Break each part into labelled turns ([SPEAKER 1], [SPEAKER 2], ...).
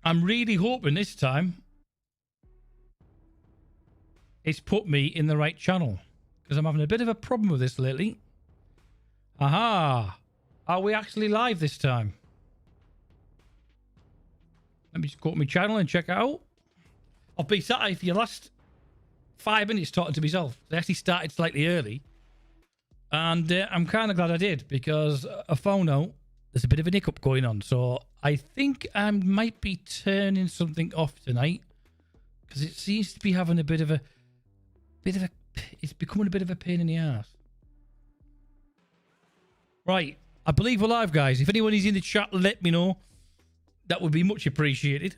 [SPEAKER 1] I'm really hoping this time it's put me in the right channel, because I'm having a bit of a problem with this lately. Aha! Are we actually live this time? Let me just go to my channel and check it out. I've been sat here for the last 5 minutes talking to myself. I actually started slightly early. And I'm kind of glad I did, because I found out there's a bit of an hiccup going on. So I think I might be turning something off tonight, because it seems to be having a bit of a... It's becoming a bit of a pain in the ass. Right. I believe we're live, guys. If anyone is in the chat, let me know. That would be much appreciated.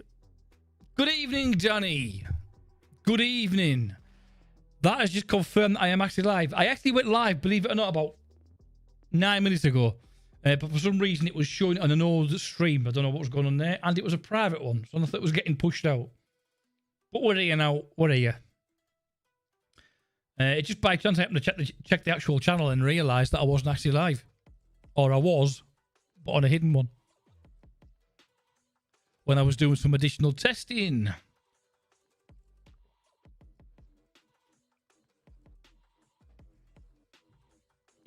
[SPEAKER 1] Good evening, Danny. Good evening. That has just confirmed that I am actually live. I actually went live, believe it or not, about 9 minutes ago. But for some reason, it was showing on an old stream. I don't know what was going on there. And it was a private one. So I thought it was getting pushed out. But we're here now. We're here. It just by chance I happened to check the actual channel and realised that I wasn't actually live. Or I was, but on a hidden one. When I was doing some additional testing.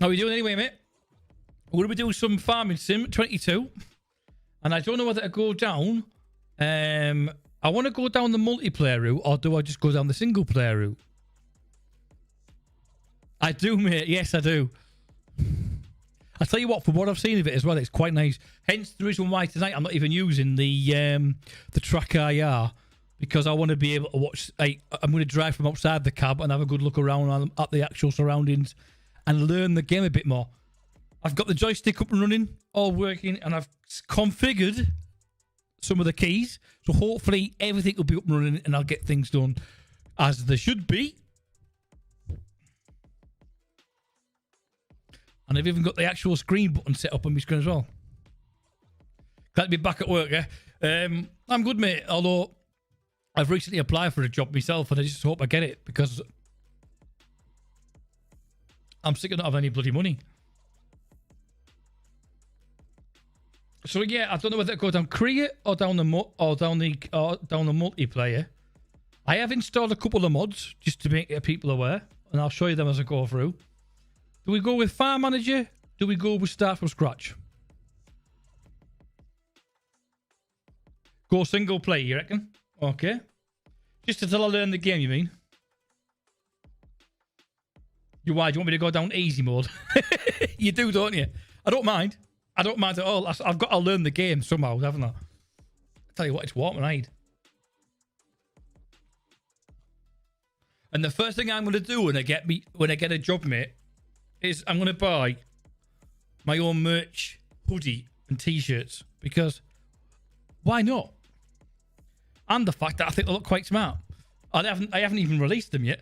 [SPEAKER 1] How are we doing anyway, mate? We're going to be doing some Farming Sim 22. And I don't know whether to go down. I want to go down the multiplayer route, or do I just go down the single player route? I do, mate. Yes, I do. I'll tell you what, from what I've seen of it as well, it's quite nice. Hence the reason why tonight I'm not even using the track IR, because I want to be able to watch. I'm going to drive from outside the cab and have a good look around at the actual surroundings and learn the game a bit more. I've got the joystick up and running, all working, and I've configured some of the keys. So hopefully everything will be up and running and I'll get things done as they should be. And I've even got the actual screen button set up on my screen as well. Glad to be back at work, yeah? I'm good, mate. Although I've recently applied for a job myself and I just hope I get it, because I'm sick of not having any bloody money. So yeah, I don't know whether to go down create or down the multiplayer. I have installed a couple of mods just to make people aware, and I'll show you them as I go through. Do we go with Farm Manager? Do we go with Start from Scratch? Go single player, you reckon? Okay. Just until I learn the game, you mean? Why? Do you want me to go down easy mode? You do, don't you? I don't mind. I don't mind at all. I've got to learn the game somehow, haven't I? I tell you what, it's warm tonight. And the first thing I'm going to do when I get a job, mate, is I'm going to buy my own merch, hoodie and t-shirts, because why not? And the fact that I think they look quite smart. I haven't even released them yet.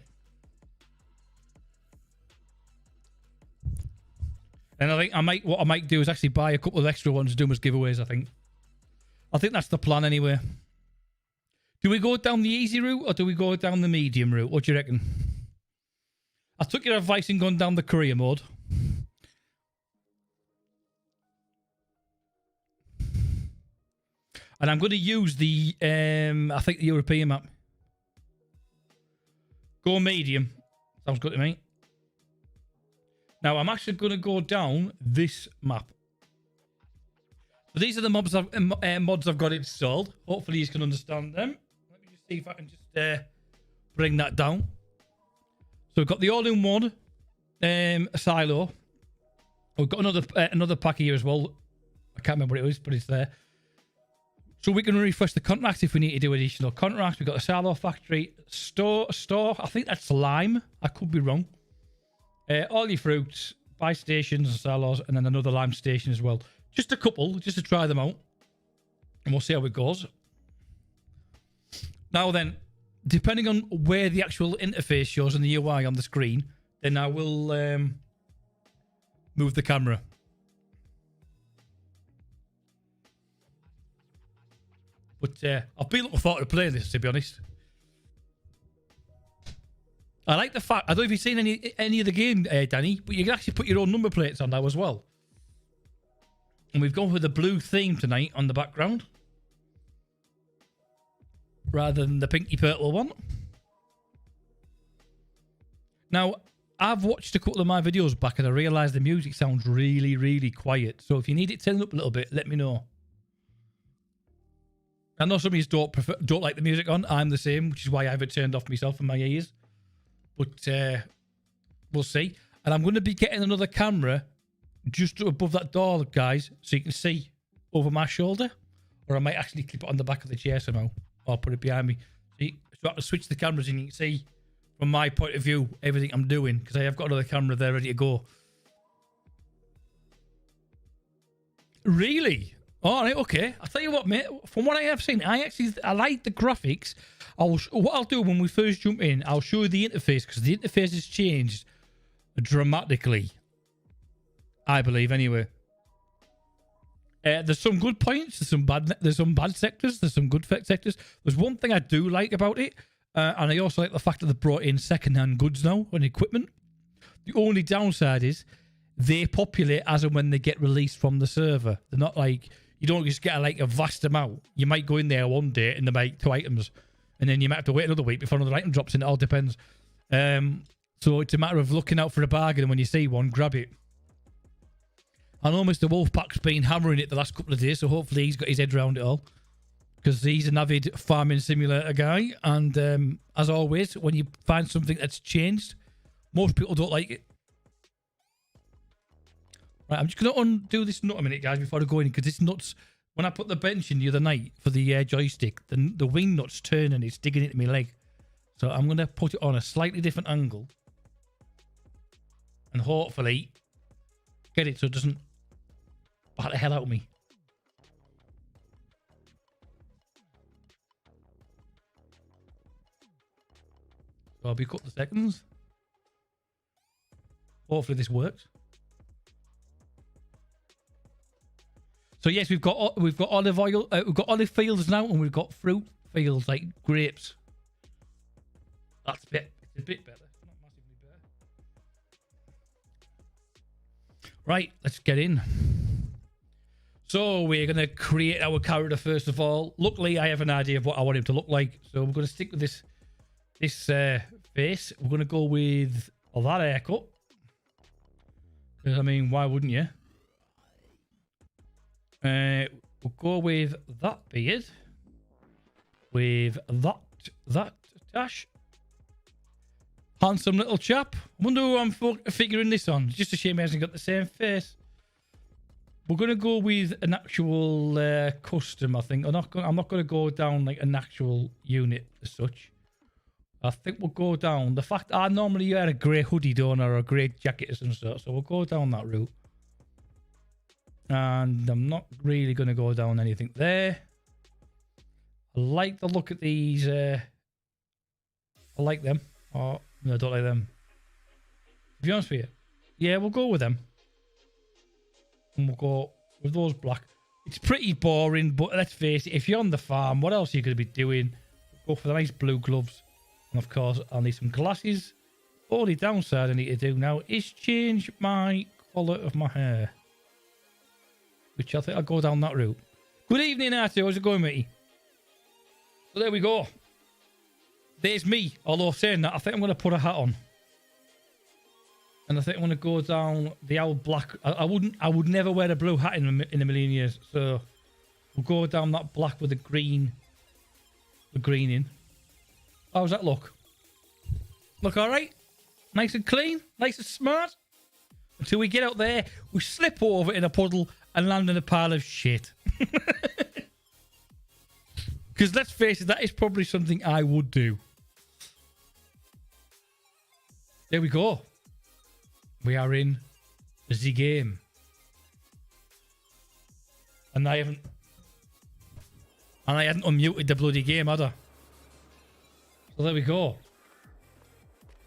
[SPEAKER 1] And I think what I might do is actually buy a couple of extra ones and do them as giveaways, I think. I think that's the plan anyway. Do we go down the easy route or do we go down the medium route? What do you reckon? I took your advice in going down the career mode. And I'm going to use the, I think the European map. Go medium. Sounds good to me. Now, I'm actually going to go down this map. So these are the mods I've got installed. Hopefully you can understand them. Let me just see if I can just bring that down. So we've got the all-in-one silo. We've got another pack here as well. I can't remember what it was, but it's there. So we can refresh the contracts if we need to do additional contracts. We've got a silo factory, store. I think that's lime. I could be wrong. All your fruits, buy stations and silos, and then another lime station as well. Just a couple, just to try them out. And we'll see how it goes. Now then, depending on where the actual interface shows in the UI on the screen, then I will move the camera. But I've been looking forward to playing this, to be honest. I like the fact, I don't know if you've seen any of the game, Danny, but you can actually put your own number plates on now as well. And we've gone with the blue theme tonight on the background. rather than the pinky purple one. Now, I've watched a couple of my videos back and I realised the music sounds really, really quiet. So if you need it turned up a little bit, let me know. I know some of you don't like the music on. I'm the same, which is why I have it turned off myself in my ears. But we'll see. And I'm going to be getting another camera just above that door, guys, so you can see over my shoulder. Or I might actually clip it on the back of the chair somehow. Or put it behind me. So I have to switch the cameras and you can see, from my point of view, everything I'm doing. Because I have got another camera there ready to go. Really? All right, okay. I'll tell you what, mate. From what I have seen, I like the graphics. What I'll do when we first jump in, I'll show you the interface, because the interface has changed dramatically. I believe, anyway. There's some good points. There's some bad sectors. There's some good sectors. There's one thing I do like about it, and I also like the fact that they've brought in second-hand goods now and equipment. The only downside is they populate as and when they get released from the server. They're not like, you don't just get like a vast amount. You might go in there one day and they make 2 items, and then you might have to wait another week before another item drops in. It all depends. So it's a matter of looking out for a bargain, and when you see one, grab it. I know Mr. Wolfpack's been hammering it the last couple of days, so hopefully he's got his head around it all. Because he's an avid farming simulator guy, and as always, when you find something that's changed, most people don't like it. Right, I'm just going to undo this nut a minute, guys, before I go in, because this nut's... When I put the bench in the other night for the joystick, the wing nut's turning, it's digging into my leg. So I'm going to put it on a slightly different angle. And hopefully get it so it doesn't bat the hell out of me. So I'll be a couple of seconds. Hopefully this works. So yes, we've got olive oil, we've got olive fields now, and we've got fruit fields like grapes. That's a bit better. Not massively better. Right, let's get in. So we're going to create our character first of all. Luckily, I have an idea of what I want him to look like. So we're going to stick with this face. We're going to go with that haircut. Because, I mean, why wouldn't you? We'll go with that beard. With that tash. Handsome little chap. I wonder who I'm figuring this on. It's just a shame he hasn't got the same face. We're going to go with an actual custom, I think. I'm not going to go down like an actual unit as such. I think we'll go down... The fact I normally wear a grey hoodie, don't I, or a grey jacket or some sort. So we'll go down that route. And I'm not really going to go down anything there. I like the look at these. I like them. Oh, no, I don't like them. To be honest with you. Yeah, we'll go with them. And we'll go with those black. It's pretty boring, but let's face it. If you're on the farm, what else are you going to be doing? Go for the nice blue gloves. And of course, I'll need some glasses. Only downside I need to do now is change my colour of my hair. Which I think I'll go down that route. Good evening, Artie. How's it going, matey? So there we go. There's me. Although saying that, I think I'm going to put a hat on. And I think I'm going to go down the old black. I would never wear a blue hat in a million years. So we'll go down that black with the green in. How's that look? Look all right? Nice and clean? Nice and smart? Until we get out there, we slip over in a puddle and land in a pile of shit. Because let's face it, that is probably something I would do. There we go. We are in the game. And I hadn't unmuted the bloody game, had I? So there we go.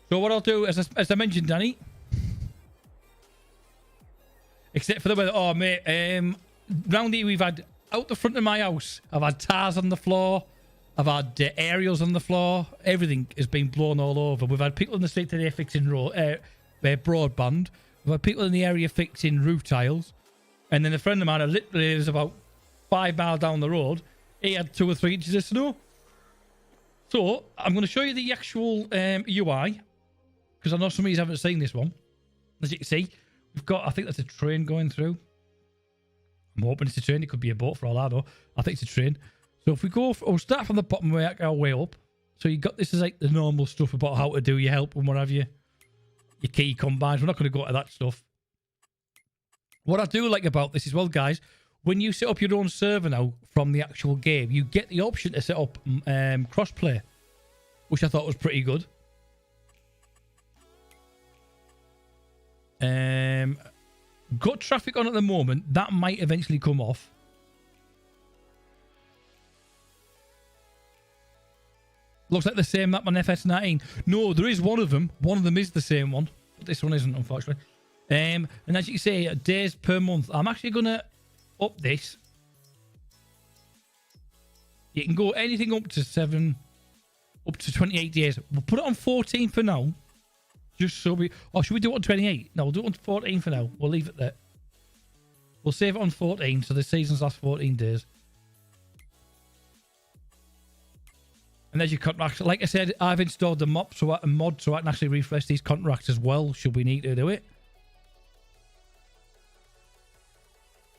[SPEAKER 1] So what I'll do, as I mentioned, Danny... Except for the weather. Oh, mate. Round here, we've had... Out the front of my house, I've had tires on the floor. I've had aerials on the floor. Everything has been blown all over. We've had people in the street today fixing broadband. We've had people in the area fixing roof tiles. And then a friend of mine, literally is about 5 miles down the road, he had 2 or 3 inches of snow. So I'm going to show you the actual UI, because I know some of you haven't seen this one. As you can see, we've got, I think that's a train going through. I'm hoping it's a train. It could be a boat for all I know. I think it's a train. So if we go, we'll start from the bottom and work our way up. So you got, this is like the normal stuff about how to do your help and what have you. Your key combines. We're not going to go to that stuff. What I do like about this as well, guys, when you set up your own server now from the actual game, you get the option to set up crossplay, which I thought was pretty good. Got traffic on at the moment. That might eventually come off. Looks like the same map on FS19. No, there is one of them. One of them is the same one. But this one isn't, unfortunately. And as you can see, days per month. I'm actually going to up this. You can go anything up to 28 days. We'll put it on 14 for now. Just so we... Or should we do it on 28? No, we'll do it on 14 for now. We'll leave it there. We'll save it on 14, so the seasons last 14 days. And there's your contracts. Like I said, I've installed the mod so I can actually refresh these contracts as well, should we need to do it.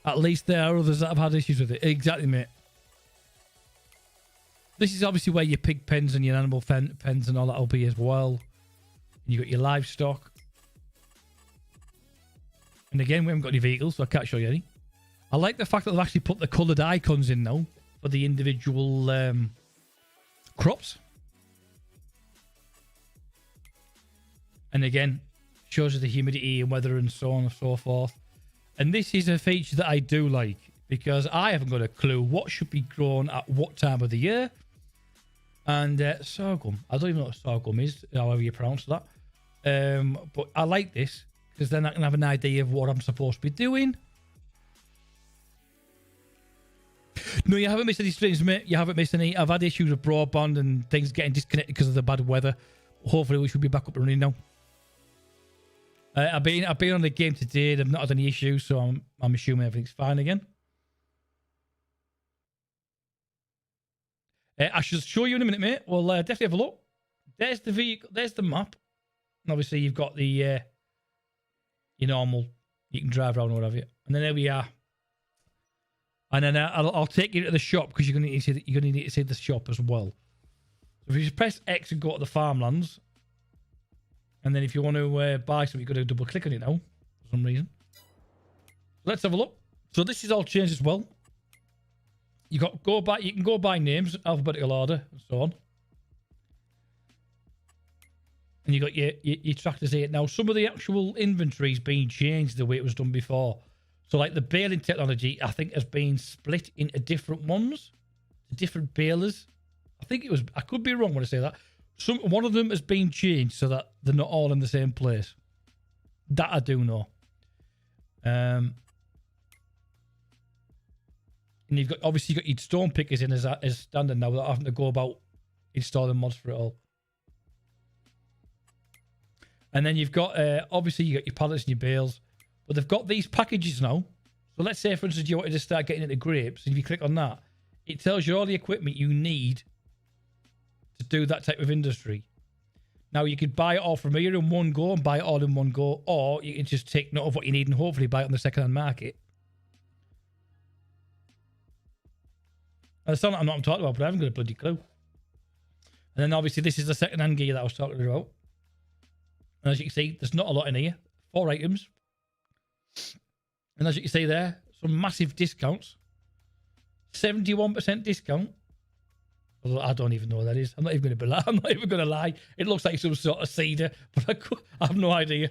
[SPEAKER 1] At least there are others that have had issues with it. Exactly, mate. This is obviously where your pig pens and your animal pens and all that will be as well. You got your livestock. And again, we haven't got any vehicles, so I can't show you any. I like the fact that they've actually put the coloured icons in now for the individual crops. And again, shows you the humidity and weather and so on and so forth. And this is a feature that I do like, because I haven't got a clue what should be grown at what time of the year. And sorghum. I don't even know what sorghum is, however you pronounce that. But I like this, because then I can have an idea of what I'm supposed to be doing. No, you haven't missed any streams, mate. You haven't missed any. I've had issues with broadband and things getting disconnected because of the bad weather. Hopefully we should be back up and running now. I've been on the game today. I've not had any issues, so I'm assuming everything's fine again. I should show you in a minute, mate. We'll definitely have a look. There's the vehicle. There's the map. And obviously, you've got the your normal. You can drive around or whatever. And then there we are. And then I'll take you to the shop, because you're going to need to see the shop as well. So if you just press X and go to the farmlands, and then if you want to buy something, you've got to double click on it now for some reason. Let's have a look. So this is all changed as well. You can go by names, alphabetical order, and so on. And you got your tractors here. Now, some of the actual inventory's been changed the way it was done before. So, like the baling technology, I think has been split into different ones, different balers. I think it was. I could be wrong when I say that. One of them has been changed so that they're not all in the same place. That I do know. And you've got obviously your stone pickers in as standard now, without having to go about installing mods for it all. And then you've got obviously you got your pallets and your bales, but they've got these packages now. So let's say, for instance, you wanted to start getting into grapes, and if you click on that, it tells you all the equipment you need to do that type of industry. Now, you could buy it all from here in one go and buy it all in one go, or you can just take note of what you need and hopefully buy it on the second-hand market. That's not what I'm talking about, but I haven't got a bloody clue. And then obviously this is the second-hand gear that I was talking about. And as you can see, there's not a lot in here. 4 items. And as you can see there, some massive discounts. 71% discount. Although I don't even know what that is. I'm not even going to lie. It looks like some sort of cedar, but I have no idea.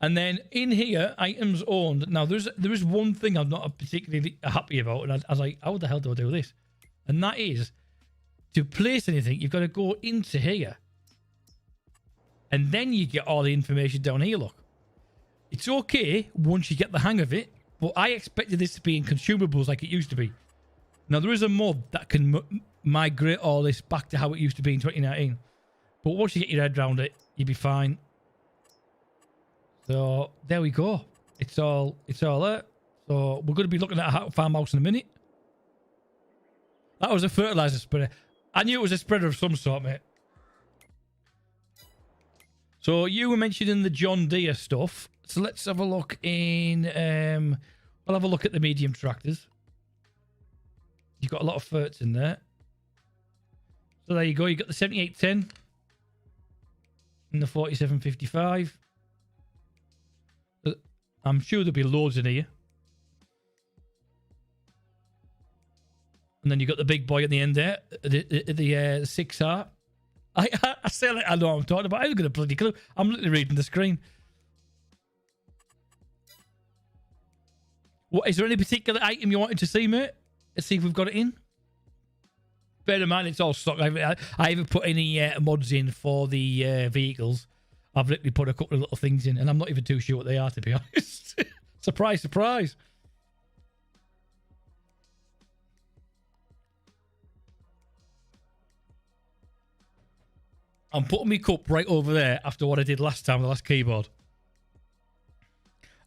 [SPEAKER 1] And then in here, items owned. Now, there is one thing I'm not particularly happy about. And I was like, how the hell do I do this? And that is, to place anything, you've got to go into here. And then you get all the information down here, look. It's okay once you get the hang of it. But I expected this to be in consumables like it used to be. Now, there is a mod that can migrate all this back to how it used to be in 2019. But once you get your head around it, you'll be fine. So, there we go. It's all there. So, we're going to be looking at a farmhouse in a minute. That was a fertilizer sprayer. I knew it was a spreader of some sort, mate. So you were mentioning the John Deere stuff. So let's have a look in... we'll have a look at the medium tractors. You've got a lot of ferts in there. So there you go. You've got the 7810 and the 4755. I'm sure there'll be loads in here. And then you've got the big boy at the end there, the 6R. I say like I know what I'm talking about. I haven't got a bloody clue. I'm literally reading the screen. What is there any particular item you wanted to see, mate? Let's see if we've got it in. Bear in mind, it's all stock. I haven't put any mods in for the vehicles. I've literally put a couple of little things in, and I'm not even too sure what they are, to be honest. Surprise, surprise. I'm putting my cup right over there after what I did last time, the last keyboard.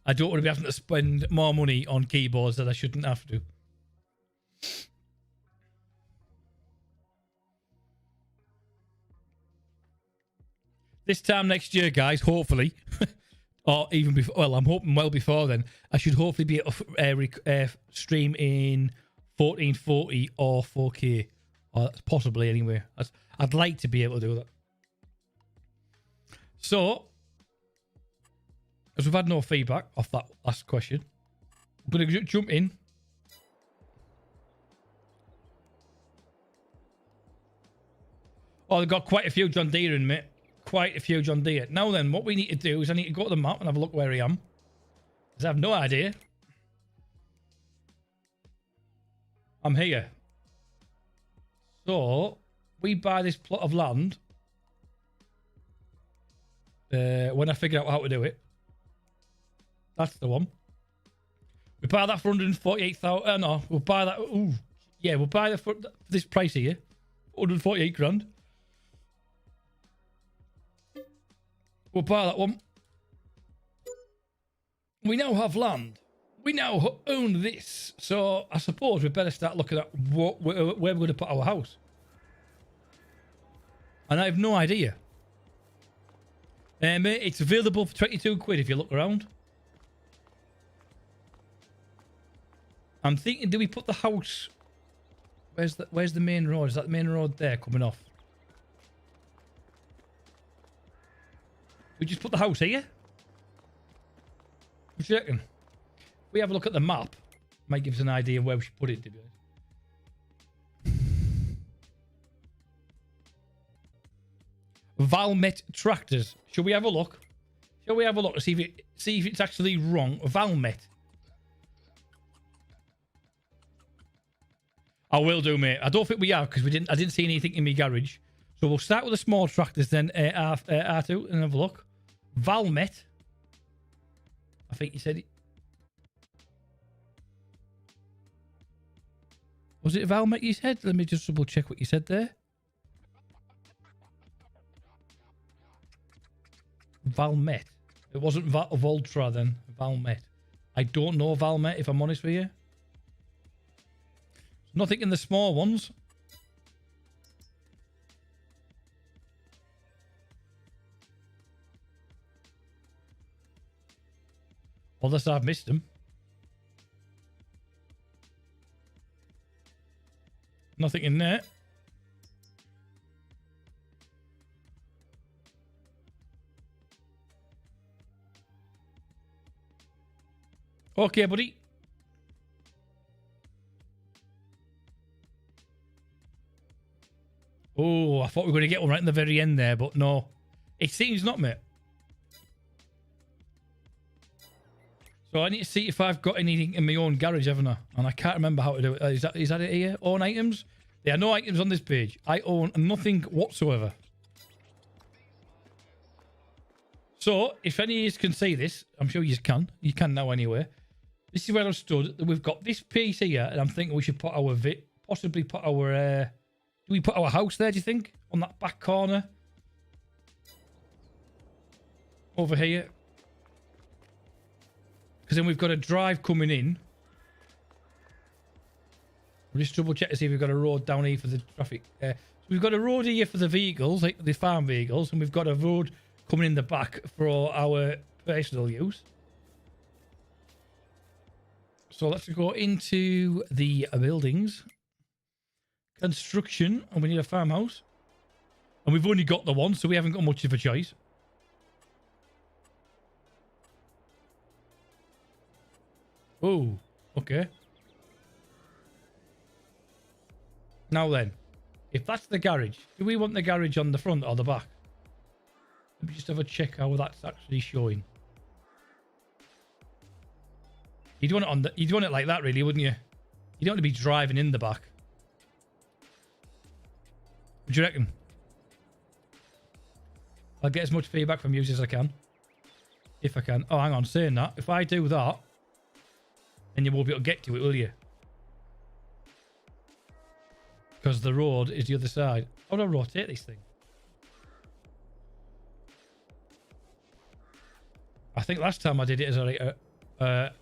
[SPEAKER 1] I don't want to be having to spend more money on keyboards that I shouldn't have to. This time next year, guys, hopefully, or even before, well, I'm hoping well before then, I should hopefully be able to stream in 1440 or 4K, or possibly anyway. I'd like to be able to do that. So, as we've had no feedback off that last question, I'm going to jump in. Oh, they've got quite a few John Deere in, mate. Quite a few John Deere. Now then, what we need to do is I need to go to the map and have a look where I am. Because I have no idea. I'm here. So, we buy this plot of land. When I figure out how to do it. That's the one. We buy that for 148,000. No, we'll buy that. Ooh, yeah, we'll buy that for this price here. 148 grand. We'll buy that one. We now have land. We now own this. So I suppose we better start looking at where we're going to put our house. And I have no idea. It's available for 22 quid if you look around. I'm thinking, do we put the house... Where's the main road? Is that the main road there coming off? We just put the house here? What do you reckon? If we have a look at the map, might give us an idea of where we should put it, to be honest. Valmet tractors. Shall we have a look? Shall we have a look to see if it's actually wrong? Valmet. I will do, mate. I don't think we have because I didn't see anything in my garage. So we'll start with the small tractors then, R2, and have a look. Valmet. I think you said it. Was it Valmet you said? Let me just double check what you said there. Valmet. It wasn't Voltra then. Valmet. I don't know Valmet, if I'm honest with you. Nothing in the small ones. Unless I've missed them. Nothing in there. Okay, buddy. Oh, I thought we were going to get one right in the very end there, but no. It seems not, mate. So I need to see if I've got anything in my own garage, haven't I? And I can't remember how to do it. Is that it here? Own items? There are no items on this page. I own nothing whatsoever. So, if any of you can see this, I'm sure you can. You can now anyway. This is where I've stood. We've got this piece here, and I'm thinking we should put our possibly put our... do we put our house there, do you think? On that back corner? Over here. Because then we've got a drive coming in. We'll just double check to see if we've got a road down here for the traffic. So we've got a road here for the vehicles, like the farm vehicles, and we've got a road coming in the back for our personal use. So let's go into the buildings. Construction, and we need a farmhouse. And we've only got the one, so we haven't got much of a choice. Oh, okay. Now then, if that's the garage, do we want the garage on the front or the back? Let me just have a check how that's actually showing. You'd want it on the, you'd want it like that, really, wouldn't you? You don't want to be driving in the back. What do you reckon? I'll get as much feedback from you as I can. If I can. Oh, hang on, saying that. If I do that, then you won't be able to get to it, will you? Because the road is the other side. How do I rotate this thing? I think last time I did it as a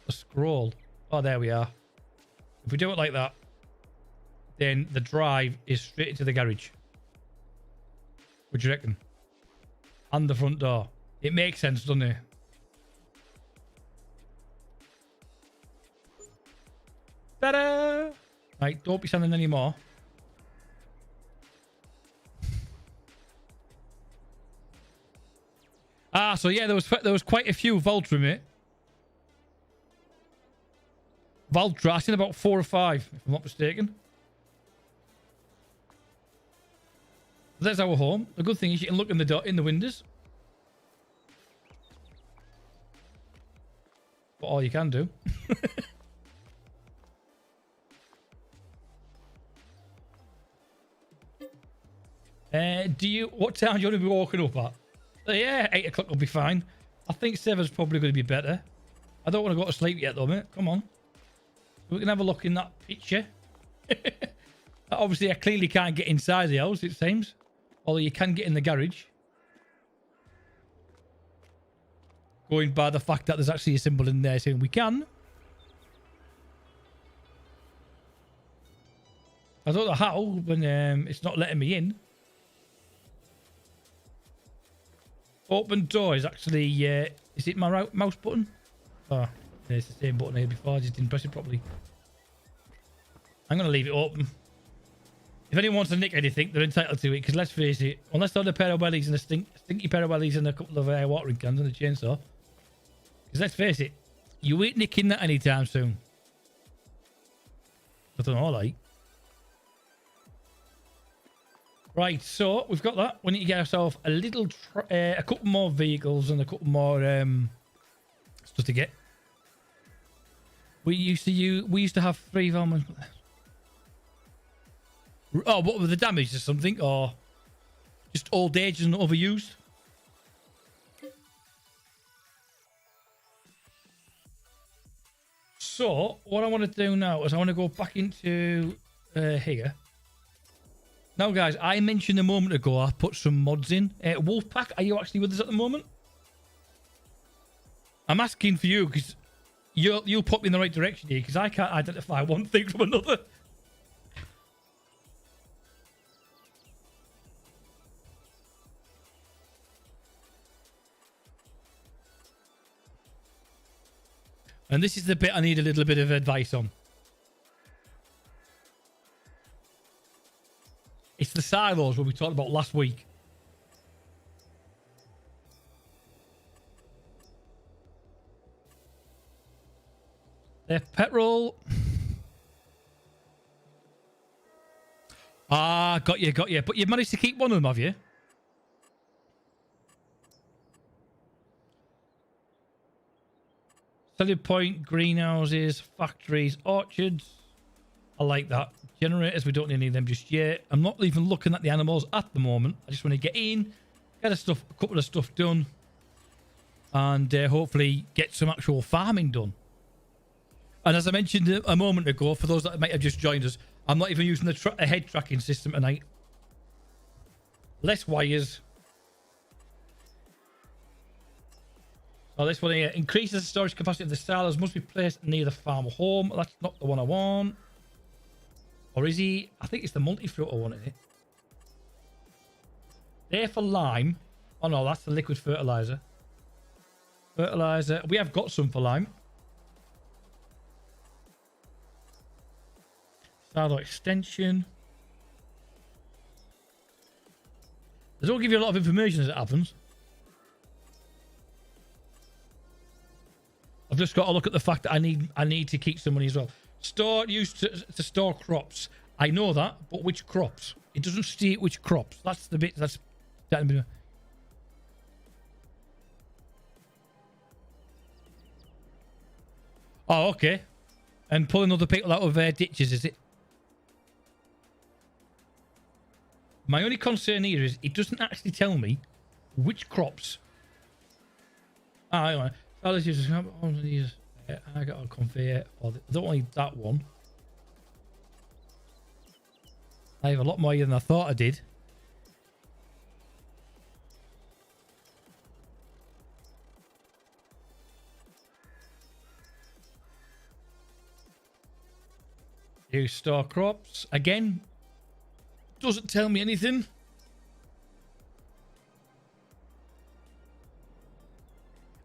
[SPEAKER 1] scroll. Oh, there we are. If we do it like that, then the drive is straight into the garage. What do you reckon? And the front door. It makes sense, doesn't it? Ta-da! Right, don't be sending any more. Ah, so yeah, there was quite a few Valtra, mate. Valtra, I seen about 4 or 5, if I'm not mistaken. There's our home. The good thing is you can look in the windows. But all you can do. What time do you want to be walking up at? Yeah, 8 o'clock will be fine. I think 7's probably going to be better. I don't want to go to sleep yet though, mate. Come on. We can have a look in that picture. Obviously, I clearly can't get inside the house, it seems. Although you can get in the garage. Going by the fact that there's actually a symbol in there saying we can. I don't know how when it's not letting me in. Open door is actually... is it my mouse button? Oh, it's the same button here before. I just didn't press it properly. I'm going to leave it open. If anyone wants to nick anything, they're entitled to it. Because let's face it, unless they're a pair of wellies and a stinky pair of wellies and a couple of watering cans and a chainsaw. Because let's face it, you ain't nicking that anytime soon. I don't know, like. Right, so we've got that. We need to get ourselves a little, a couple more vehicles and a couple more stuff to get. We used to have 3 Velmans. Oh, what were the damage or something? Or just old age and overused? So, what I want to do now is I want to go back into here. Now, guys, I mentioned a moment ago I put some mods in. Wolfpack, are you actually with us at the moment? I'm asking for you because you'll put me in the right direction here because I can't identify one thing from another. And this is the bit I need a little bit of advice on. It's the silos what we talked about last week. They're petrol. Ah, got you. But you've managed to keep one of them, have you? Selling point, greenhouses, factories, orchards. I like that. Generators, we don't need any of them just yet. I'm not even looking at the animals at the moment. I just want to get in, get a couple of stuff done, and hopefully get some actual farming done. And as I mentioned a moment ago, for those that might have just joined us, I'm not even using the head tracking system tonight. Less wires. Oh, this one here increases the storage capacity of the silos. Must be placed near the farm home. That's not the one I want. Or is he... I think it's the multi-fruit I wanted it. There for lime. Oh no, that's the liquid fertilizer. Fertilizer. We have got some for lime. Silo extension. They don't give you a lot of information as it happens. I've just got to look at the fact that I need to keep some money as well. Store used to store crops. I know that, but which crops? It doesn't state which crops. That's the bit that's... Oh, okay. And pulling other people out of ditches, is it? My only concern here is it doesn't actually tell me which crops. Ah, anyway. I got a conveyor. I don't need that one. I have a lot more than I thought I did. You store crops. Again, doesn't tell me anything.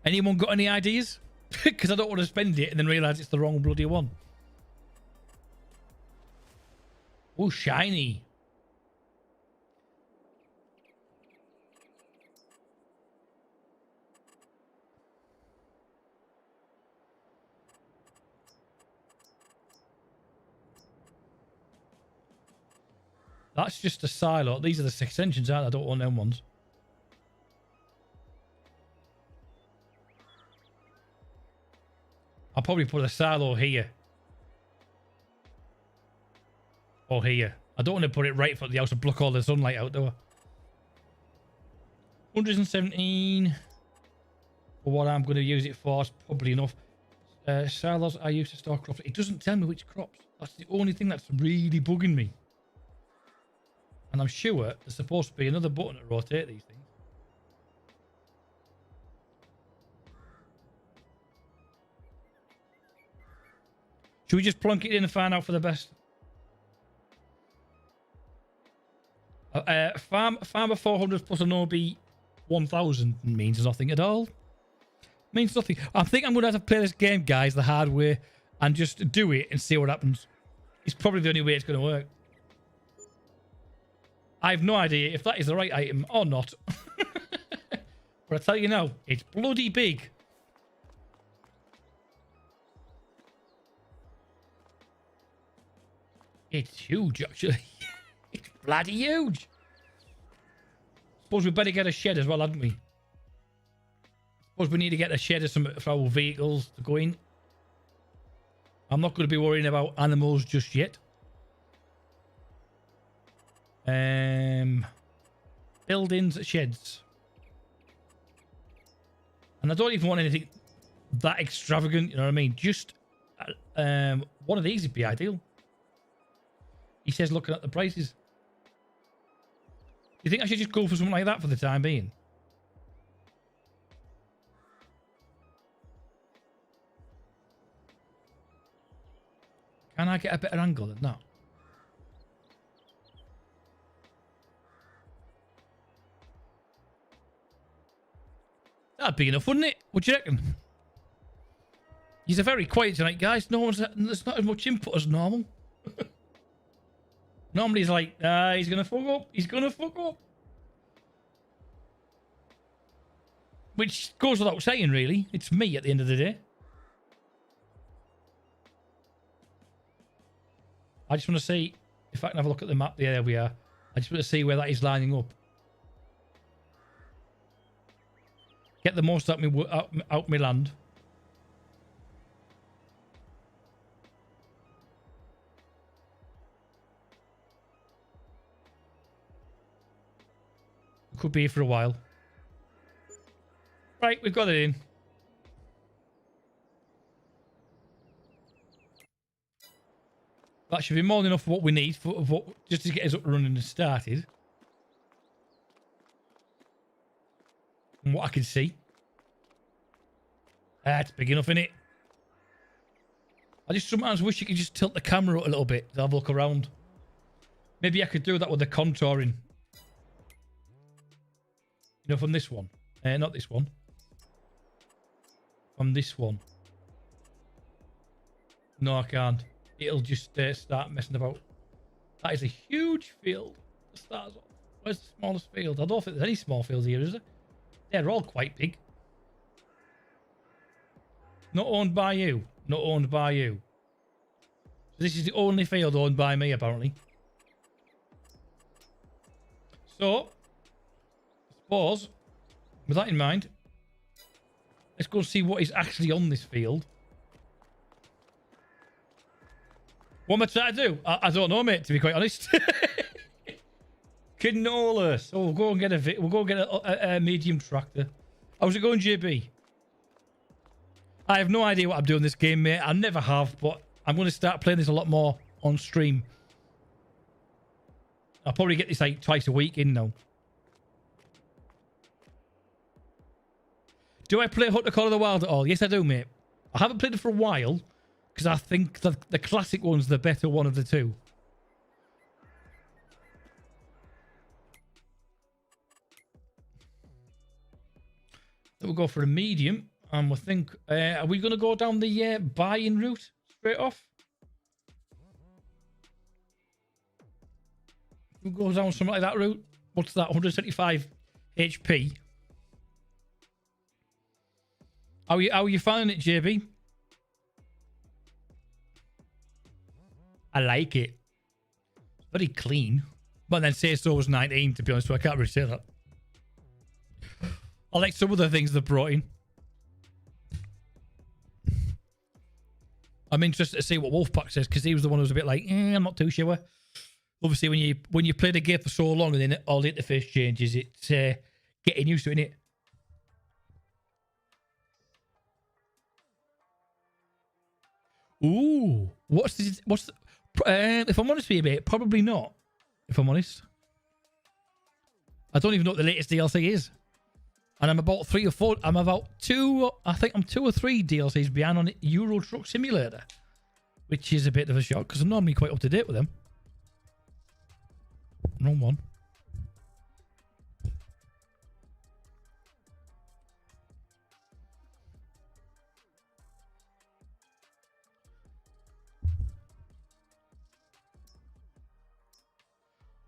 [SPEAKER 1] Anyone got any ideas? Because I don't want to spend it and then realise it's the wrong bloody one. Oh, shiny. That's just a silo. These are the extensions, aren't they? I don't want them ones. I'll probably put a silo here. Or here. I don't want to put it right in front of the house and block all the sunlight out, do I? 117. For what I'm going to use it for is probably enough. Silos I used to store crops. It doesn't tell me which crops. That's the only thing that's really bugging me. And I'm sure there's supposed to be another button to rotate these things. Should we just plunk it in and find out for the best? Farmer 400 plus an OB 1000 means nothing at all. Means nothing. I think I'm going to have to play this game, guys, the hard way and just do it and see what happens. It's probably the only way it's going to work. I have no idea if that is the right item or not. But I tell you now, it's bloody big. It's huge, actually. It's bloody huge. Suppose we better get a shed as well, hadn't we? Suppose we need to get a shed for our vehicles to go in. I'm not going to be worrying about animals just yet. Buildings, sheds. And I don't even want anything that extravagant, you know what I mean? Just one of these would be ideal. He says looking at the prices. Do you think I should just go for something like that for the time being? Can I get a better angle than that? That'd be enough, wouldn't it? What do you reckon? He's a very quiet tonight, guys. There's not as much input as normal. Normally he's like, he's going to fuck up. He's going to fuck up. Which goes without saying, really. It's me at the end of the day. I just want to see if I can have a look at the map. Yeah, there we are. I just want to see where that is lining up. Get the most out me land. Could be here for a while. Right, we've got it in. That should be more than enough for what we need for just to get us up and running and started. From what I can see. That's big enough, isn't it? I just sometimes wish you could just tilt the camera a little bit to have a look around. Maybe I could do that with the contouring. You know, from this one. Not this one. From this one. No, I can't. It'll just start messing about. That is a huge field. The stars. Where's the smallest field? I don't think there's any small fields here, is there? They're all quite big. Not owned by you. Not owned by you. So this is the only field owned by me, apparently. So, I suppose, with that in mind, let's go see what is actually on this field. What am I trying to do? I don't know, mate, to be quite honest. Canola. So we'll go and get a medium tractor. How's it going, JB? I have no idea what I'm doing this game, mate. I never have, but I'm going to start playing this a lot more on stream. I'll probably get this like twice a week in now. Do I play Hunt the Call of the Wild at all? Yes, I do, mate. I haven't played it for a while because I think the classic one's the better one of the two. Then we'll go for a medium. And we'll think, are we going to go down the buy-in route straight off? We'll go down something like that route. What's that? 175 HP. How are you finding it, JB? I like it. It's very clean. But then say so was 19, to be honest, so I can't really say that. I like some of the things they've brought in. I'm interested to see what Wolfpack says, because he was the one who was a bit like, I'm not too sure. Obviously, when you play the game for so long and then all the interface changes, it's getting used to it, innit? Ooh, if I'm honest with you, mate, probably not. If I'm honest, I don't even know what the latest DLC is, and I'm about 3 or 4. I'm about 2. I think I'm 2 or 3 DLCs behind on Euro Truck Simulator, which is a bit of a shock because I'm normally quite up to date with them. Wrong one.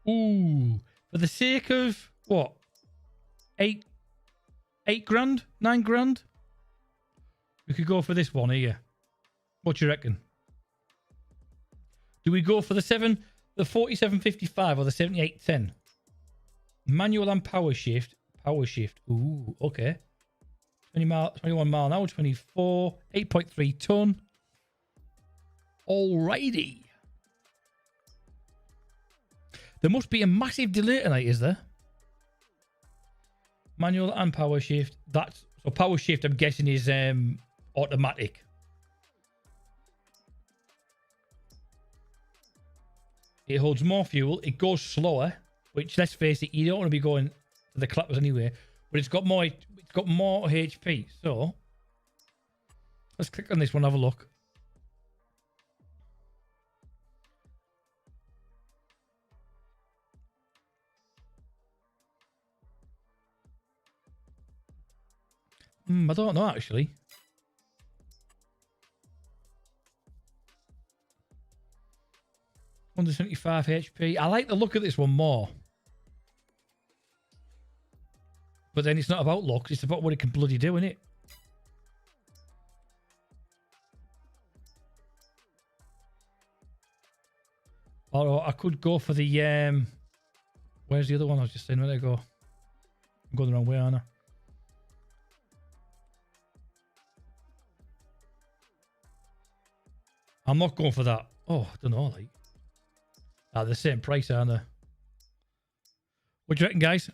[SPEAKER 1] Ooh, for the sake of what? 8 grand? 9 grand? We could go for this one here. What do you reckon? Do we go for the 4755 or the 7810? Manual and power shift. Power shift. Ooh, okay. 21 mile an hour, 24, 8.3 ton. Alrighty. There must be a massive delay tonight, is there? Manual and power shift. So power shift, I'm guessing, is automatic. It holds more fuel. It goes slower, which, let's face it, you don't want to be going to the clappers anyway. But it's got more HP. So let's click on this one, have a look. I don't know, actually. Under 75 HP. I like the look of this one more. But then it's not about looks, it's about what it can bloody do, innit? Or I could go for the where's the other one I was just saying? Where did I go? I'm going the wrong way, aren't I? I'm not going for that. Oh, I don't know, like. The same price, aren't they? What do you reckon, guys?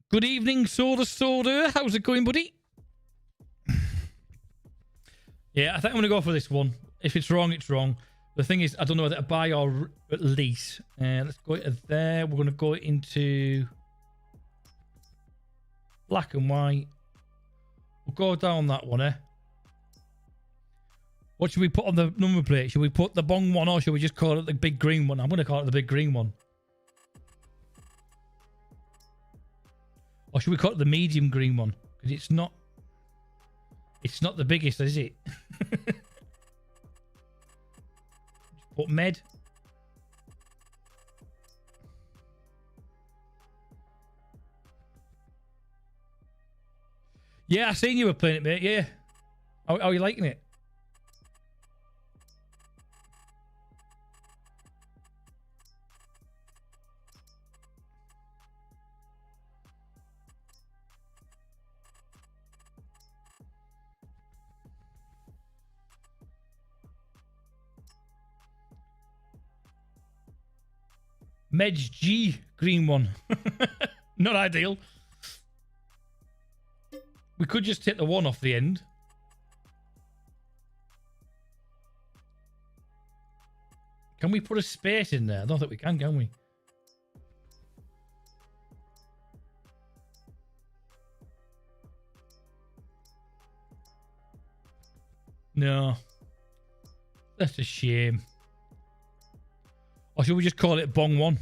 [SPEAKER 1] Good evening, Soda. How's it going, buddy? Yeah, I think I'm going to go for this one. If it's wrong, it's wrong. The thing is, I don't know whether to buy or lease. Let's go into there. We're going to go into black and white. We'll go down that one, eh? What should we put on the number plate? Should we put the bong one or should we just call it the big green one? I'm going to call it the big green one. Or should we call it the medium green one? Because it's not the biggest, is it? Put med. Yeah, I seen you were playing it, mate. Yeah. How are you liking it? Medj G green one. Not ideal. We could just take the one off the end. Can we put a space in there? I don't think we can we? No. That's a shame. Or should we just call it Bong 1?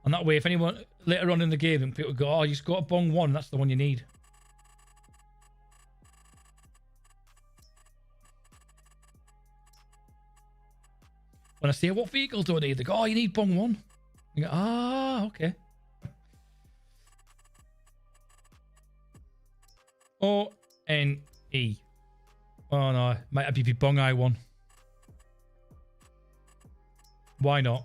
[SPEAKER 1] And that way, if anyone later on in the game, people go, oh, you just got a Bong 1, that's the one you need. When I say, what vehicle do I need? They go, oh, you need Bong 1. You go, ah, okay. O-N-E. Oh, no. Might have to be Bong I 1. Why not?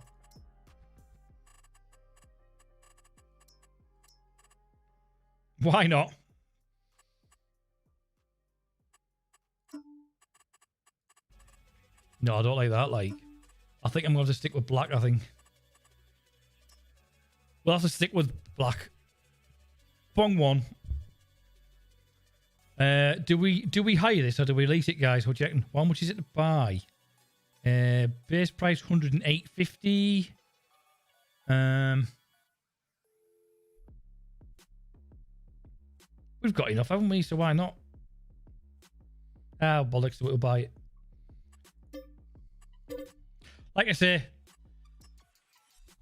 [SPEAKER 1] Why not? No, I don't like that. Like, I think I'm going to have to stick with black, I think. We'll have to stick with black. Bong 1. Do we hire this or do we lease it, guys? What do you reckon? How much is it to buy? Base price 108.50. We've got enough, haven't we? So why not? Ah, bollocks, we'll buy it. Like I say,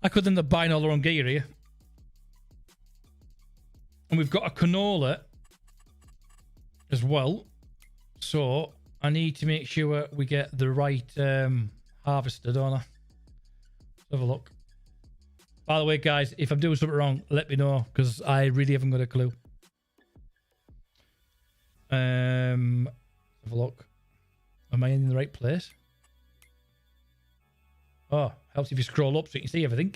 [SPEAKER 1] I could end up buying all the wrong gear here. And we've got a canola as well. So I need to make sure we get the right harvester, don't I? Let's have a look. By the way, guys, if I'm doing something wrong, let me know, because I really haven't got a clue. Have a look. Am I in the right place? Oh, helps if you scroll up so you can see everything.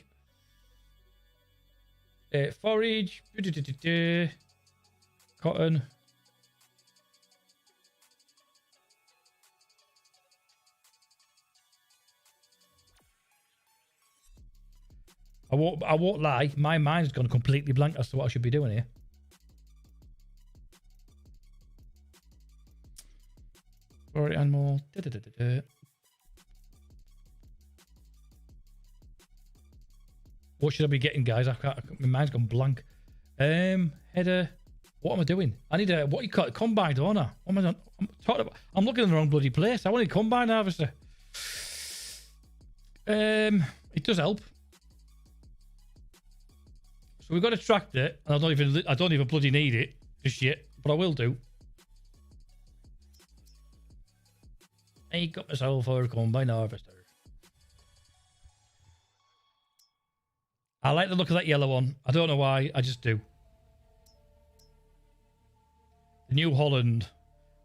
[SPEAKER 1] Forage. Cotton. I won't lie. My mind's gone completely blank as to what I should be doing here. Forage animal. What should I be getting, guys? My mind's gone blank. Header. What am I doing? I need a, what you call it, combine, don't I? What am I doing? I'm looking in the wrong bloody place. I want a combine harvester. It does help. So we've got a tractor, and I don't even bloody need it just yet, but I will do. I got myself a combine harvester. I like the look of that yellow one. I don't know why, I just do. The New Holland.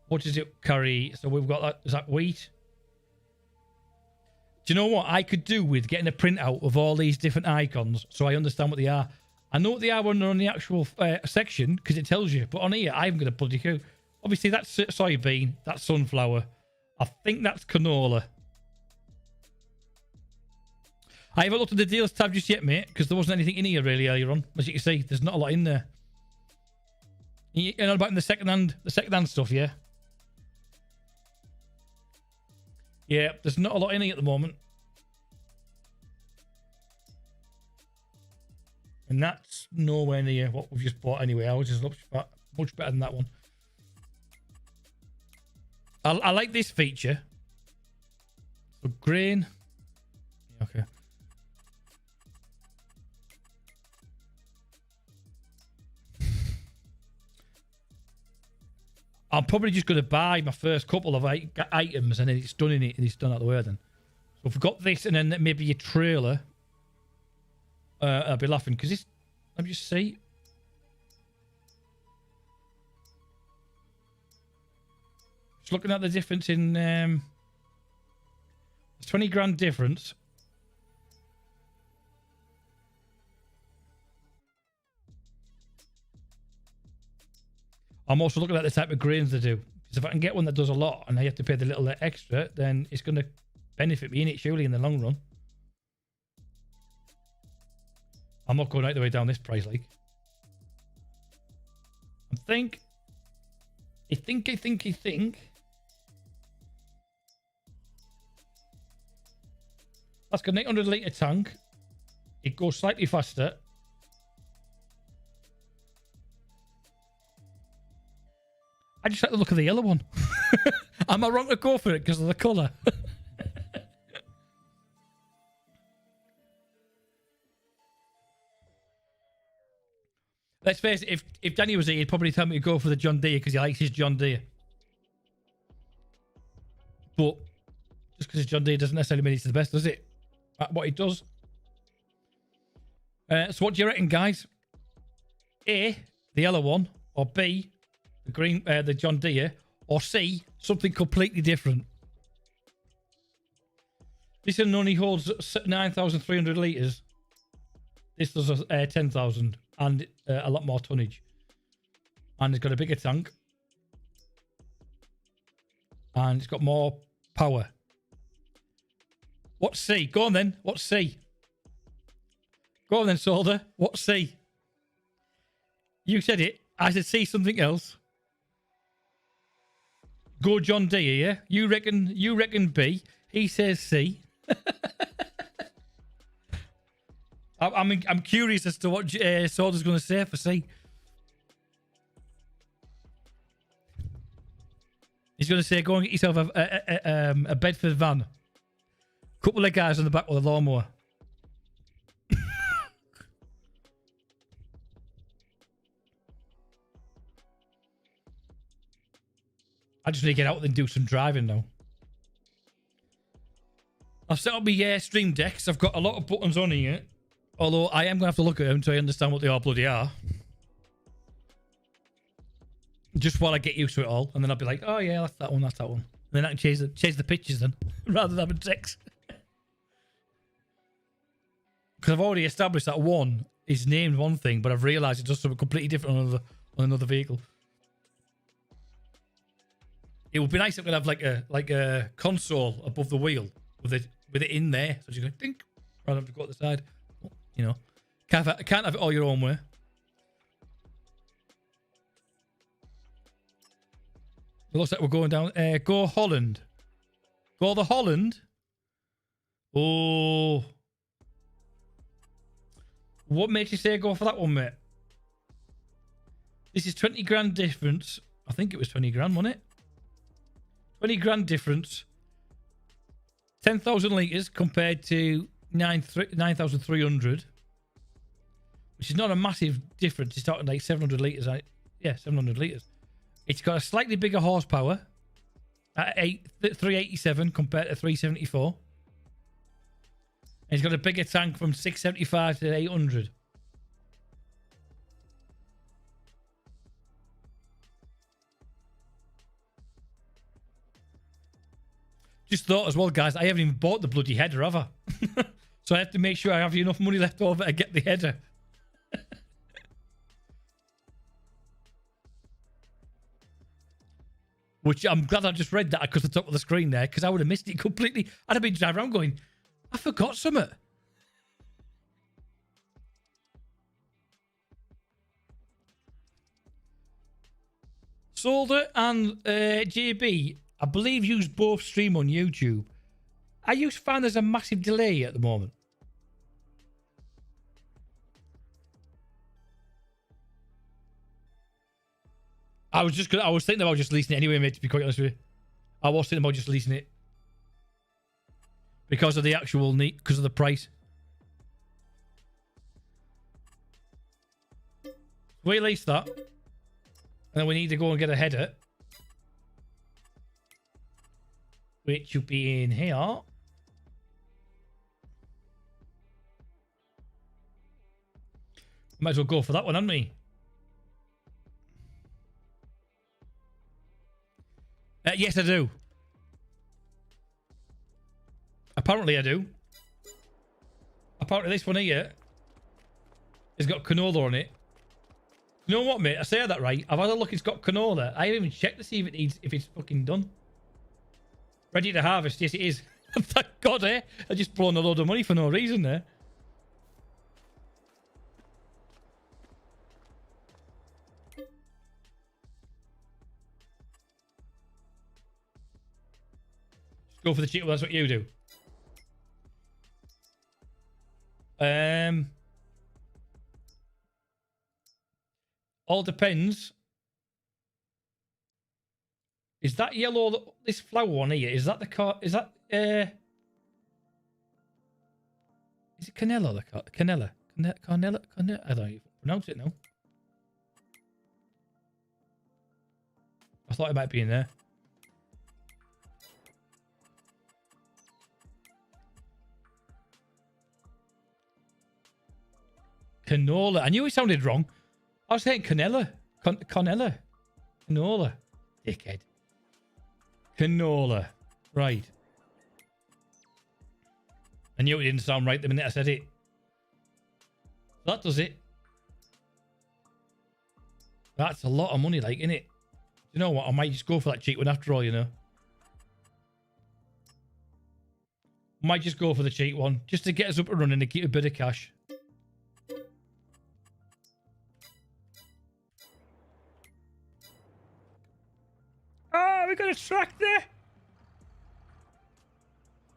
[SPEAKER 1] What does it carry? So we've got that. Is that wheat? Do you know what I could do with getting a printout of all these different icons so I understand what they are? I know what they are when they're on the actual section because it tells you. But on here, I haven't got a bloody clue. Obviously, that's soybean. That's sunflower. I think that's canola. I haven't looked at the deals tab just yet, mate, because there wasn't anything in here really earlier on. As you can see, there's not a lot in there. You know about in the second-hand stuff, yeah? Yeah, there's not a lot in here at the moment. And that's nowhere near what we've just bought anyway. Ours is much better than that one. I like this feature. So grain. Okay. I'm probably just going to buy my first couple of items and then it's done in it and it's done out the way then. So if we've got this and then maybe a trailer, I'll be laughing because this, let me just see. Just looking at the difference in, there's 20 grand difference. I'm also looking at the type of grains they do. Because if I can get one that does a lot and I have to pay the little extra, then it's going to benefit me in it, surely, in the long run. I'm not going right the way down this price, like. I think. That's got an 800 litre tank. It goes slightly faster. I just like the look of the yellow one. Am I wrong to go for it because of the colour? Let's face it, if Danny was here, he'd probably tell me to go for the John Deere because he likes his John Deere. But just because it's John Deere doesn't necessarily mean it's the best, does it? What it does. So what do you reckon, guys? A, the yellow one, or B, the green, the John Deere, or C, something completely different? This one only holds 9,300 litres. This does 10,000 and a lot more tonnage. And it's got a bigger tank. And it's got more power. What's C? Go on then. What's C? Go on then, Solder. What's C? You said it. I said C something else. Go John Deere, yeah? You reckon B. He says C. I'm curious as to what Solder's going to say for C. He's going to say, go and get yourself a Bedford van. Couple of guys on the back with a lawnmower. I just need to get out and do some driving now. I've set up my stream decks. I've got a lot of buttons on here. Although I am going to have to look at them so I understand what they all bloody are. Just while I get used to it all. And then I'll be like, oh yeah, that's that one, that's that one. And then I can change the pictures then. Rather than having text. Because I've already established that one is named one thing, but I've realised it does something completely different on another vehicle. It would be nice if we could have like a console above the wheel with it in there. So you go think rather than have to go at the side. You know. Can't have it all your own way. It looks like we're going down. Go Holland. Go the Holland. Oh. What makes you say go for that one, mate? This is 20 grand difference. I think it was 20 grand, wasn't it? 20 grand difference. 10,000 litres compared to 9,300. Which is not a massive difference. It's talking like 700 litres. Yeah, 700 litres. It's got a slightly bigger horsepower. At 387 compared to 374. And it's got a bigger tank from 675 to 800. Just thought as well, guys, I haven't even bought the bloody header, have I? So I have to make sure I have enough money left over to get the header. Which I'm glad I just read that across the top of the screen there, because I would have missed it completely. I'd have been driving around going, I forgot something. Solder and JB, I believe you both stream on YouTube. I used to find there's a massive delay at the moment. I was thinking about just leasing it anyway, mate, to be quite honest with you. I was thinking about just leasing it. Because of the actual need, because of the price. We lease that. And then we need to go and get a header. Which will be in here. Might as well go for that one, haven't we? Yes, I do. Apparently, I do. Apparently, this one here has got canola on it. You know what, mate? I say that right. I've had a look. It's got canola. I haven't even checked to see if it's fucking done. Ready to harvest. Yes, it is. Thank God, eh? I just blown a load of money for no reason there. Just go for the cheat. Well, that's what you do. All depends. Is that yellow? This flower one here? Is that the car? Is that Is it Canella? The car? Canella? Canella? I don't even pronounce it now. I thought it might be in there. Canola. I knew it sounded wrong. I was saying Canella. Canella. Canola. Dickhead. Canola. Right. I knew it didn't sound right the minute I said it. That does it. That's a lot of money, like, innit? You know what? I might just go for that cheap one after all, you know. Might just go for the cheap one. Just to get us up and running and keep a bit of cash. Ah, we got a tractor.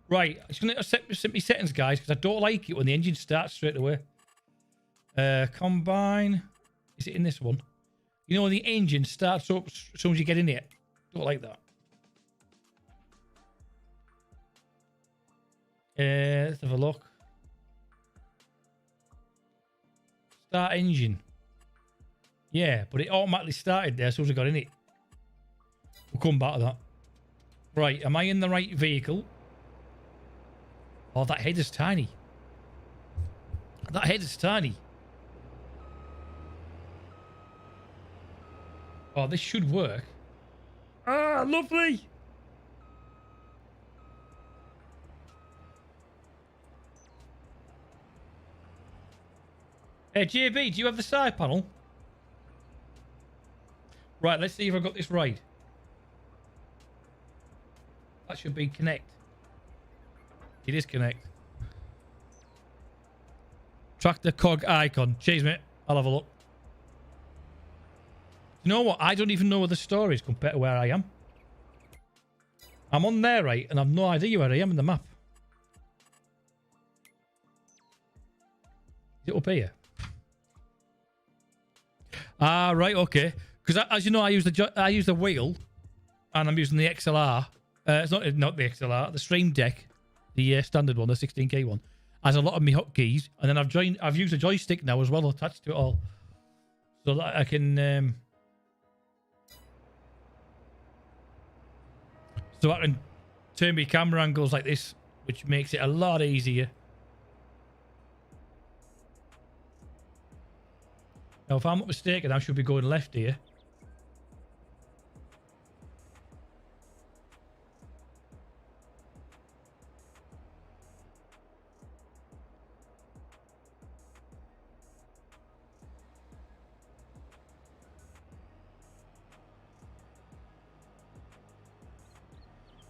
[SPEAKER 1] Right, I'm just going to set my settings, guys, because I don't like it when the engine starts straight away. Combine. Is it in this one? You know when the engine starts up as soon as you get in it? Don't like that. Let's have a look. Start engine. Yeah, but it automatically started there as soon as I got in it. We'll come back to that. Right, am I in the right vehicle? Oh, that head is tiny. That head is tiny. Oh, this should work. Ah, lovely. Hey, JB, do you have the side panel? Right, let's see if I got this right. That should be connect. It is connect. Tractor cog icon. Cheers, mate. I'll have a look. You know what? I don't even know where the store is compared to where I am. I'm on there, right? And I've no idea where I am in the map. Is it up here? Ah, right, okay. Because as you know, I use the wheel, and I'm using the XLR. It's not the XLR, the Stream Deck, the standard one, the 16K one, has a lot of my hotkeys, and then I've used a joystick now as well attached to it all, so that I can turn my camera angles like this, which makes it a lot easier. Now, if I'm not mistaken, I should be going left here.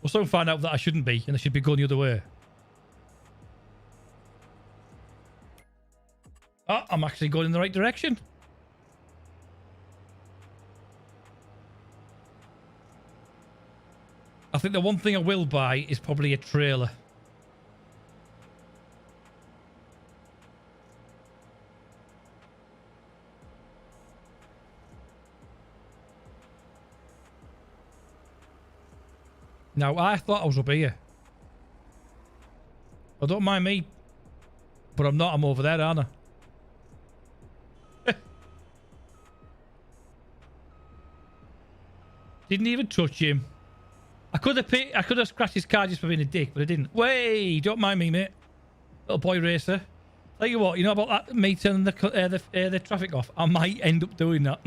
[SPEAKER 1] We'll soon find out that I shouldn't be, and I should be going the other way. Ah, I'm actually going in the right direction. I think the one thing I will buy is probably a trailer. Now, I thought I was up here. I don't mind me. But I'm not. I'm over there, aren't I? Didn't even touch him. I could have scratched his car just for being a dick, but I didn't. Way, don't mind me, mate. Little boy racer. Tell you what, you know about that, me turning the traffic off? I might end up doing that.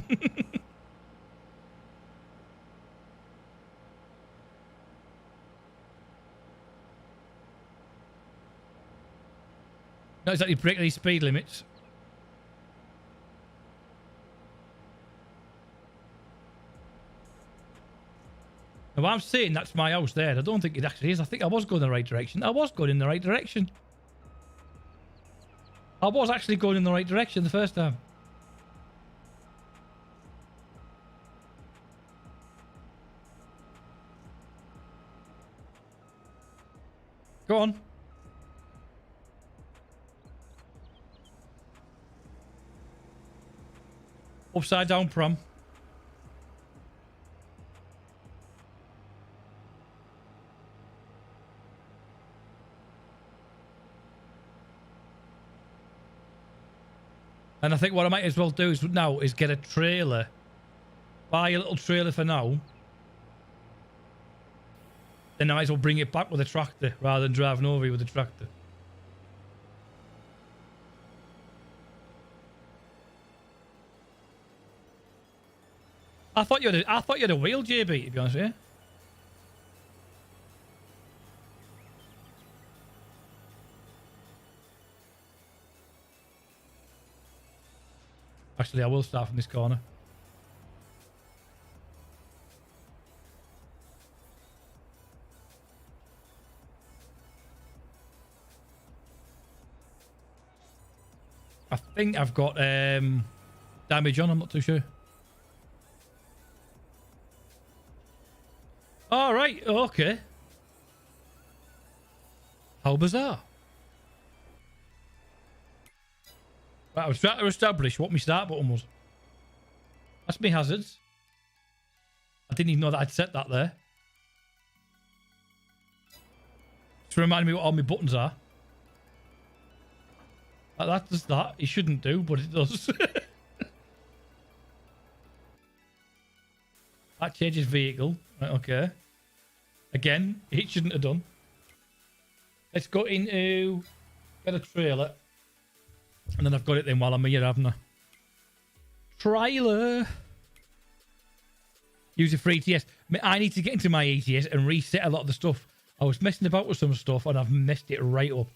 [SPEAKER 1] Not exactly breaking these speed limits. Now, I'm saying that's my house there. I don't think it actually is. I think I was going in the right direction. I was going in the right direction. I was actually going in the right direction the first time. Go on. Upside down prom. And I think what I might as well do is now is get a trailer. Buy a little trailer for now. Then I might as well bring it back with a tractor rather than driving over here with a tractor. I thought you had a wheel, JB, to be honest with you. Actually, I will start from this corner. I think I've got damage on, I'm not too sure. All right, okay. How bizarre. Right, I was trying to establish what my start button was. That's me hazards. I didn't even know that I'd set that there. Just reminding me what all my buttons are. That does that. It shouldn't do, but it does. That changes vehicle. Right, okay. Again, it shouldn't have done. Let's go into get a trailer. And then I've got it then while I'm here, haven't I? Trailer. Use a free ETS. I need to get into my ETS and reset a lot of the stuff. I was messing about with some stuff and I've messed it right up.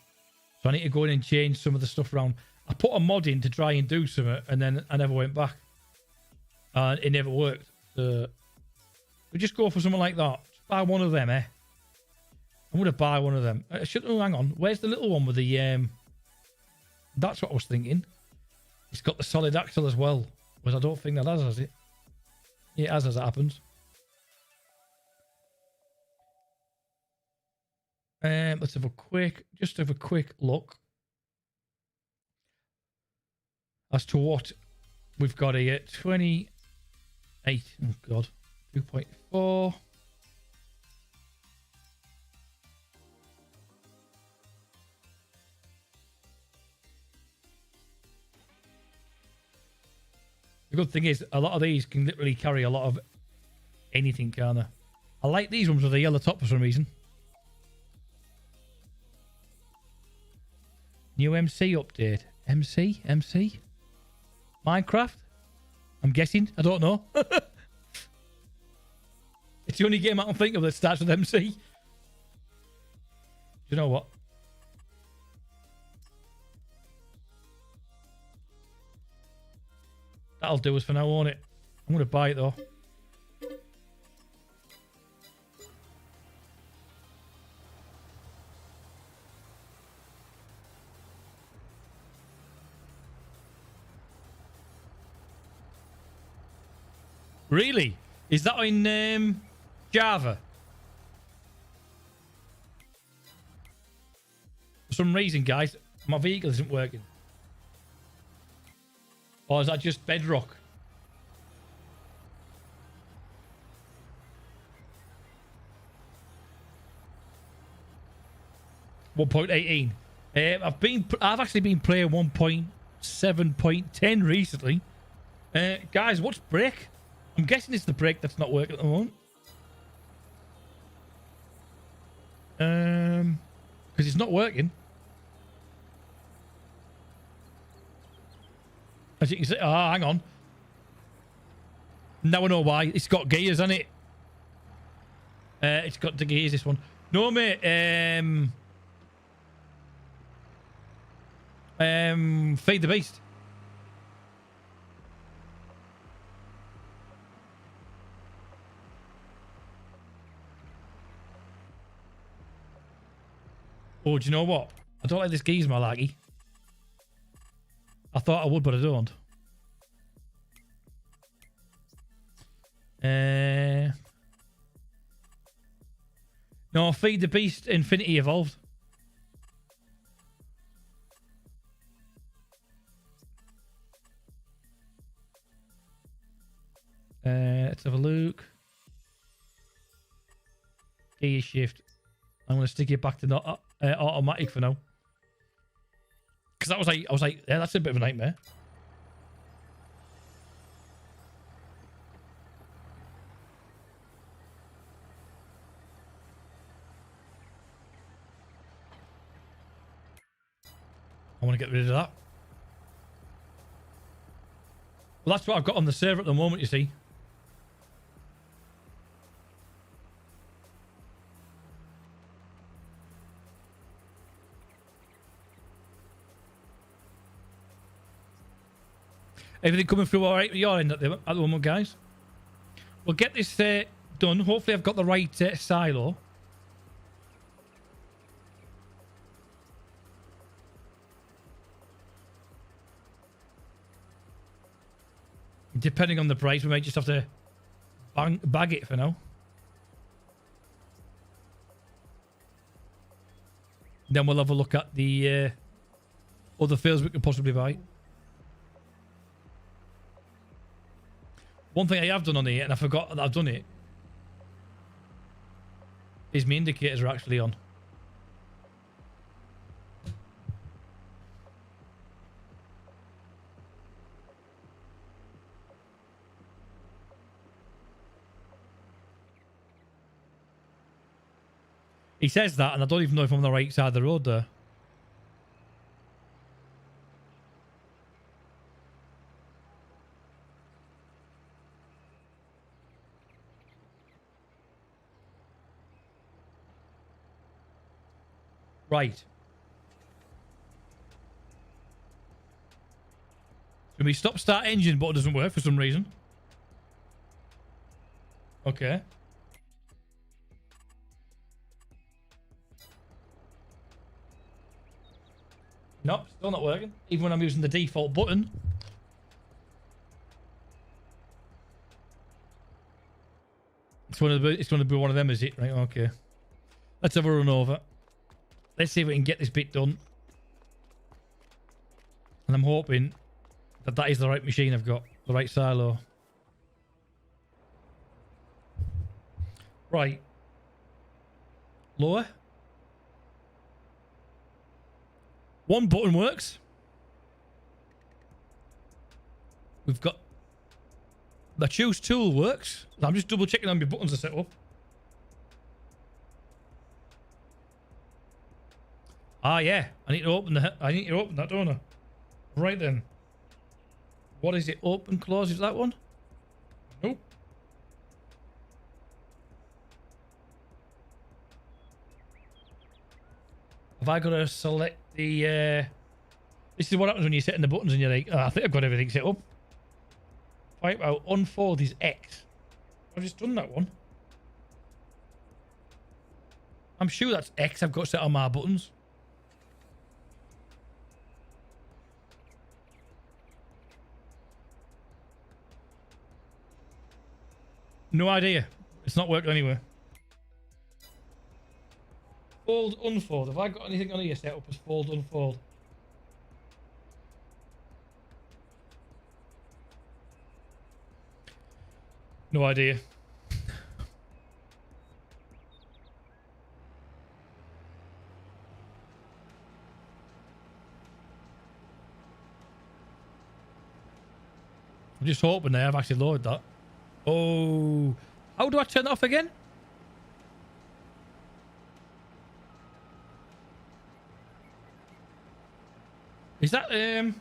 [SPEAKER 1] So I need to go in and change some of the stuff around. I put a mod in to try and do something and then I never went back. It never worked. So we just go for something like that. Just buy one of them, eh? I'm going to buy one of them. Oh, hang on. Where's the little one with the... That's what I was thinking. It's got the solid axle as well. But I don't think that has it? Yeah, it has as it happens. Let's have a quick look as to what we've got here. 28. Oh God. 2.4. The good thing is, a lot of these can literally carry a lot of anything, can't they? I like these ones with a yellow top for some reason. New MC update. MC? Minecraft? I'm guessing. I don't know. It's the only game I can think of that starts with MC. Do you know what? That'll do us for now, won't it? I'm going to buy it, though. Really? Is that in Java? For some reason, guys, my vehicle isn't working. Or is that just bedrock? 1.18. I've actually been playing 1.7.10 recently. Guys, what's brake? I'm guessing it's the brake that's not working at the moment. Because it's not working. As you can see, hang on. Now I know why. It's got gears, hasn't it? It's got the gears, this one. No, mate. Feed the beast. Oh, do you know what? I don't like this geese, my laggy. I thought I would, but I don't. No, Feed the Beast Infinity evolved. Let's have a look. Gear shift. I'm going to stick it back to not automatic for now. Because I was like, yeah, that's a bit of a nightmare. I want to get rid of that. Well, that's what I've got on the server at the moment, you see. Everything coming through all right at your end at the moment, guys? We'll get this done. Hopefully I've got the right silo. Depending on the price, we might just have to bag it for now. Then we'll have a look at the other fields we could possibly buy. One thing I have done on here, and I forgot that I've done it, is my indicators are actually on. He says that, and I don't even know if I'm on the right side of the road there. Right. Can we stop start engine, but it doesn't work for some reason? Okay. Nope, still not working. Even when I'm using the default button. It's going to be one of them, is it? Right, okay. Let's have a run over. Let's see if we can get this bit done. And I'm hoping that that is the right machine I've got. The right silo. Right. Lower. One button works. We've got... The choose tool works. I'm just double checking on my buttons are set up. Ah, yeah. I need to open that, don't I? Right then. What is it? Open, close? Is that one? Nope. Have I got to select the... This is what happens when you're setting the buttons and you're like, oh, I think I've got everything set up. Wipe out. Unfold is X. I've just done that one. I'm sure that's X I've got set on my buttons. No idea. It's not working anywhere. Fold, unfold. Have I got anything on here set up as fold, unfold? No idea. I'm just hoping they have actually loaded that. Oh, how do I turn that off again? Is that I'm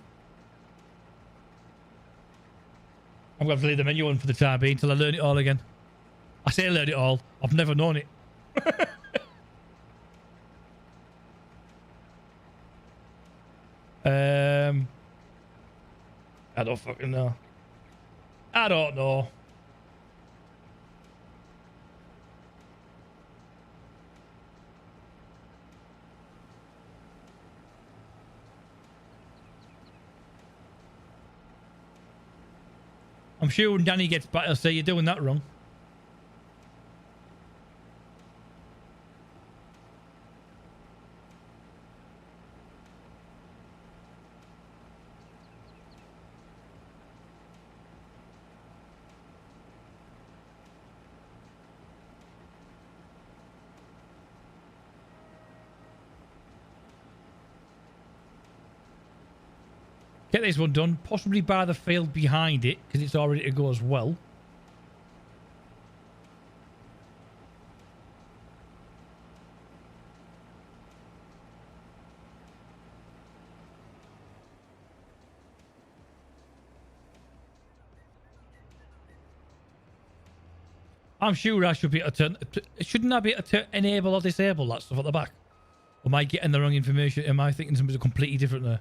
[SPEAKER 1] gonna have to leave the menu on for the time being until I learn it all again. I say learn it all. I've never known it. I don't fucking know. I don't know. I'm sure when Danny gets back, he'll say you're doing that wrong. Get this one done, possibly by the field behind it, because it's all ready to go as well. I'm sure I should be able to turn... Shouldn't I be able to enable or disable that stuff at the back? Or am I getting the wrong information? Am I thinking something completely different there?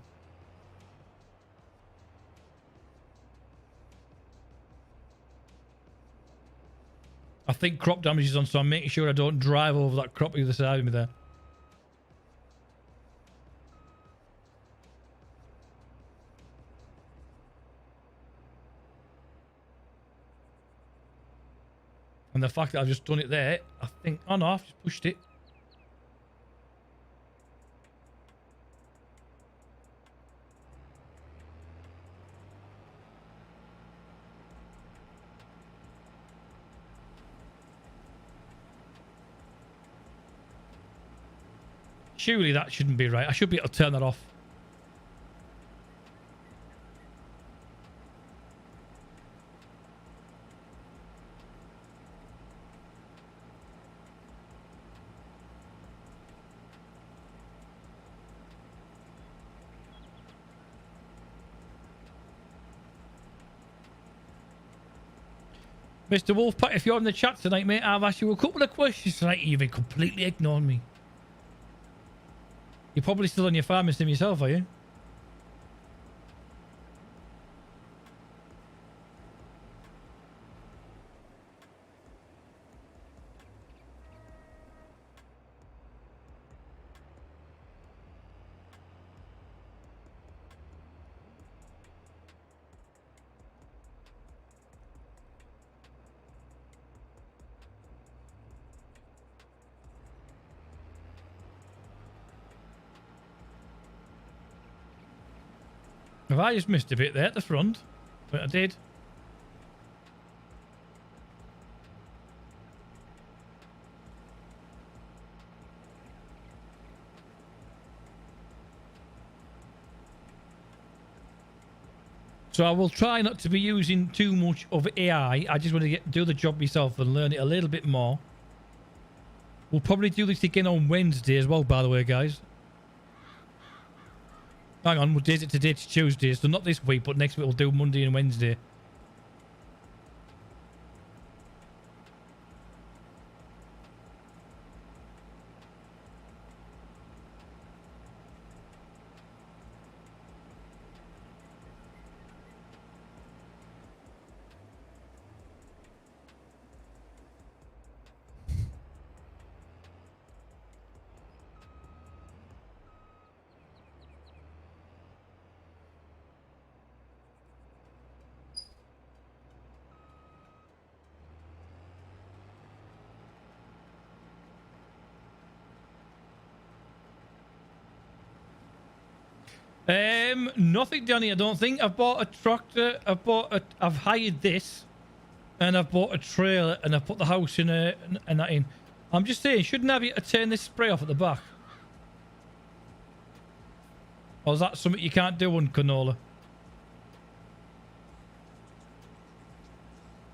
[SPEAKER 1] I think crop damage is on, so I'm making sure I don't drive over that crop either side of me there. And the fact that I've just done it there, I think... Oh no, I've just pushed it. Surely that shouldn't be right. I should be able to turn that off. Mr. Wolfpack, if you're in the chat tonight, mate, I've asked you a couple of questions tonight and you've been completely ignoring me. You're probably still on your farming sim yourself, are you? Have I just missed a bit there at the front? But I did. So I will try not to be using too much of AI. I just want to do the job myself and learn it a little bit more. We'll probably do this again on Wednesday as well, by the way, guys. Hang on, what day is it today? It's Tuesday, so not this week, but next week we'll do Monday and Wednesday. Nothing, Johnny. I don't think. I've bought a tractor. I've hired this, and I've bought a trailer, and I've put the house in and that in. I'm just saying, shouldn't I be able to turn this spray off at the back? Or is that something you can't do on canola?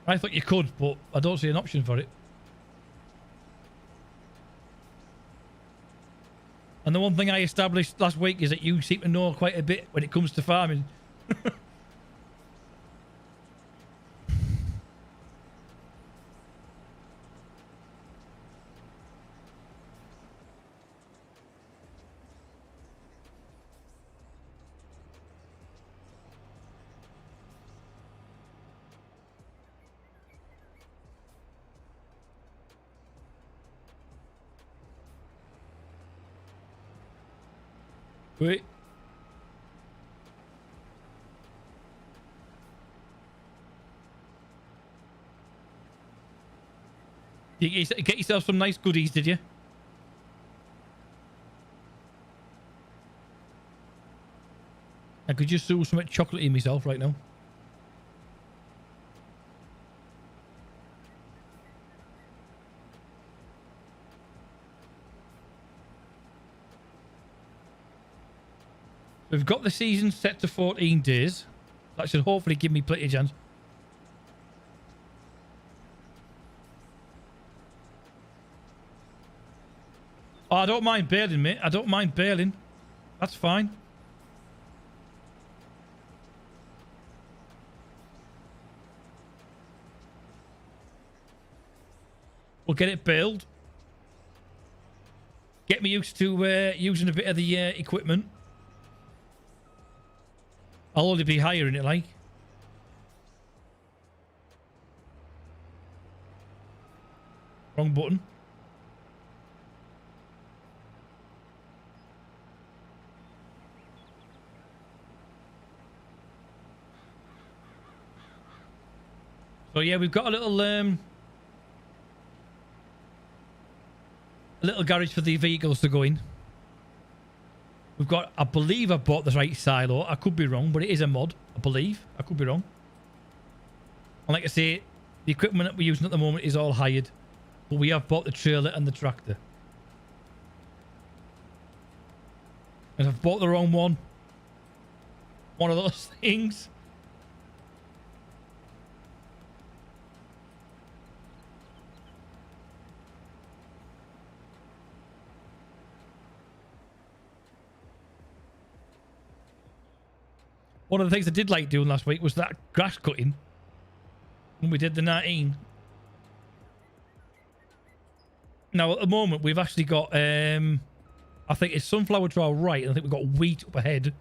[SPEAKER 1] I thought you could, but I don't see an option for it. And the one thing I established last week is that you seem to know quite a bit when it comes to farming. Wait. You get yourself some nice goodies, did you? I could just do something chocolatey myself right now. We've got the season set to 14 days. That should hopefully give me plenty of chance. Oh, I don't mind bailing, mate. I don't mind bailing. That's fine. We'll get it bailed. Get me used to using a bit of the equipment. I'll only be hiring it, like. Wrong button. So yeah, we've got a little garage for the vehicles to go in. We've got, I believe I bought the right silo. I could be wrong, but it is a mod. I believe. I could be wrong. And like I say, the equipment that we're using at the moment is all hired. But we have bought the trailer and the tractor. And I've bought the wrong one. One of those things. One of the things I did like doing last week was that grass cutting. When we did the 19. Now, at the moment, we've actually got, I think it's sunflower to our right, and I think we've got wheat up ahead.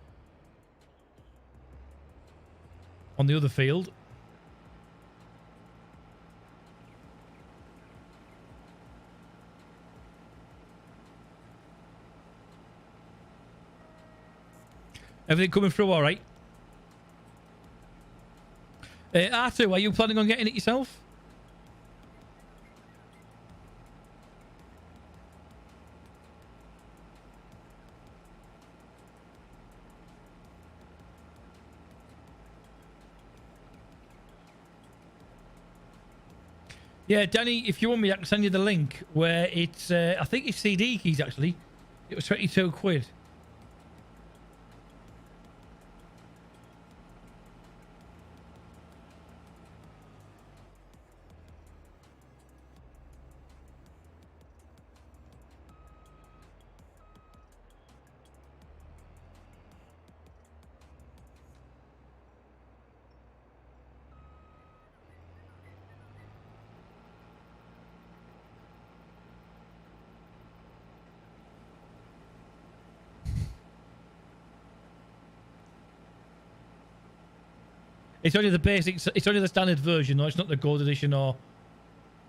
[SPEAKER 1] On the other field. Everything coming through all right? R2, are you planning on getting it yourself? Yeah, Danny, if you want me, I can send you the link where it's, I think it's CD keys actually. It was 22 quid. It's only the basics. It's only the standard version, though. It's not the gold edition or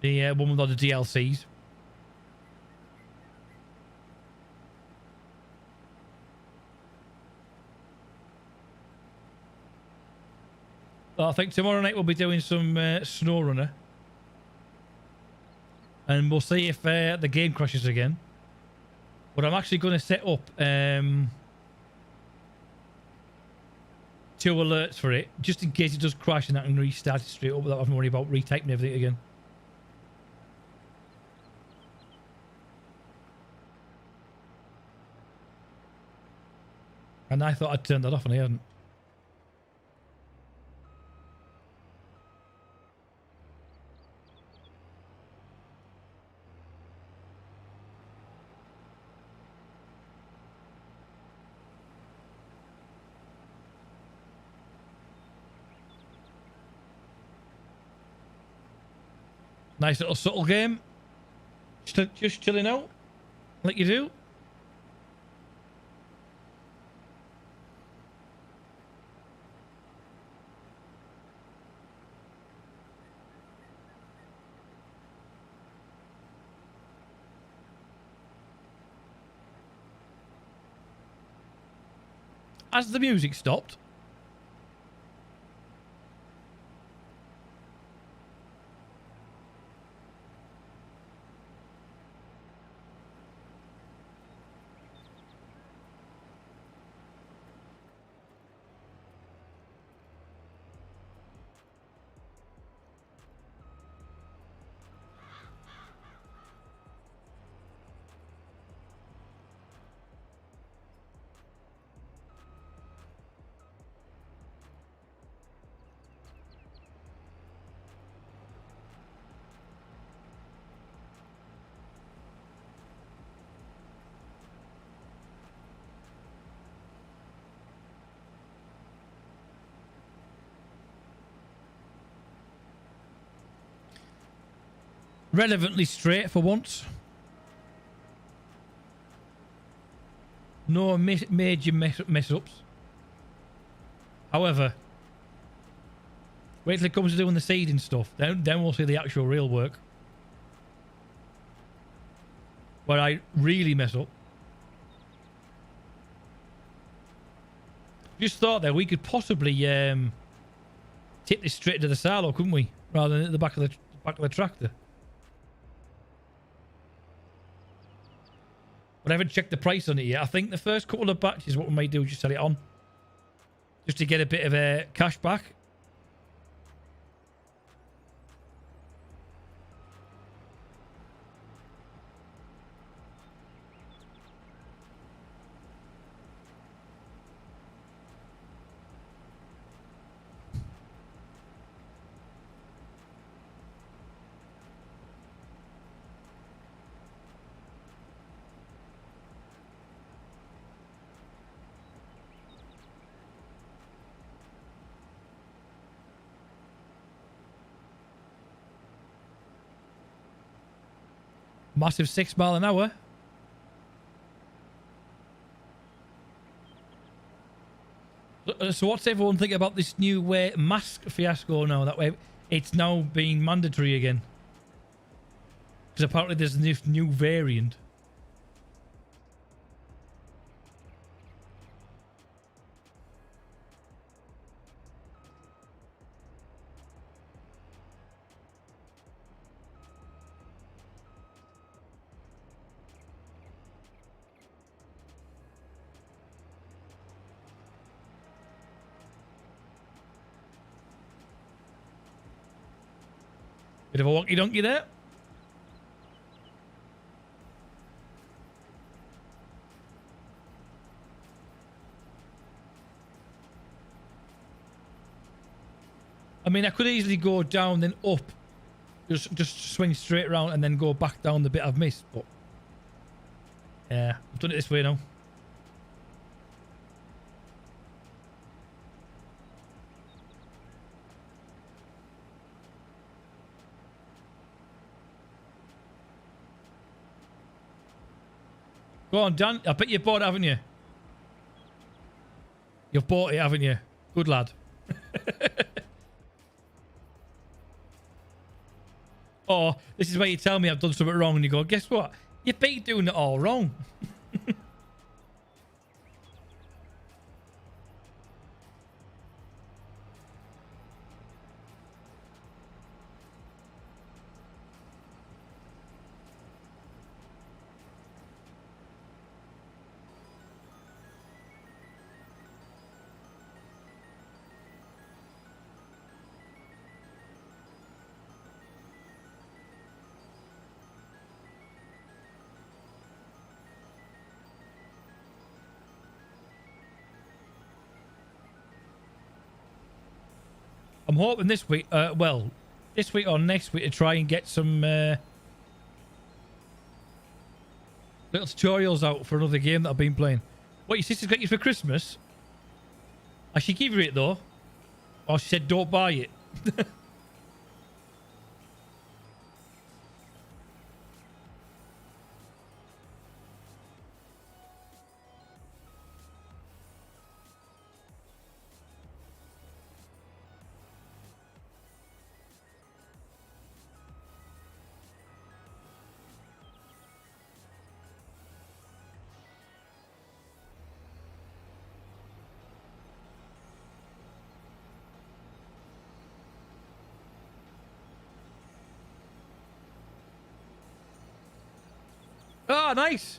[SPEAKER 1] the one with all the DLCs. So I think tomorrow night we'll be doing some Snow Runner. And we'll see if the game crashes again. But I'm actually going to set up 2 alerts for it, just in case it does crash and I can restart it straight up without having to worry about retyping everything again. And I thought I'd turned that off and I hadn't. Nice little subtle game. Just chilling out, like you do. Has the music stopped? Relevantly straight for once. No major mess ups. However, wait till it comes to doing the seeding stuff. Then we'll see the actual real work. Where I really mess up. Just thought there we could possibly tip this straight to the silo, couldn't we? Rather than at the back of the tractor. But I haven't checked the price on it yet. I think the first couple of batches, what we might do is just sell it on. Just to get a bit of cash back. Massive 6 mile an hour. So what's everyone think about this new mask fiasco now? That way it's now being mandatory again. Because apparently there's this new variant. Bit of a wonky donkey there. I mean, I could easily go down then up. Just swing straight around and then go back down the bit I've missed. But yeah, I've done it this way now. Go on, Dan. I bet you bought it, haven't you? You've bought it, haven't you? Good lad. Oh, this is where you tell me I've done something wrong and you go, guess what? You've been doing it all wrong. I'm hoping this week, well, this week or next week to try and get some little tutorials out for another game that I've been playing. What, your sister's got you for Christmas? I should give her it though. Or she said don't buy it. Oh, nice.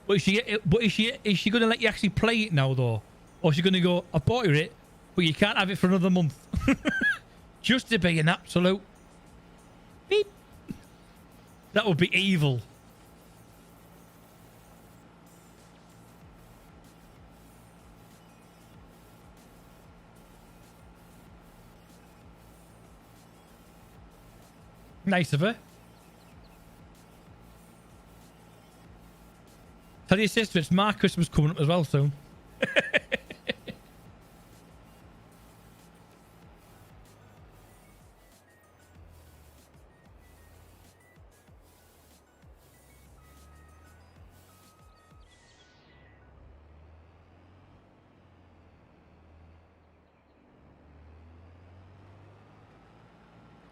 [SPEAKER 1] But is she going to let you actually play it now, though? Or is she going to go, I bought you it, but you can't have it for another month? Just to be an absolute beep. That would be evil. Nice of her. Tell your sister it's my Christmas coming up as well soon.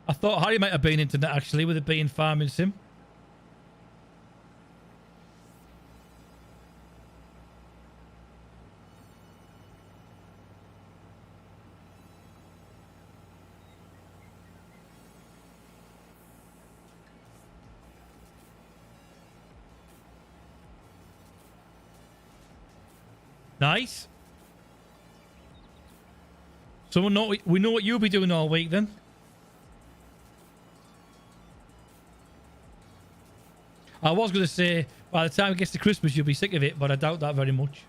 [SPEAKER 1] I thought Harry might have been into that actually, with it being farming sim. Nice. So we know what you'll be doing all week then. I was going to say, by the time it gets to Christmas, you'll be sick of it, but I doubt that very much.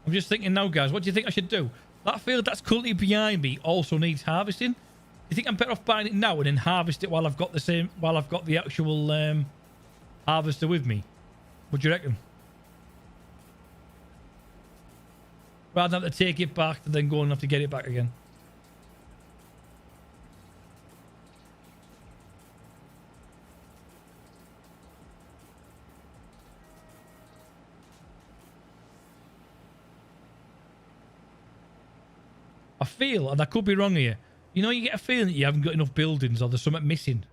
[SPEAKER 1] I'm just thinking now, guys, what do you think I should do? That field that's currently behind me also needs harvesting. Do you think I'm better off buying it now and then harvest it while I've got the actual harvester with me? What do you reckon? Rather than have to take it back and then go and have to get it back again. I feel, and I could be wrong here, you know, you get a feeling that you haven't got enough buildings or there's something missing.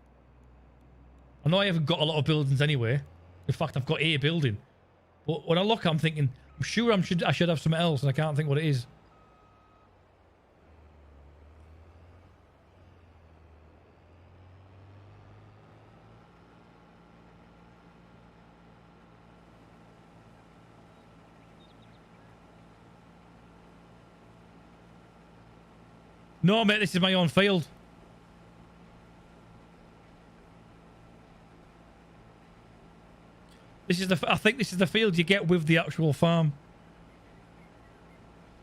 [SPEAKER 1] I know I haven't got a lot of buildings anyway. In fact, I've got a building. But when I look, I'm thinking, I'm sure I should have something else, and I can't think what it is. No, mate, this is my own field. I think this is the field you get with the actual farm.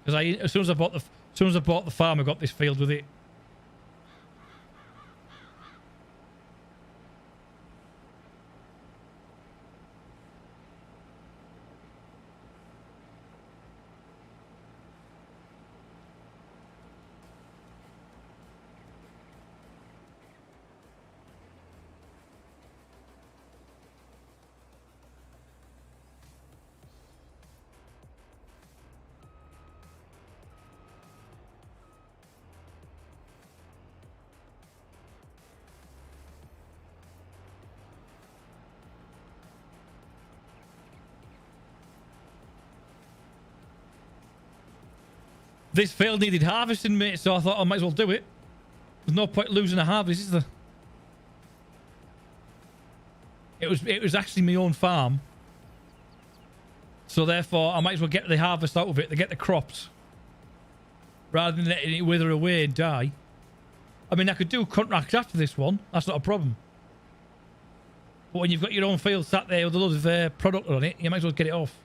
[SPEAKER 1] Because as soon as I bought the farm, I got this field with it. This field needed harvesting, mate, so I thought I might as well do it. There's no point losing a harvest, is there? It was actually my own farm. So therefore, I might as well get the harvest out of it to get the crops. Rather than letting it wither away and die. I mean, I could do contracts after this one. That's not a problem. But when you've got your own field sat there with a lot of product on it, you might as well get it off.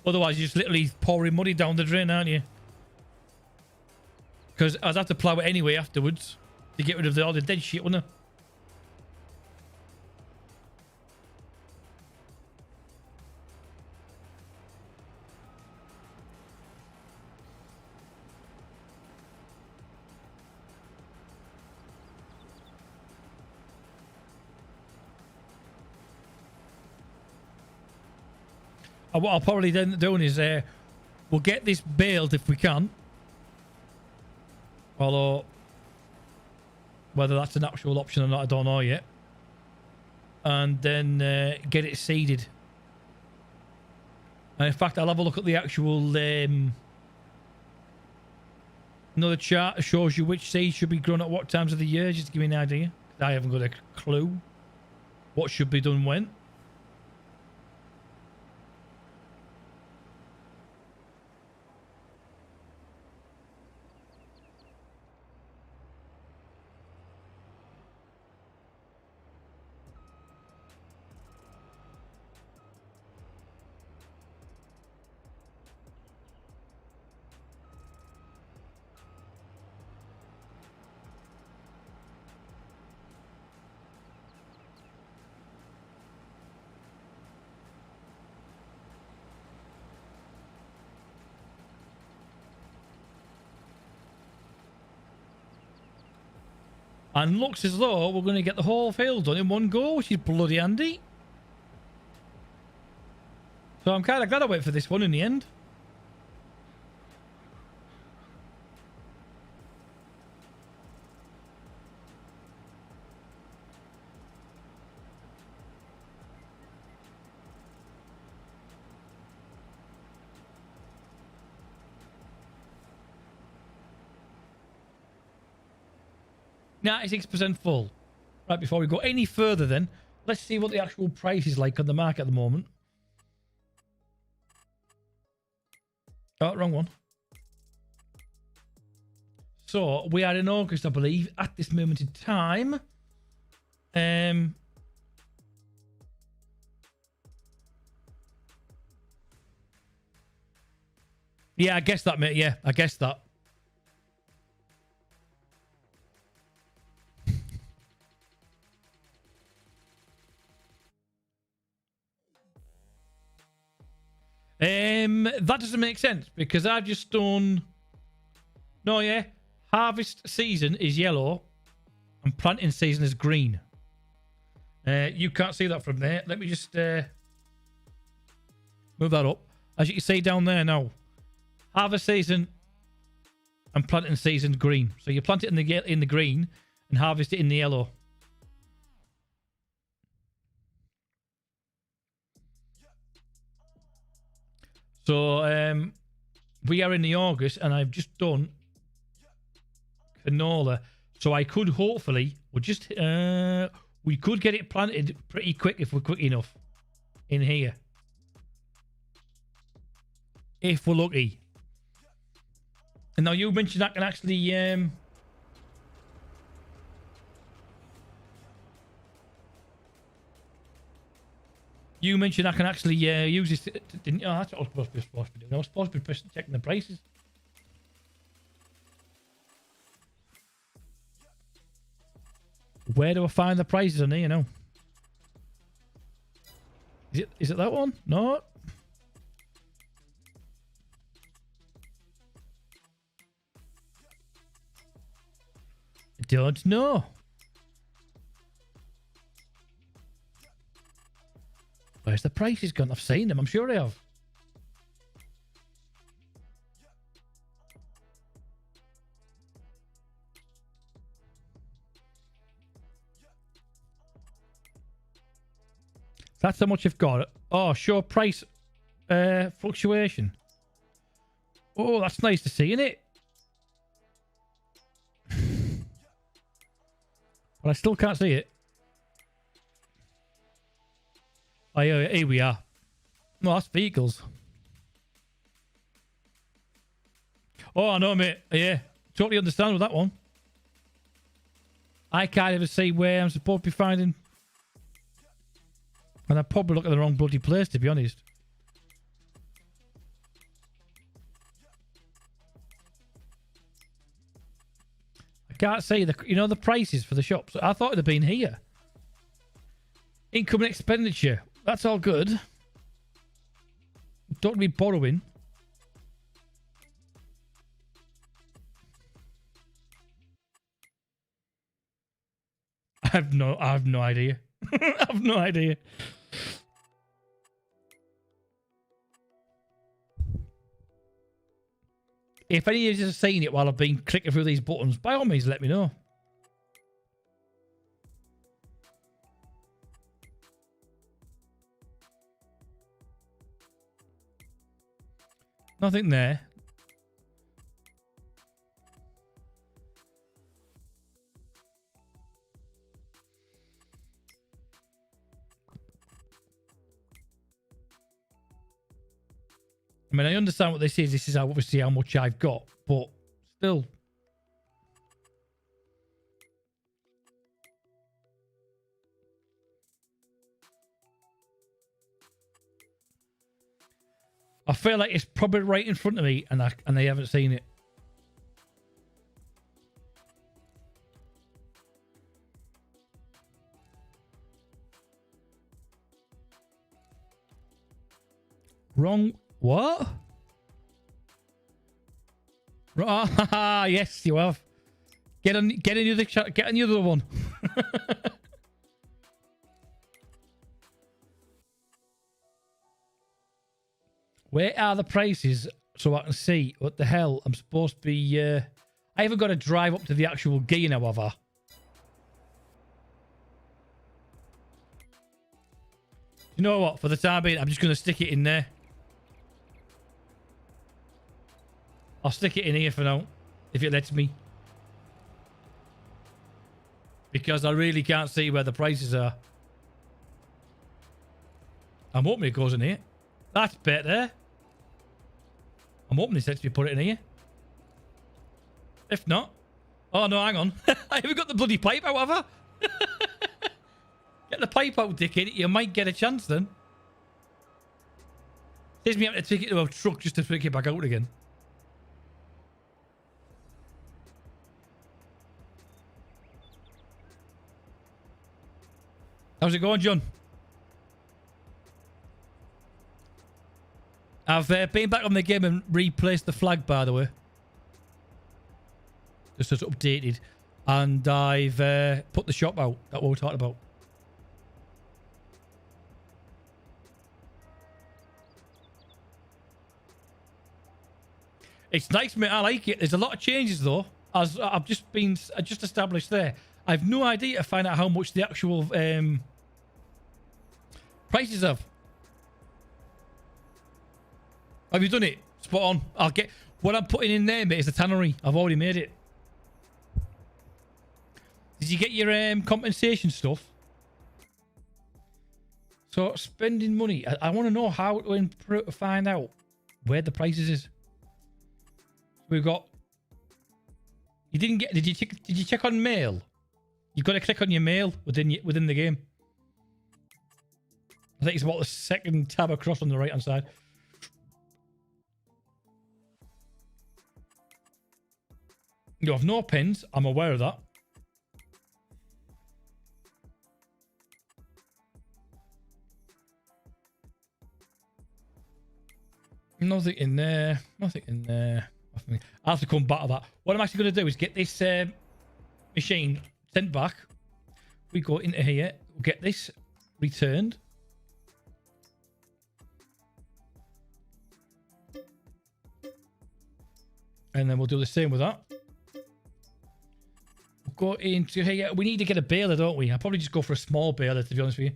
[SPEAKER 1] Otherwise, you're just literally pouring money down the drain, aren't you? Because I'd have to plough it anyway afterwards to get rid of all the dead shit, wouldn't I? What I'll probably then doing is we'll get this bailed if we can. Although whether that's an actual option or not, I don't know yet. And then get it seeded. And in fact, I'll have a look at the actual another chart that shows you which seeds should be grown at what times of the year, just to give me an idea. I haven't got a clue what should be done when. And looks as though we're going to get the whole field done in one go, which is bloody handy. So I'm kind of glad I went for this one in the end. Now 96% full. Right, before we go any further then, let's see what the actual price is like on the market at the moment. Oh, wrong one. So, we are in August, I believe, at this moment in time. Yeah, I guess that, mate. Yeah, I guess that. That doesn't make sense because I've just done. No, yeah, harvest season is yellow, and planting season is green. You can't see that from there. Let me just move that up. As you can see down there now, harvest season and planting season green. So you plant it in the green and harvest it in the yellow. So we are in the August, and I've just done canola. So I could hopefully, we could get it planted pretty quick if we're quick enough in here, if we're lucky. And now you mentioned that can actually you mentioned I can actually use this. Didn't you? Oh, that's what I was supposed to be doing. I was supposed to be checking the prices. Where do I find the prices on here? You know. Is it that one? No. I don't know. Where's the prices gone? I've seen them. I'm sure I have. That's how much I've got. Oh, show price fluctuation. Oh, that's nice to see, isn't it? But I still can't see it. Oh, yeah, here we are. No, that's vehicles. Oh, I know, mate. Yeah, totally understand with that one. I can't even see where I'm supposed to be finding. And I probably look at the wrong bloody place, to be honest. I can't see the prices for the shops. I thought it'd have been here. Income and expenditure. That's all good. Don't be borrowing. I have no idea. I have no idea. If any of you have seen it while I've been clicking through these buttons, by all means, let me know. Nothing there. I mean, I understand what this is. This is obviously how much I've got, but still. I feel like it's probably right in front of me, and they haven't seen it. Wrong. What? Ah, yes, you have. Get another one. Where are the prices so I can see what the hell I'm supposed to be? I haven't got to drive up to the actual gear now, have I? You know what? For the time being, I'm just going to stick it in there. I'll stick it in here for now, if it lets me. Because I really can't see where the prices are. I'm hoping it goes in here. That's better. I'm hoping this lets me put it in here. If not... Oh, no, hang on. I haven't got the bloody pipe out, have I? Get the pipe out, dickhead. You might get a chance then. Saves me having to take it to a truck just to take it back out again. How's it going, John? I've been back on the game and replaced the flag, by the way. Just as updated. And I've put the shop out that we were talking about. It's nice, mate. I like it. There's a lot of changes, though. As I've just established there. I've no idea to find out how much the actual prices of. Have you done it? Spot on. I'll get what I'm putting in there, mate, is the tannery. I've already made it. Did you get your compensation stuff? So spending money. I want to know how to find out where the prices is. We've got. You didn't get. Did you check on mail? You've got to click on your mail within the game. I think it's about the second tab across on the right hand side. You have no pins. I'm aware of that. Nothing in there. Nothing in there. Nothing. I'll have to come back to that. What I'm actually going to do is get this machine sent back. We go into here. We'll get this returned. And then we'll do the same with that. We'll go into here. We need to get a baler, don't we? I'll probably just go for a small baler, to be honest with you.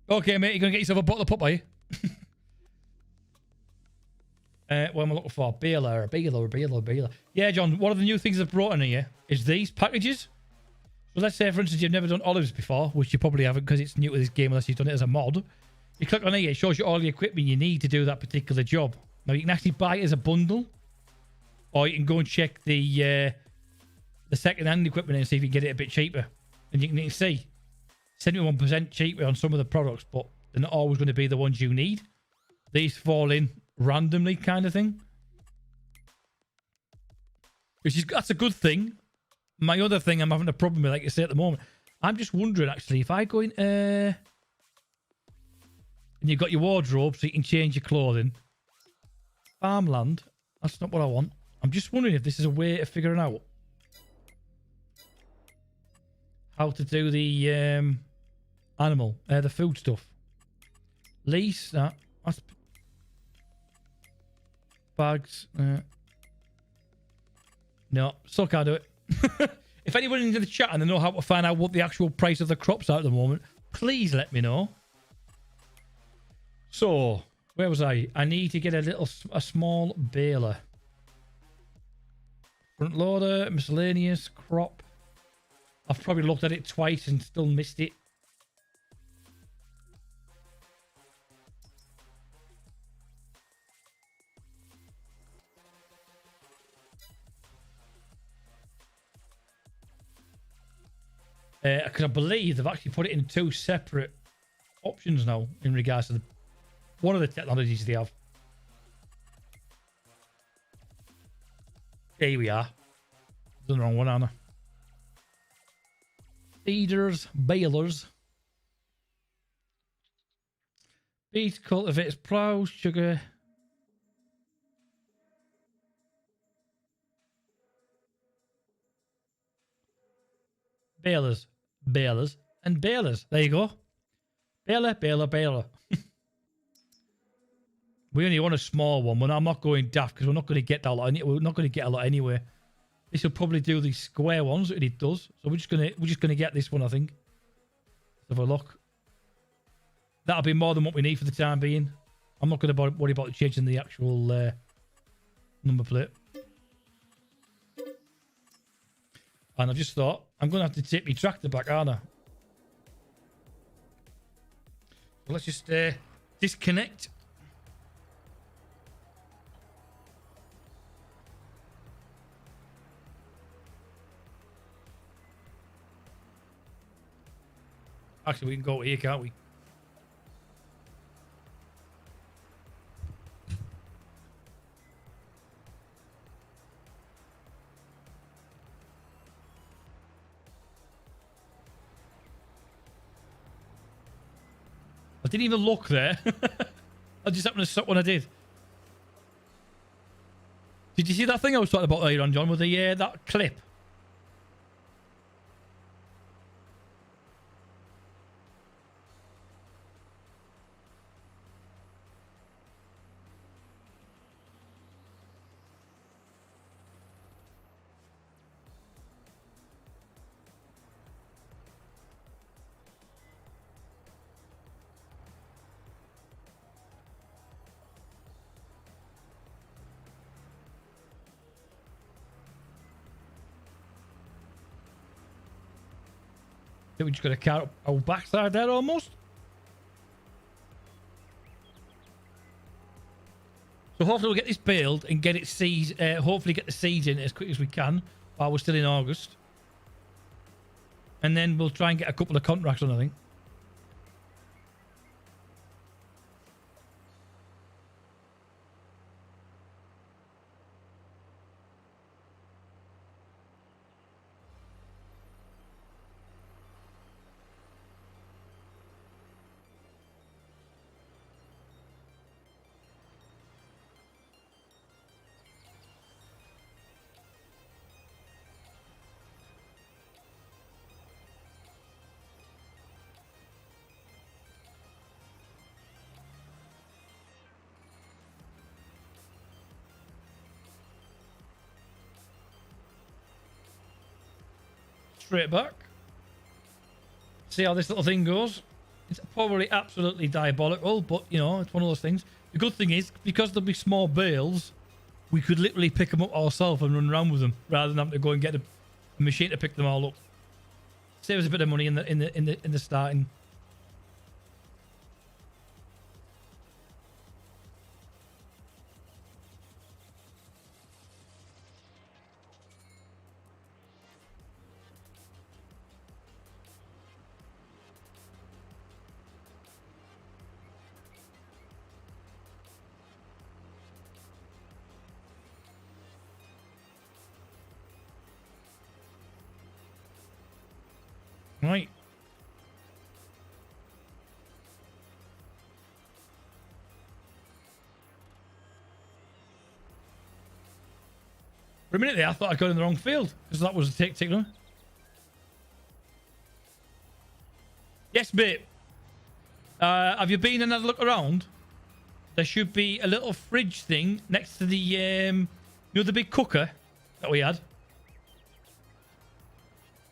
[SPEAKER 1] Okay, mate, you're going to get yourself a bottle of pop, are you? What am I looking for? Baler. Yeah, John, one of the new things I've brought in here is these packages. So let's say, for instance, you've never done olives before, which you probably haven't because it's new to this game unless you've done it as a mod. You click on here, it shows you all the equipment you need to do that particular job. Now, you can actually buy it as a bundle, or you can go and check the second-hand equipment and see if you can get it a bit cheaper. And you can see 71% cheaper on some of the products, but they're not always going to be the ones you need. These fall in randomly, kind of thing. That's a good thing. My other thing I'm having a problem with, like I say at the moment, I'm just wondering, actually, if I go in... and you've got your wardrobe so you can change your clothing. Farmland. That's not what I want. I'm just wondering if this is a way of figuring out how to do the the food stuff. Lease, that's Bags. No, still can't do it. If anyone in the chat and they know how to find out what the actual price of the crops are at the moment, please let me know. So, where was I? I need to get a small baler. Front loader, miscellaneous, crop. I've probably looked at it twice and still missed it. Because I believe they've actually put it in 2 separate options now in regards to one of the technologies they have. Here we are. Done the wrong one, Anna. Feeders, balers. Beet cultivators, plows, sugar. Balers, balers, and balers. There you go. Baler, baler, baler. We only want a small one, but I'm not going daft because we're not going to get that lot. We're not going to get a lot anyway. This will probably do these square ones, and it does. So we're just gonna get this one, I think. Let's have a look. That'll be more than what we need for the time being. I'm not going to worry about changing the actual number plate. And I've just thought, I'm going to have to take my tractor back, aren't I? So let's just disconnect. Actually, we can go here, can't we? I didn't even look there. I just happened to stop when I did. Did you see that thing I was talking about earlier on, John, with the that clip? We just got a car up our backside there almost. So hopefully we'll get this baled and get it seeds. Hopefully get the seeds in as quick as we can while we're still in August. And then we'll try and get a couple of contracts on, I think. Straight back. See how this little thing goes. It's probably absolutely diabolical, but you know, it's one of those things. The good thing is, because there'll be small bales, we could literally pick them up ourselves and run around with them rather than having to go and get a machine to pick them all up. Save us a bit of money in the starting. Right. For a minute there, I thought I got in the wrong field because that was a tick. Yes, babe. Have you been and had a look around? there should be a little fridge thing next to the, you know, the big cooker that we had.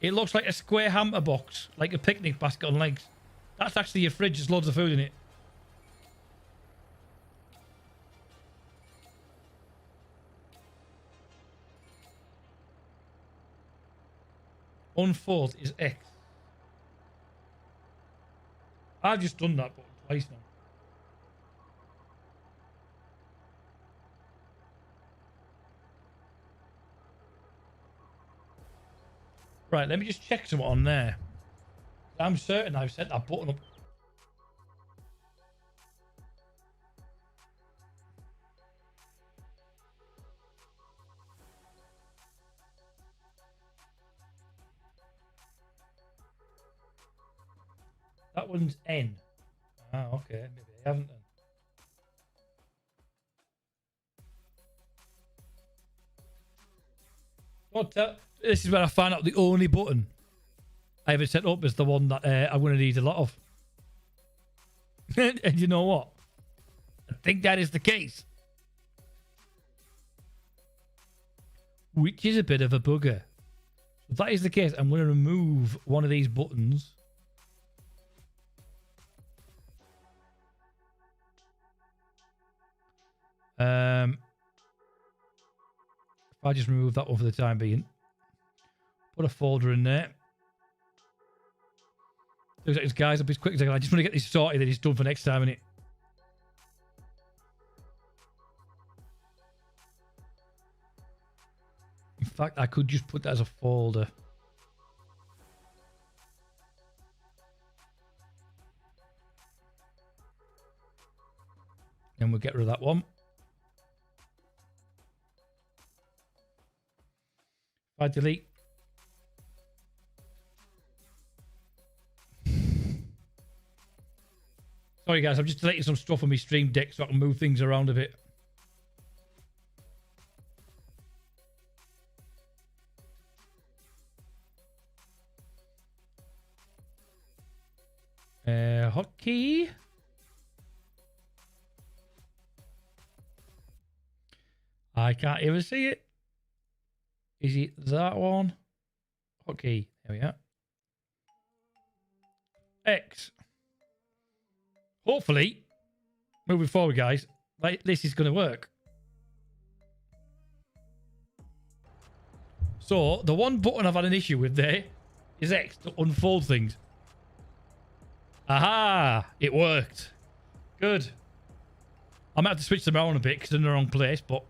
[SPEAKER 1] It looks like a square hamper box, like a picnic basket on legs. That's actually your fridge. There's loads of food in it. Unfold is X. I've just done that button twice now. Right, let me just check something on there. I'm certain I've set that button up. That one's N. Ah, okay. Maybe I haven't then. But this is where I find out the only button I ever set up is the one that I'm going to need a lot of. And you know what? I think that is the case. Which is a bit of a bugger. If that is the case, I'm going to remove one of these buttons. If I just remove that one for the time being. Put a folder in there. Looks like this guy's up as quick as I can. I just want to get this sorted that he's done for next time, innit? In fact, I could just put that as a folder. And we'll get rid of that one. If I delete. Sorry guys, I'm just deleting some stuff on my stream deck so I can move things around a bit. Hotkey. I can't even see it. Is it that one? Hotkey. There we are. X. Hopefully, moving forward, guys, like this is going to work. So, the one button I've had an issue with there is X to unfold things. Aha! It worked. Good. I might have to switch them around a bit because they're in the wrong place, but...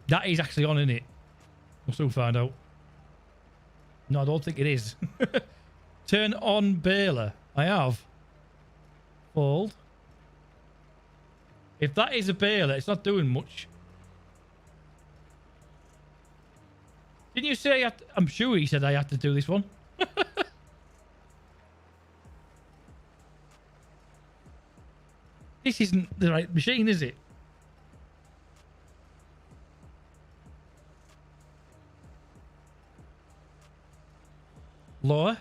[SPEAKER 1] that is actually on, isn't it? We'll soon find out. No, I don't think it is. Turn on baler. I have. Fold. If that is a baler, it's not doing much. Didn't you say I had to, I'm sure he said I had to do this one. This isn't the right machine, is it? Lower.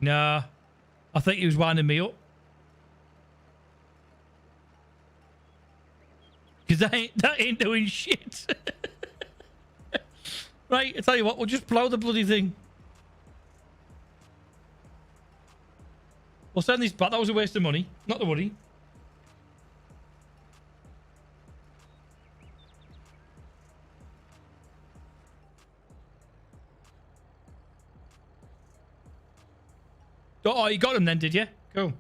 [SPEAKER 1] Nah. I think he was winding me up. Because that ain't doing shit. Right, I tell you what, we'll just blow the bloody thing. We'll send this back. That was a waste of money. Not to worry. Oh, you got them then, did you? Cool.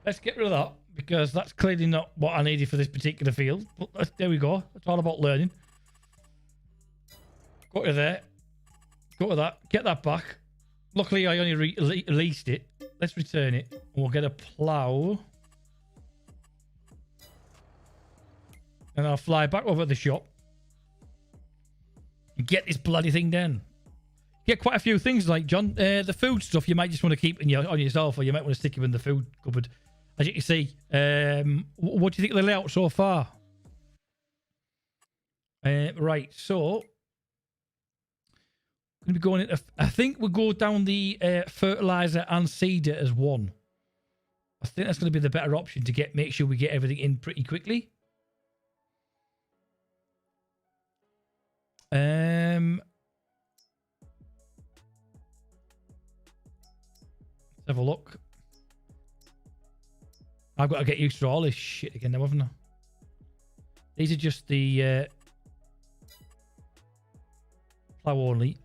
[SPEAKER 1] Let's get rid of that, because that's clearly not what I needed for this particular field. But there we go. It's all about learning. Go to there. Go to that. Get that back. Luckily, I only released it. Let's return it. And we'll get a plow. And I'll fly back over to the shop. And get this bloody thing done. Get quite a few things like, John. The food stuff you might just want to keep on yourself, or you might want to stick them in the food cupboard. as you can see. What do you think of the layout so far? Right, so going to be going into. I think we'll go down the fertilizer and seeder as one. I think that's going to be the better option to make sure we get everything in pretty quickly. Let's have a look. I've got to get used to all this shit again now, haven't I? These are just the plow only.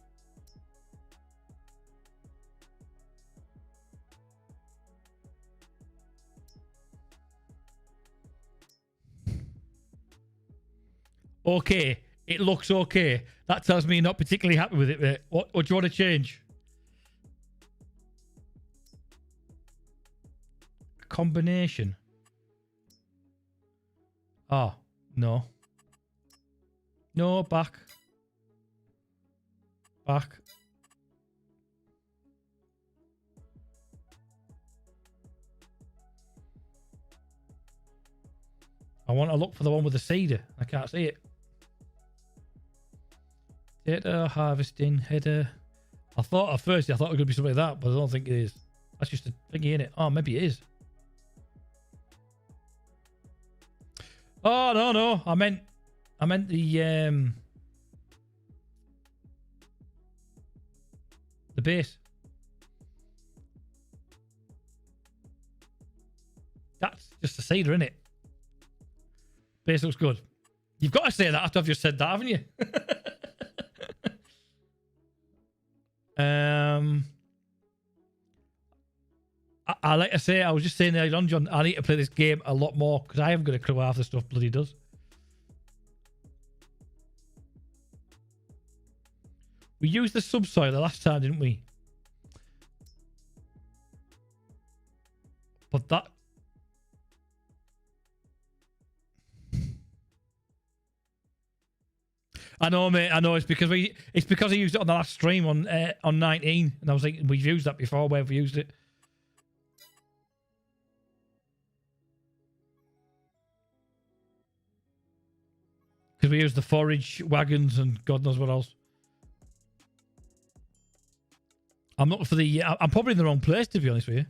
[SPEAKER 1] Okay, it looks okay. That tells me you're not particularly happy with it, mate. What do you want to change? Combination. Oh, no. No, back. Back. I want to look for the one with the seeder. I can't see it. Data, harvesting, header. I thought it was going to be something like that, but I don't think it is. That's just a thingy in it. Oh, maybe it is. Oh, no. I meant the base. That's just a seeder, isn't it? Base looks good. You've got to say that after I've just said that, haven't you? I like to say, I was just saying earlier on, John, I need to play this game a lot more because I haven't got a clue half the stuff bloody does. We used the subsoil the last time, didn't we? But that... I know, mate. I know. It's because I used it on the last stream on 19, and I was like, we've used that before. Where have we used it? Because we used the forage wagons and God knows what else. I'm looking for the. I'm probably in the wrong place, to be honest with you.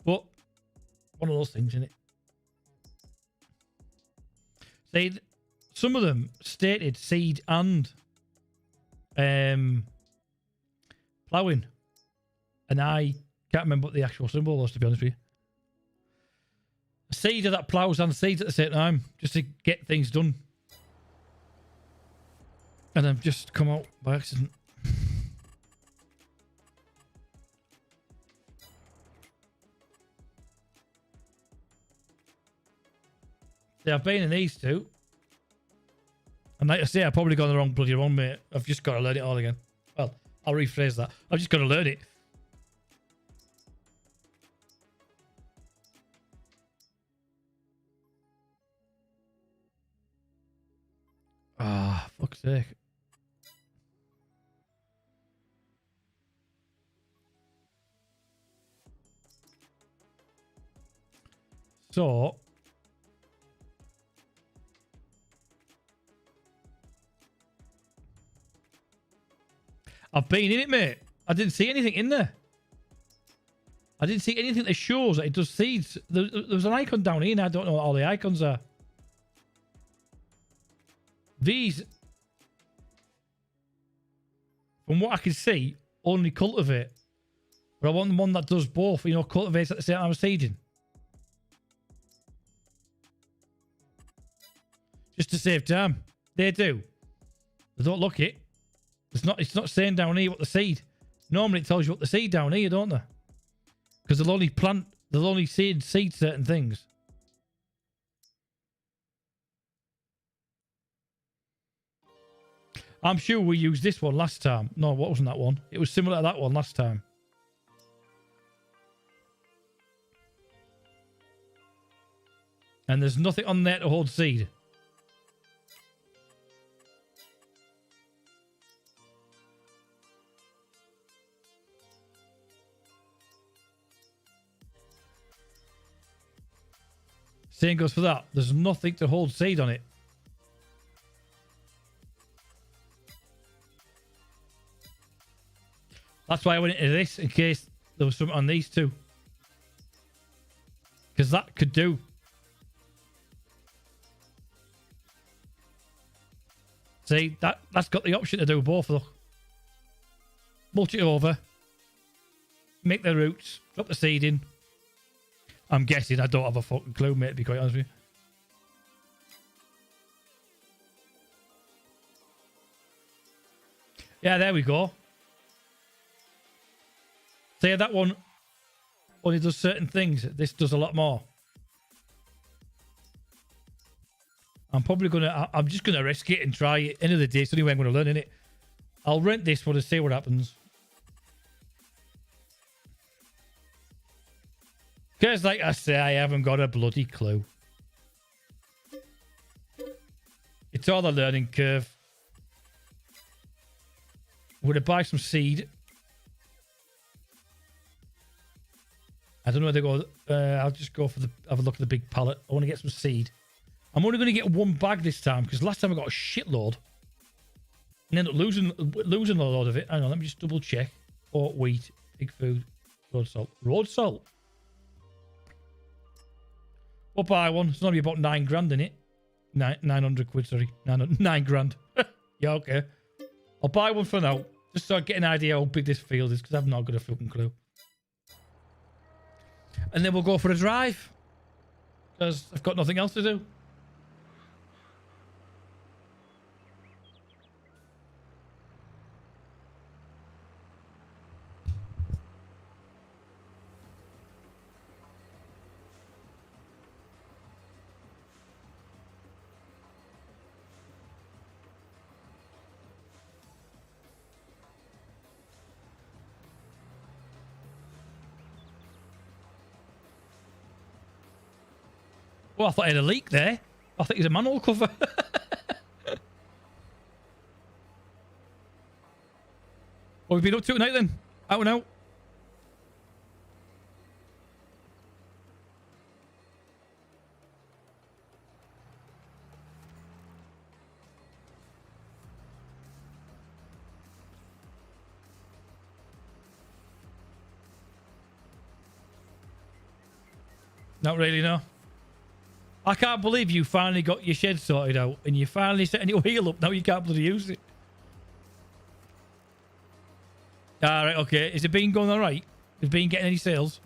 [SPEAKER 1] But one of those things, isn't it? See, some of them stated seed and ploughing, and I can't remember what the actual symbol was, to be honest with you. A seeder that ploughs and seeds at the same time, just to get things done. And I've just come out by accident. See, I've been in these two. And like I say, I've probably got the wrong bloody one, mate. I've just got to learn it all again. Well, I'll rephrase that. I've just got to learn it. Ah, fuck's sake. So... I've been in it, mate. I didn't see anything in there. I didn't see anything that shows that it does seeds. There's an icon down here and I don't know what all the icons are. These, from what I can see, only cultivate. But I want the one that does both, you know, cultivates at the same time as seeding. Just to save time. They do. They don't look it. It's not saying down here what the seed. Normally it tells you what the seed down here, don't they? Because they'll only seed certain things. I'm sure we used this one last time. No, what wasn't that one? It was similar to that one last time. And there's nothing on there to hold seed. Same goes for that. There's nothing to hold seed on it. That's why I went into this, in case there was something on these two. Because that could do. See, that's got the option to do both, look. Mulch it over. Make the roots. Drop the seed in. I'm guessing. I don't have a fucking clue, mate, to be quite honest with you. Yeah, there we go. See, that one only does certain things. This does a lot more. I'm just gonna risk it and try it. End of the day, it's the only way I'm gonna learn, innit? I'll rent this one to see what happens. Because, like I say, I haven't got a bloody clue. It's all a learning curve. Would I buy some seed? I don't know where they go. I'll just go for have a look at the big pallet. I want to get some seed. I'm only going to get one bag this time because last time I got a shitload and ended up losing a load of it. Hang on, let me just double check. Oat, wheat, pig food, road salt. Road salt. We'll buy one. It's only about 9 grand in it. 900 quid, sorry. 9 grand. Yeah, okay. I'll buy one for now. Just so I get an idea how big this field is because I've not got a fucking clue. And then we'll go for a drive. Because I've got nothing else to do. Oh, I thought I had a leak there. I think it's a manhole cover. What have we been up to tonight then? Out and out. Not really, no. I can't believe you finally got your shed sorted out and you finally setting your wheel up. Now you can't bloody use it. Alright, okay. Is it been going alright? Has it been getting any sales?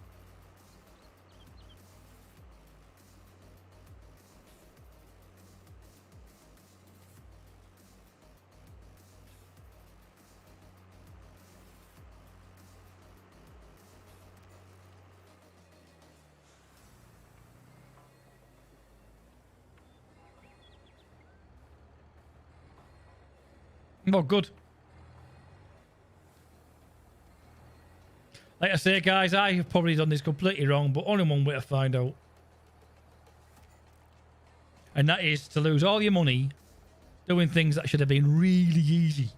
[SPEAKER 1] Oh, good. Like I say, guys, I have probably done this completely wrong, but only one way to find out. And that is to lose all your money doing things that should have been really easy.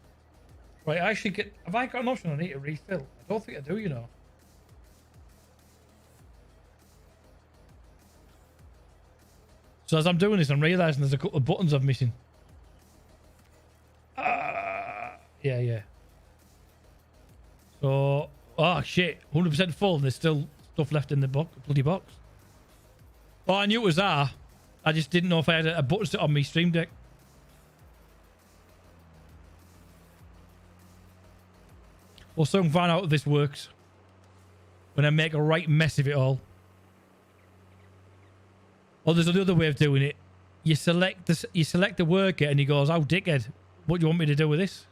[SPEAKER 1] Right, I should get... Have I got an option I need to refill? I don't think I do, you know. So as I'm doing this, I'm realising there's a couple of buttons I'm missing. Yeah. So, oh shit, 100% full. And there's still stuff left in the bloody box. Oh, I knew it was there. I just didn't know if I had a button set on my Stream Deck. We'll soon find out if this works. When I make a right mess of it all. Oh, there's another way of doing it. You select the worker and he goes, "Oh, dickhead, what do you want me to do with this?"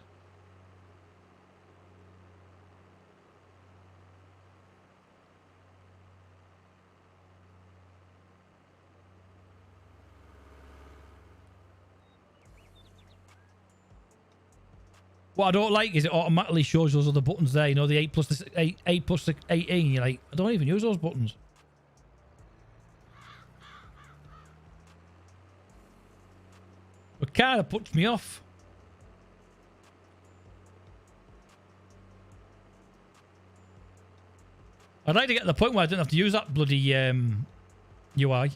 [SPEAKER 1] What I don't like is it automatically shows those other buttons there. You know, the 8 plus the 8 plus the 18. You're like, I don't even use those buttons. It kind of puts me off. I'd like to get to the point where I don't have to use that bloody UI.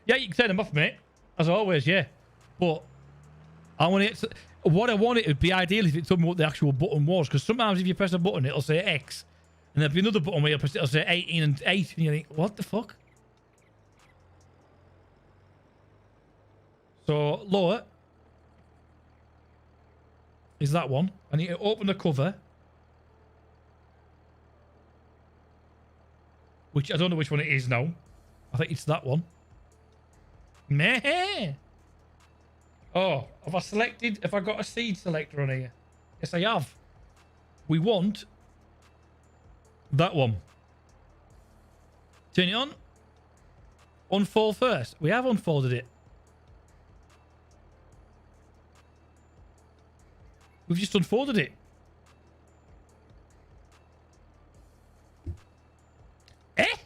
[SPEAKER 1] Yeah, you can turn them off, mate. As always, yeah. But I want it. What I want it would be ideal if it told me what the actual button was. Because sometimes if you press a button, it'll say X. And there'll be another button where you'll press it, it'll say 18 and 8. And you think, what the fuck? So, lower is that one. I need to open the cover. Which I don't know which one it is now. I think it's that one. Meh. Oh, have I selected? Have I got a seed selector on here? Yes, I have. We want that one. Turn it on. Unfold first. We have unfolded it. We've just unfolded it. Eh?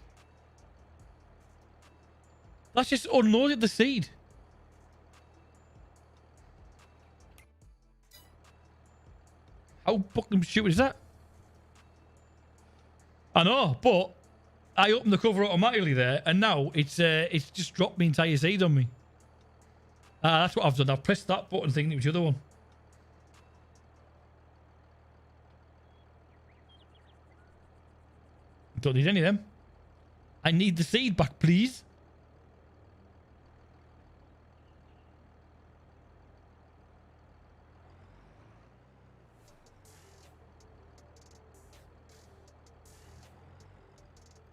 [SPEAKER 1] That's just unloaded the seed. How fucking stupid is that? I know, but I opened the cover automatically there, and now it's just dropped my entire seed on me. That's what I've done. I've pressed that button thinking it was the other one. Don't need any of them. I need the seed back, please.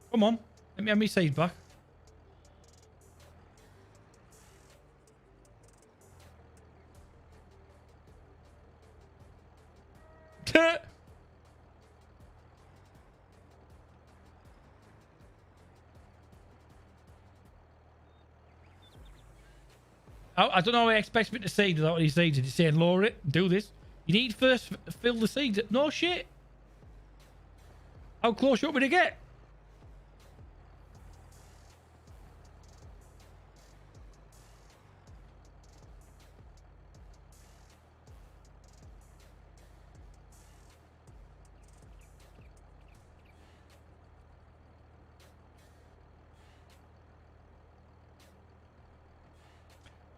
[SPEAKER 1] Come on. Let me have my seed back. I don't know how he expects me to seed without any seeds. He's saying, lower it, do this. You need first fill the seeds. No shit. How close you want me to get?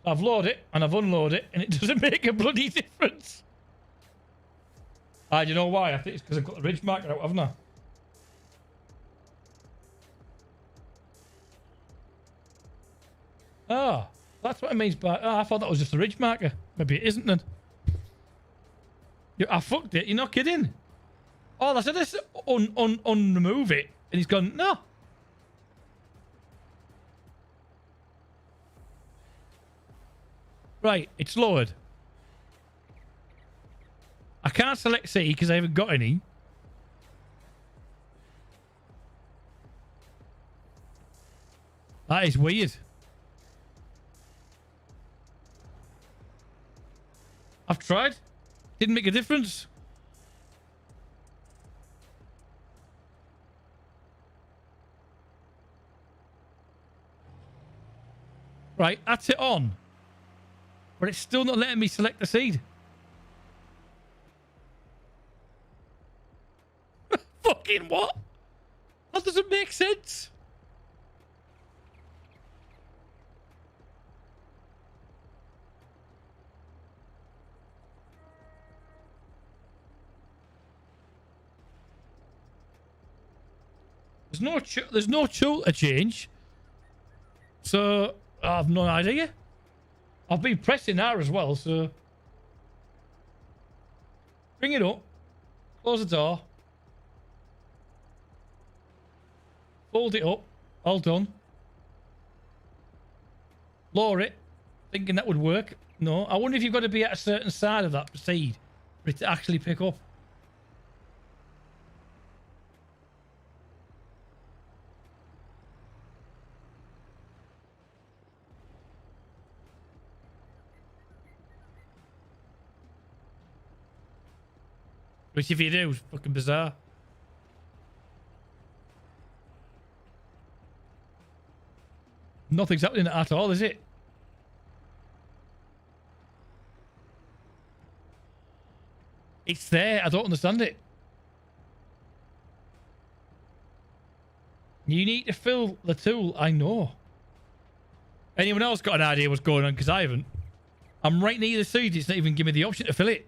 [SPEAKER 1] I've loaded it and I've unloaded it and it doesn't make a bloody difference. Do you know why? I think it's because I've got the ridge marker out, haven't I? Oh, that's what it means by... Oh, I thought that was just the ridge marker. Maybe it isn't then. I fucked it. You're not kidding. Oh, I said this unremove it. And he's gone, no. Right, it's lowered. I can't select C because I haven't got any. That is weird. I've tried. Didn't make a difference. Right, that's it on. But it's still not letting me select the seed. Fucking what? That doesn't make sense. There's no tool to change. So I have no idea. I've been pressing R as well, so bring it up, close the door, fold it up, all done. Lower it, thinking that would work. No, I wonder if you've got to be at a certain side of that seed for it to actually pick up. Which if you do, is fucking bizarre. Nothing's happening at all, is it? It's there. I don't understand it. You need to fill the tool. I know. Anyone else got an idea what's going on? Because I haven't. I'm right near the seed. It's not even giving me the option to fill it.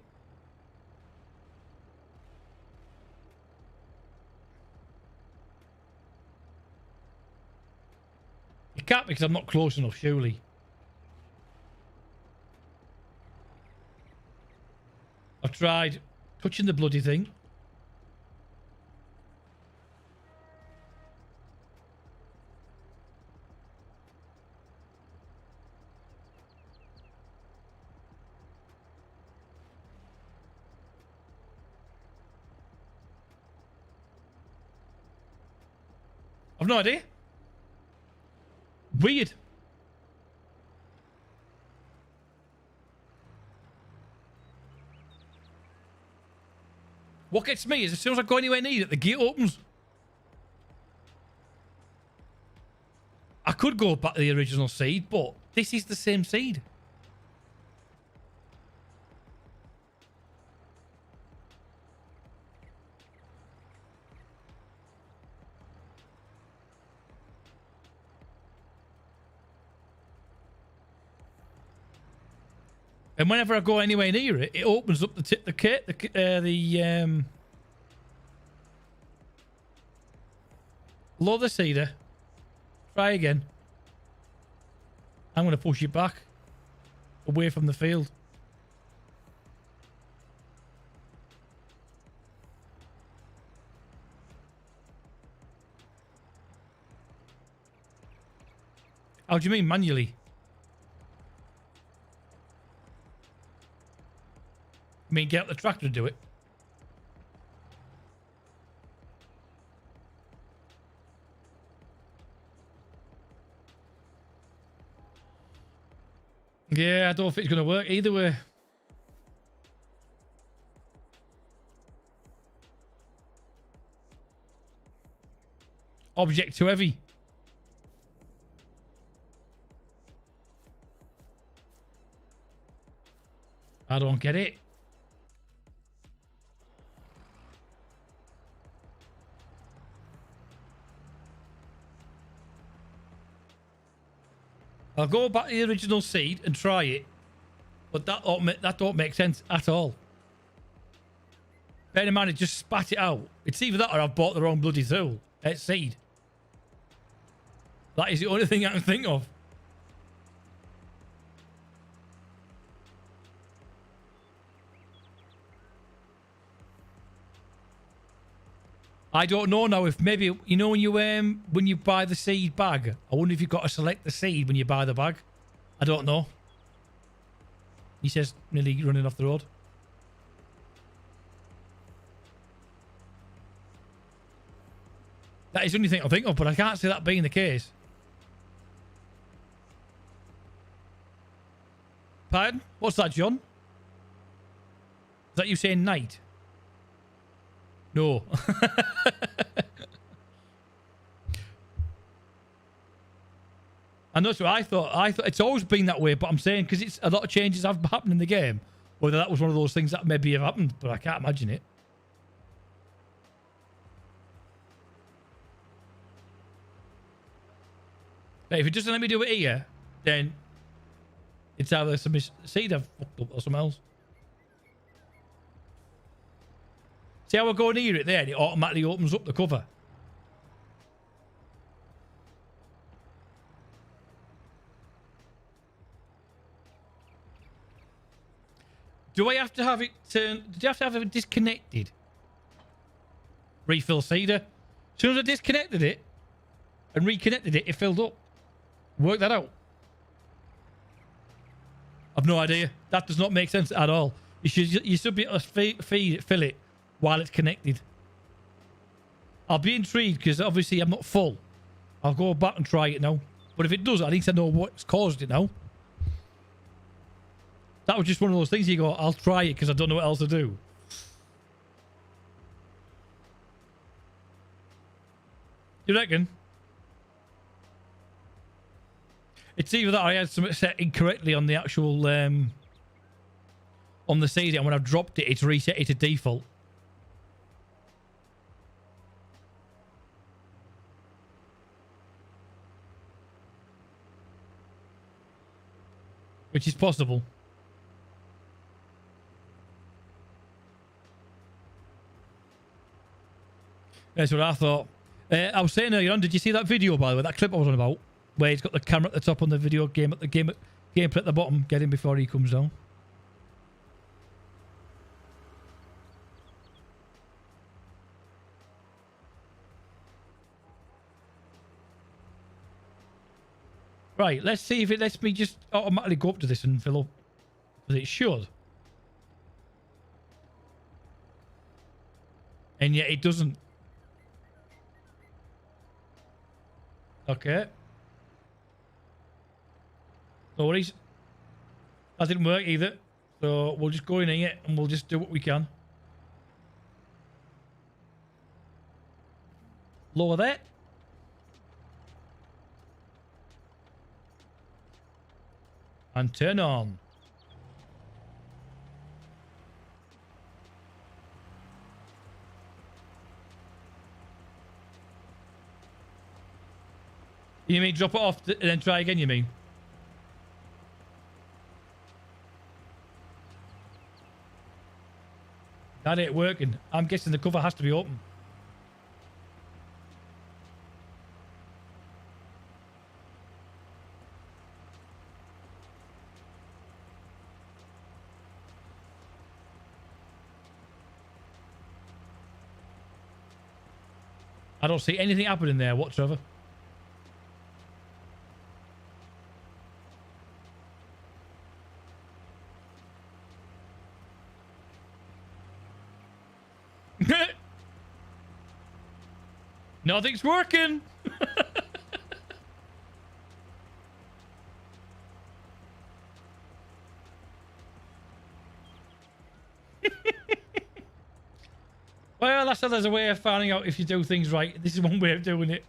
[SPEAKER 1] You can't because I'm not close enough, surely. I've tried touching the bloody thing. I've no idea. Weird. What gets me is as soon as I go anywhere near it, the gate opens. I could go back to the original seed, but this is the same seed. And whenever I go anywhere near it, it opens up the load the seeder. Try again. I'm going to push it back away from the field. How do you mean manually? I mean, get out the tractor to do it. Yeah, I don't think it's going to work either way. Object too heavy. I don't get it. I'll go back to the original seed and try it, but that don't make sense at all. Bear in mind, it just spat it out. It's either that or I've bought the wrong bloody tool. It's seed. That is the only thing I can think of. I don't know now if maybe, you know, when you buy the seed bag, I wonder if you've got to select the seed when you buy the bag. I don't know. He says nearly running off the road. That is the only thing I think of, but I can't see that being the case. Pardon? What's that, John? Is that you saying night? No. I know, so I thought it's always been that way, but I'm saying because it's a lot of changes have happened in the game, whether that was one of those things that maybe have happened, but I can't imagine it. Now, if it doesn't let me do it here, then it's either some seed I've fucked up or something else. See how I go near it there and it automatically opens up the cover. Do I have to have it turned? Do you have to have it disconnected? Refill seeder. As soon as I disconnected it and reconnected it, it filled up. Work that out. I've no idea. That does not make sense at all. You should be able to fill it while it's connected. I'll be intrigued because obviously I'm not full. I'll go back and try it now. But if it does, I need to know what's caused it now. That was just one of those things you go, I'll try it because I don't know what else to do. You reckon? It's either that I had something set incorrectly on the actual on the CD, and when I've dropped it, it's reset it to default. which is possible. That's what I thought. I was saying earlier on, did you see that video, by the way, that clip I was on about, where he's got the camera at the top on the video game, at the gameplay at the bottom, get him before he comes down. Right, let's see if it lets me just automatically go up to this and fill up. Because it should. And yet it doesn't. Okay. No worries. That didn't work either. So we'll just go in here and we'll just do what we can. Lower that. And turn on. You mean drop it off and then try again, you mean? That ain't working. I'm guessing the cover has to be open. I don't see anything happening there whatsoever. Nothing's working. Well, that's how there's a way of finding out if you do things right. This is one way of doing it.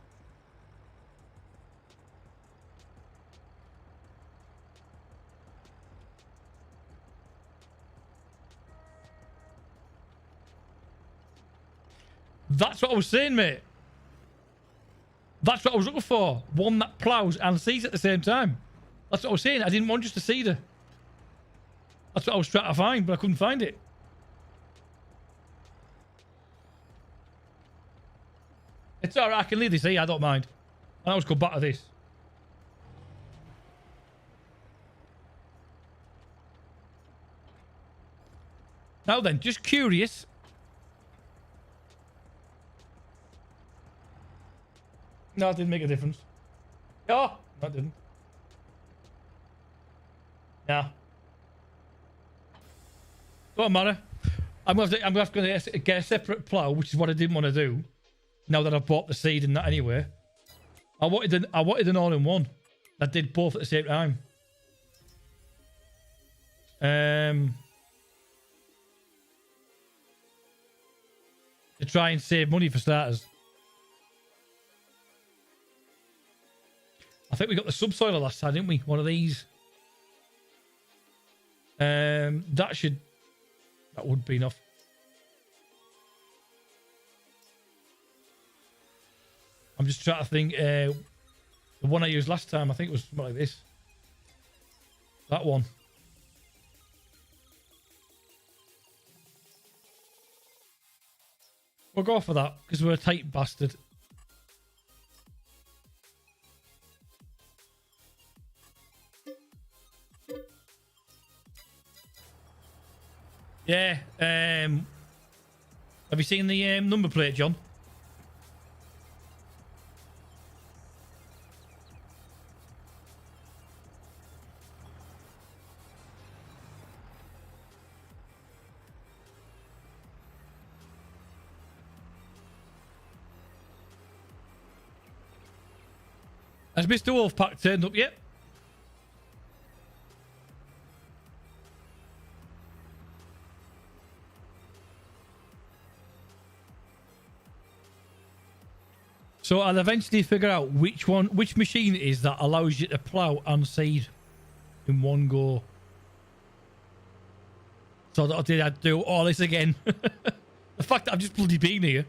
[SPEAKER 1] That's what I was saying, mate. That's what I was looking for. One that plows and seeds at the same time. That's what I was saying. I didn't want just a seeder. That's what I was trying to find, but I couldn't find it. It's alright, I can leave this here, I don't mind. I'll always go back to this. Now then, just curious. No, it didn't make a difference. Oh, that didn't. Nah. Don't matter. I'm going to have to get a separate plough, which is what I didn't want to do. Now that I've bought the seed and that anyway. I wanted an all-in-one that did both at the same time. To try and save money for starters. I think we got the subsoiler last time, didn't we? One of these. That would be enough. I'm just trying to think. The one I used last time, I think it was something like this. That one. We'll go for that because we're a tight bastard. Yeah. Have you seen the number plate, John? Has Mr. Wolfpack turned up yet? So I'll eventually figure out which machine it is that allows you to plough and seed in one go. So that did I do all this again? The fact that I've just bloody been here.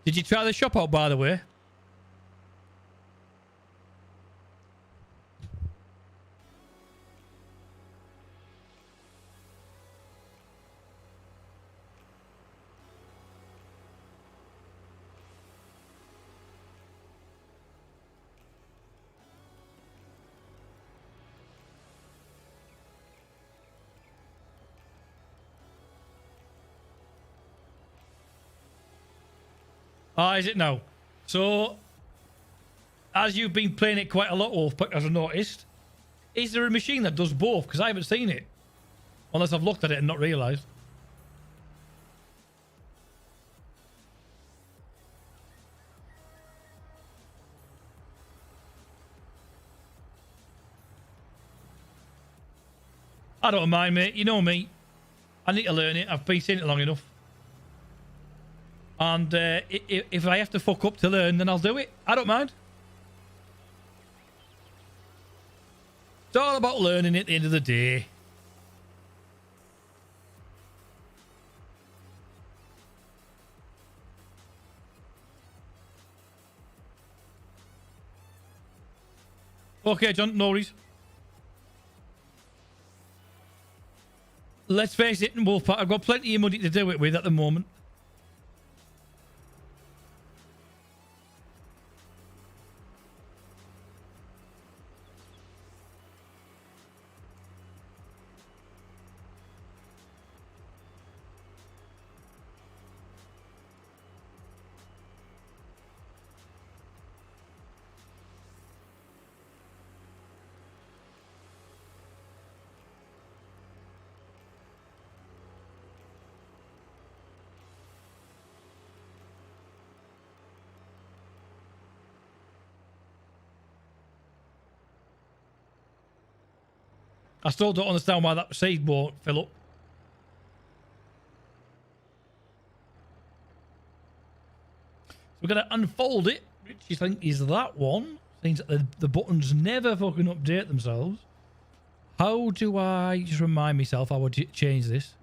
[SPEAKER 1] Did you try the shop out, by the way? Ah, is it now? So, as you've been playing it quite a lot, Wolfpack, as I've noticed, is there a machine that does both? Because I haven't seen it. Unless I've looked at it and not realised. I don't mind, mate. You know me. I need to learn it. I've been seeing it long enough. And if I have to fuck up to learn, then I'll do it. I don't mind. It's all about learning at the end of the day. Okay, John, no worries. Let's face it, Wolfpack, I've got plenty of money to do it with at the moment. I still don't understand why that seed won't fill up. So we're going to unfold it, which you think is that one. Means that the buttons never fucking update themselves. How do I just remind myself I would change this?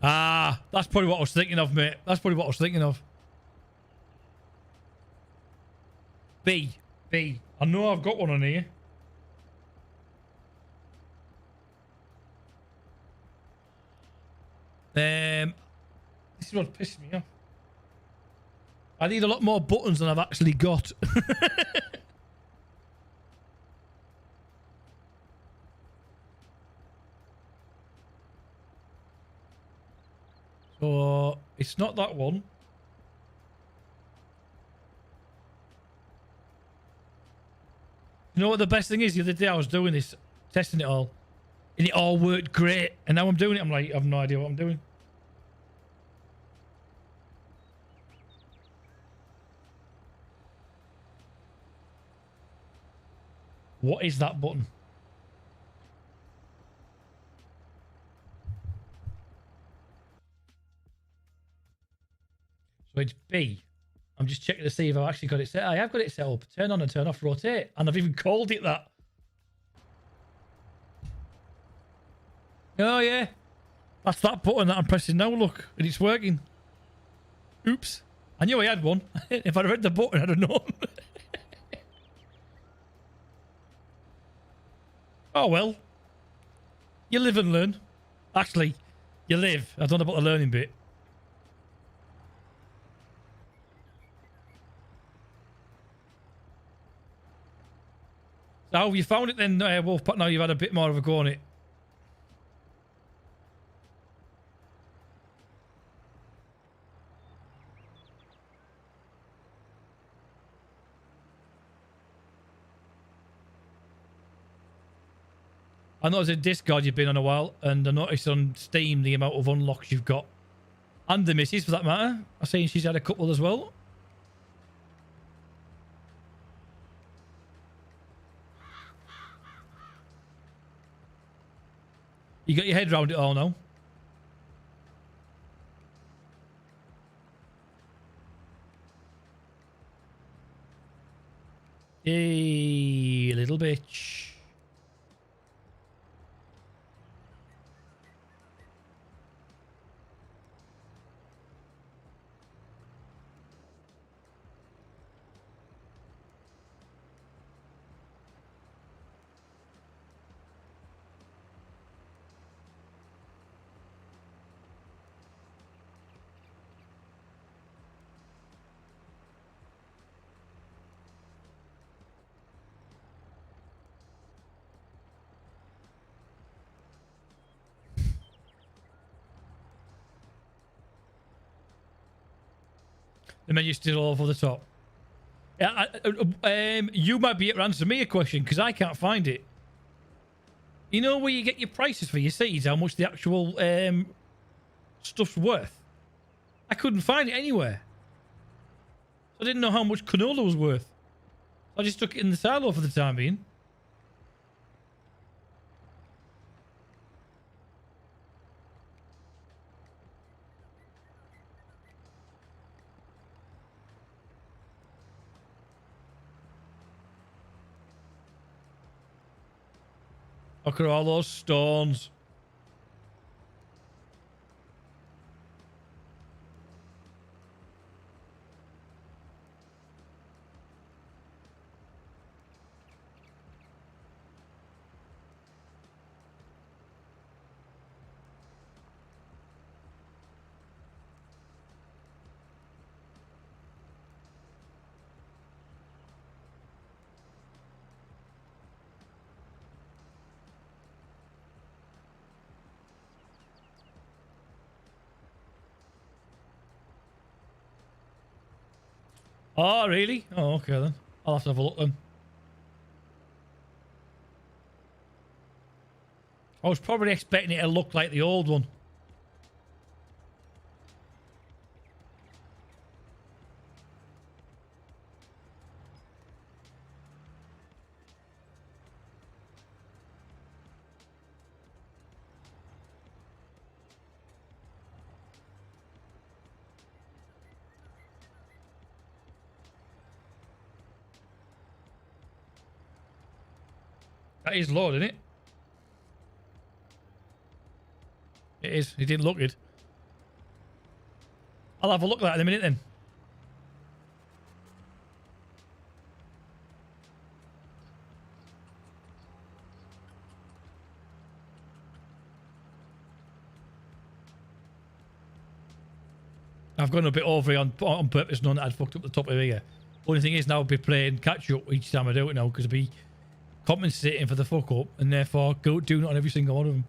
[SPEAKER 1] Ah, that's probably what I was thinking of, mate. That's probably what I was thinking of. B. I know I've got one on here. This is what's pissed me off. I need a lot more buttons than I've actually got. So, it's not that one. You know what the best thing is? The other day I was doing this, testing it all, and it all worked great. And now I'm doing it, I'm like, I have no idea what I'm doing. What is that button? So it's B. I'm just checking to see if I've actually got it set. I have got it set up. Turn on and turn off, rotate. And I've even called it that. Oh, yeah. That's that button that I'm pressing now, look. And it's working. Oops. I knew I had one. If I'd read the button, I'd have known. Oh, well. You live and learn. Actually, you live. I don't know about the learning bit. So you found it then, Wolfpack. Now you've had a bit more of a go on it. I noticed in Discord you've been on a while, and I noticed on Steam the amount of unlocks you've got. And the missus, for that matter. I've seen she's had a couple as well. You got your head around it all now. bitch. The menu's still all over the top. Yeah, you might be able to answer me a question because I can't find it. You know where you get your prices for your seeds, how much the actual stuff's worth? I couldn't find it anywhere. I didn't know how much canola was worth. I just stuck it in the silo for the time being. Look at all those stones. Oh, really? Oh, okay then. I'll have to have a look then. I was probably expecting it to look like the old one. That is low, isn't it? It is. It didn't look good. I'll have a look at that in a minute then. I've gone a bit over on purpose, knowing that I'd fucked up the top of here. Only thing is now I'll be playing catch up each time I do it now because I'll be compensating for the fuck up and therefore doing it on every single one of them.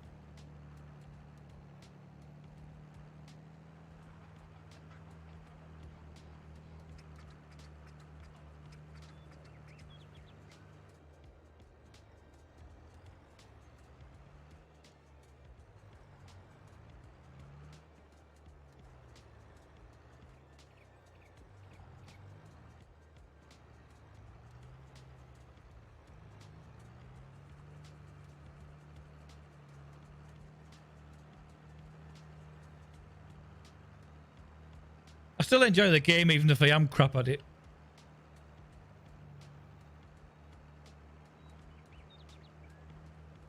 [SPEAKER 1] I still enjoy the game even if I am crap at it.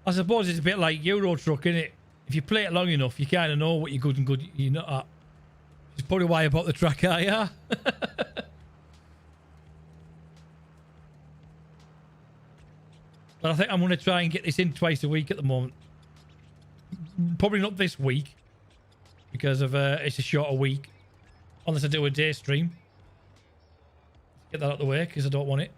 [SPEAKER 1] I suppose it's a bit like Euro Truck, isn't it? If you play it long enough, you kind of know what you're good and good you're not at. It's probably why I bought the track out, yeah. But I think I'm going to try and get this in twice a week at the moment. Probably not this week because of it's a shorter week. Unless I do a day stream. Get that out of the way because I don't want it.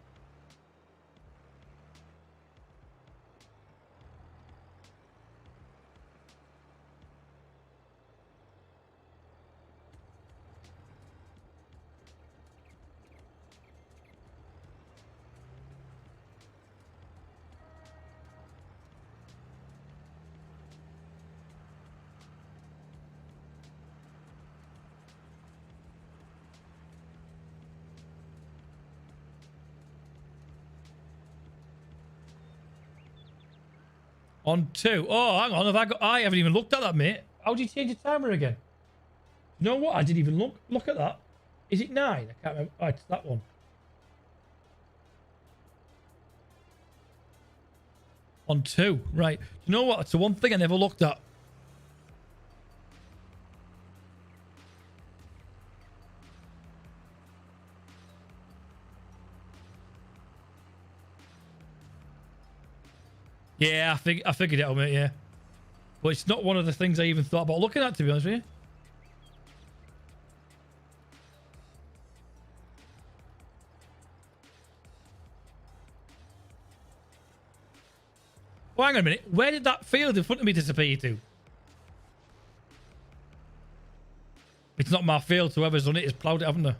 [SPEAKER 1] On 2. Oh, hang on. I haven't even looked at that, mate. How do you change the timer again? You know what? I didn't even look at that. Is it 9? I can't remember. Oh, it's that one. On 2. Right. You know what? It's the one thing I never looked at. Yeah, I figured it out, mate, yeah. But it's not one of the things I even thought about looking at, to be honest with you. Well, hang on a minute. Where did that field in front of me disappear to? It's not my field. Whoever's done it has ploughed it, haven't they?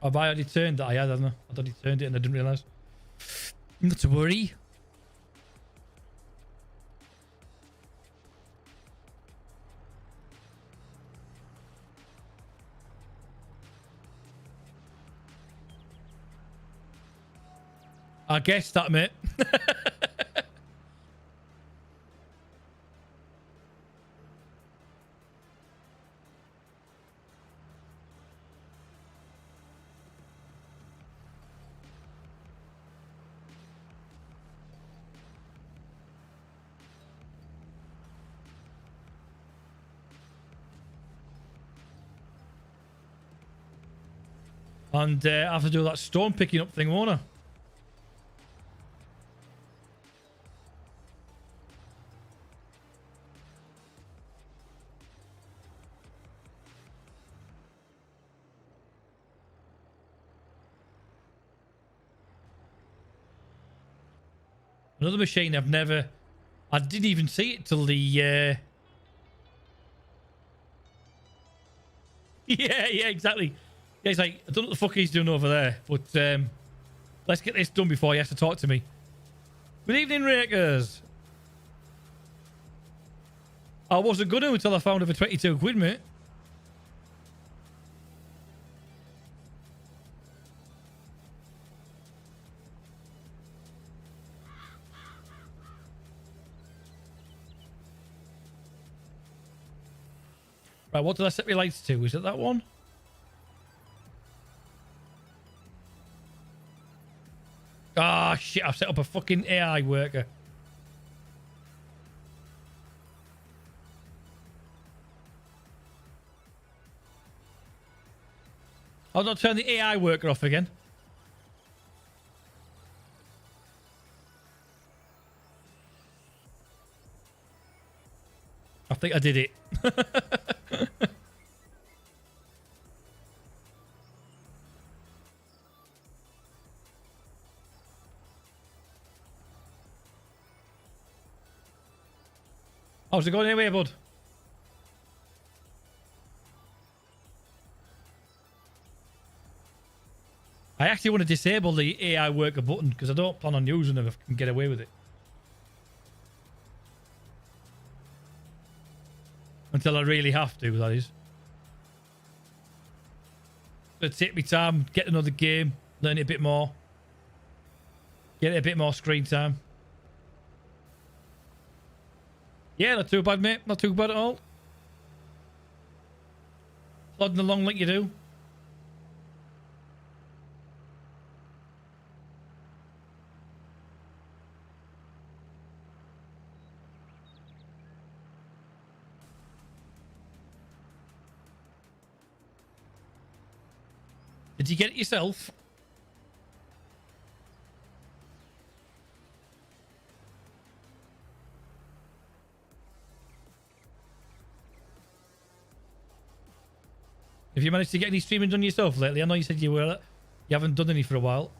[SPEAKER 1] Have I already turned that? I had, haven't I? I'd already turned it and I didn't realise. Not to worry. I guessed that, mate. And I have to do that stone picking up thing, won't I? Another machine I've never... I didn't even see it till the... Yeah, yeah, exactly. Yeah, he's like, I don't know what the fuck he's doing over there, but let's get this done before he has to talk to me. Good evening, Rakers. I wasn't going to until I found it for 22 quid, mate. Right, what did I set my lights to? Is it that one? Ah, shit, I've set up a fucking AI worker. I'll not turn the AI worker off again. I think I did it. How's it going anyway, bud? I actually want to disable the AI worker button because I don't plan on using them if I can get away with it. Until I really have to, that is. So take me time, get another game, learn it a bit more. Get it a bit more screen time. Yeah, not too bad, mate. Not too bad at all. Plodding along like you do. Did you get it yourself? Have you managed to get any streaming done yourself lately? I know you said you haven't done any for a while.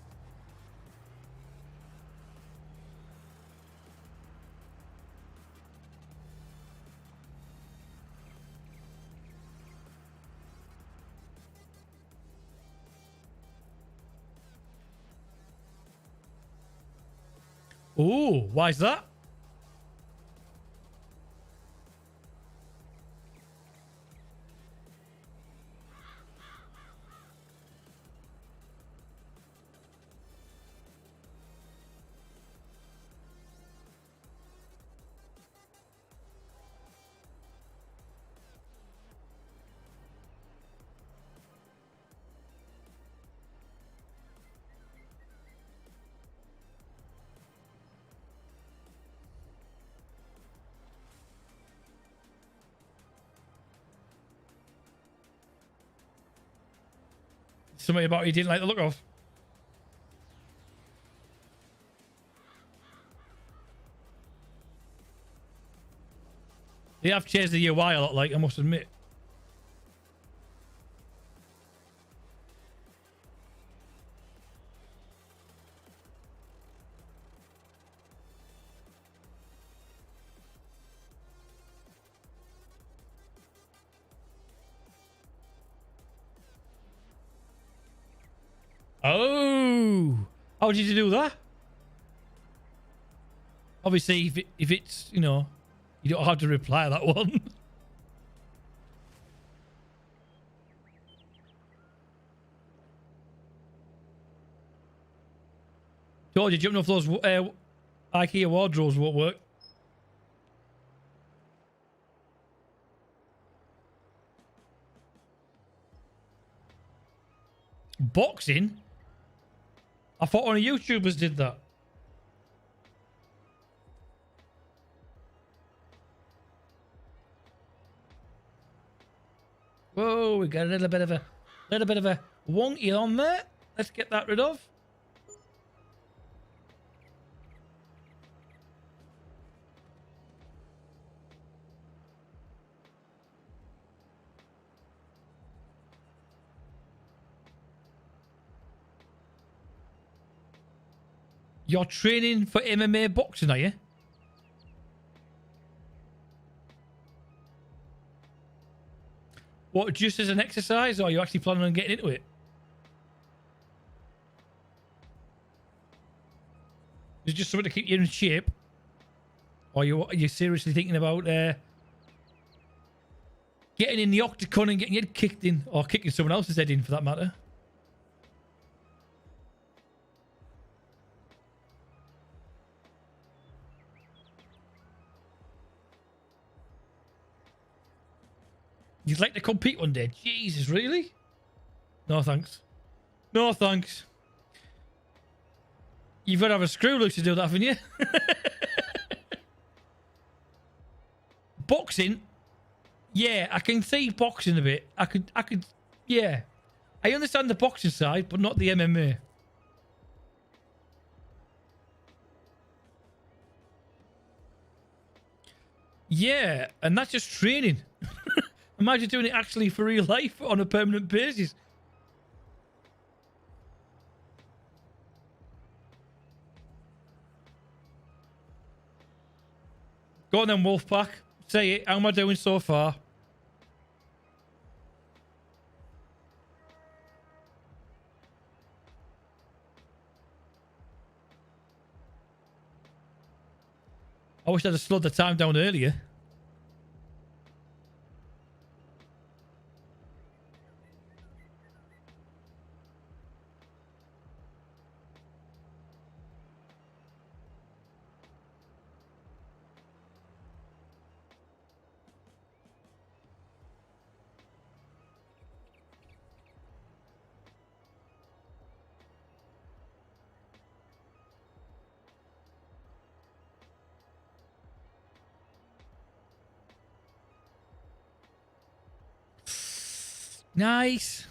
[SPEAKER 1] Ooh, why is that? Something about he didn't like the look of. They have changed the UI a lot, like, I must admit. Oh, how did you do that? Obviously, if it's, you know, you don't have to reply that one. Told you, jumping off those IKEA wardrobes won't work. Boxing? I thought only YouTubers did that. Whoa, we got a little bit of a wonky on there. Let's get that rid of. You're training for MMA boxing, are you? What, just as an exercise, or are you actually planning on getting into it? Is it just something to keep you in shape? Or are you seriously thinking about getting in the octagon and getting your head kicked in? Or kicking someone else's head in, for that matter? You'd like to compete one day? Jesus, really? No thanks. No thanks. You've got to have a screw loose to do that, haven't you? Boxing? Yeah, I can see boxing a bit. I could, yeah. I understand the boxing side, but not the MMA. Yeah, and that's just training. Imagine doing it actually for real life on a permanent basis. Go on then, Wolfpack. Say it. How am I doing so far? I wish I'd have slowed the time down earlier. Nice.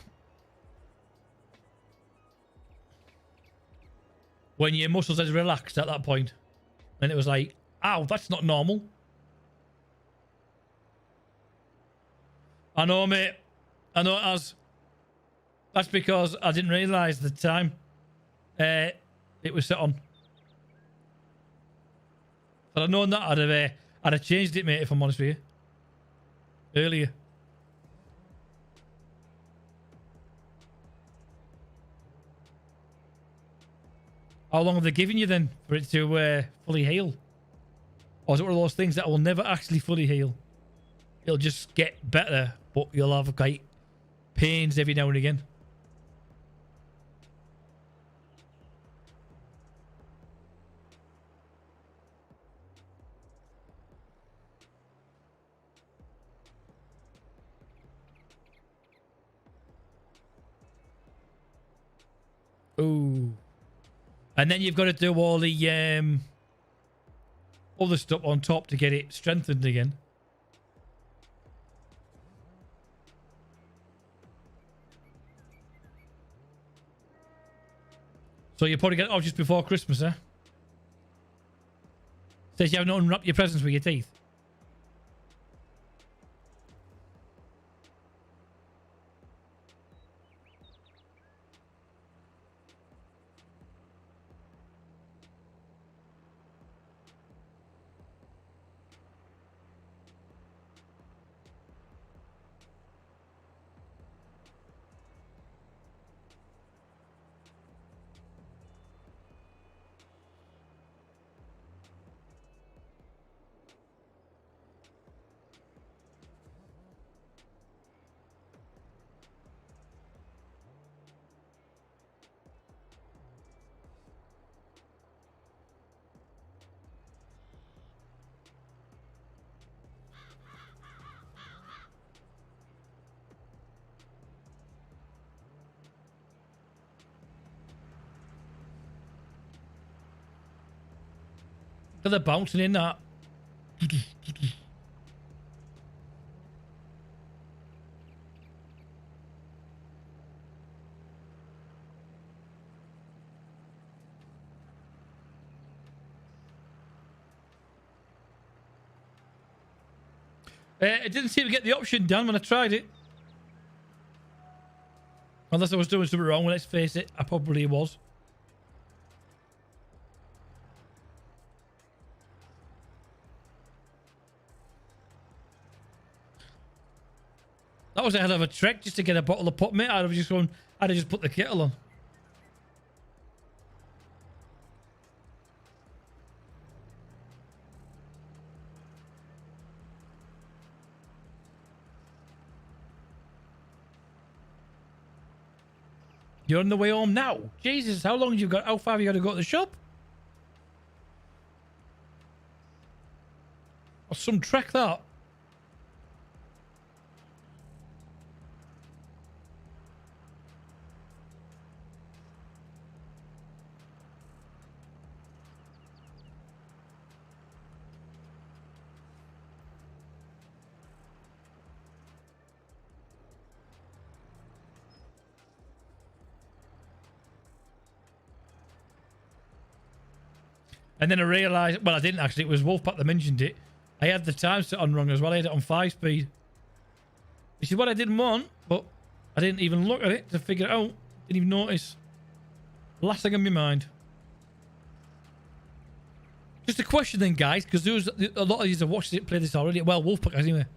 [SPEAKER 1] When your muscles had relaxed at that point. And it was like, ow, that's not normal. I know, mate. I know it has. That's because I didn't realise the time it was set on. But I'd known that I'd have changed it, mate, if I'm honest with you. Earlier. How long have they given you then for it to fully heal? Or is it one of those things that will never actually fully heal? It'll just get better, but you'll have like pains every now and again. Ooh. And then you've got to do all the other stuff on top to get it strengthened again. So you probably get it off just before Christmas, eh? Says you haven't unwrapped your presents with your teeth. They're bouncing in that. It didn't seem to get the option done when I tried it. Unless I was doing something wrong, let's face it, I probably was. That was a hell of a trek just to get a bottle of pop, mate. I'd have just put the kettle on. You're on the way home now. Jesus, how long have you got? How far have you got to go to the shop? Or some trek that. And then I realised, well, I didn't actually. It was Wolfpack that mentioned it. I had the time set on wrong as well. I had it on 5 speed. Which is what I didn't want, but I didn't even look at it to figure it out. Didn't even notice. Last thing on my mind. Just a question then, guys, because there was a lot of you have watched it, played this already. Well, Wolfpack anyway.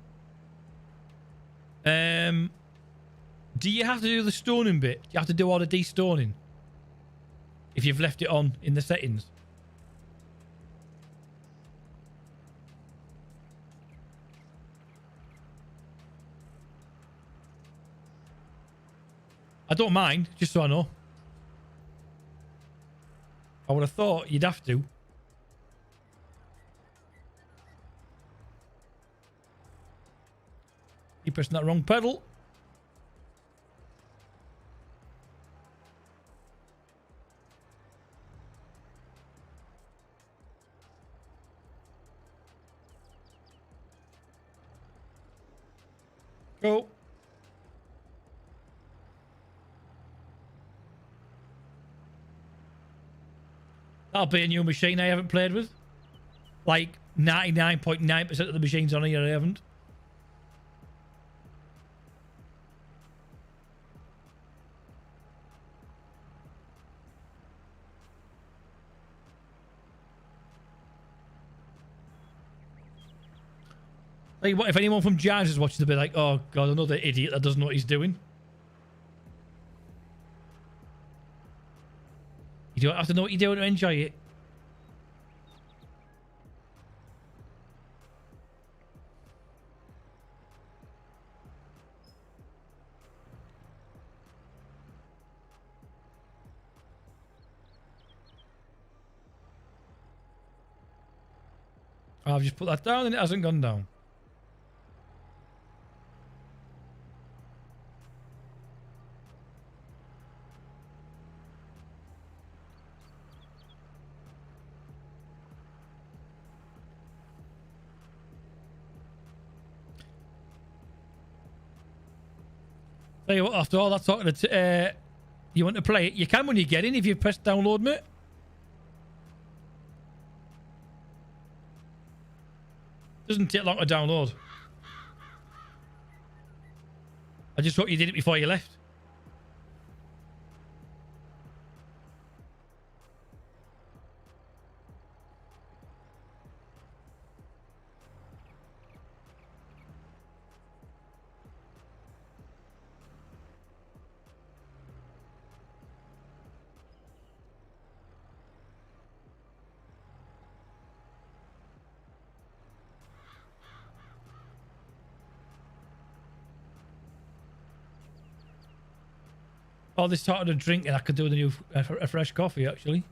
[SPEAKER 1] Do you have to do the stoning bit? Do you have to do all the de-stoning? If you've left it on in the settings? I don't mind, just so I know. I would have thought you'd have to. Keep pressing that wrong pedal. Go. That'll be a new machine I haven't played with. Like 99.9% of the machines on here I haven't. Like, what if anyone from Giants is watching, they'll be like, oh god, another idiot that doesn't know what he's doing. You don't have to know what you're doing to enjoy it. I've just put that down and it hasn't gone down. Tell you what, after all that talking You want to play it? You can when you get in if you press download, mate. Doesn't take long to download. I just thought you did it before you left. Oh, they started a drink and I could do the new a fresh coffee, actually.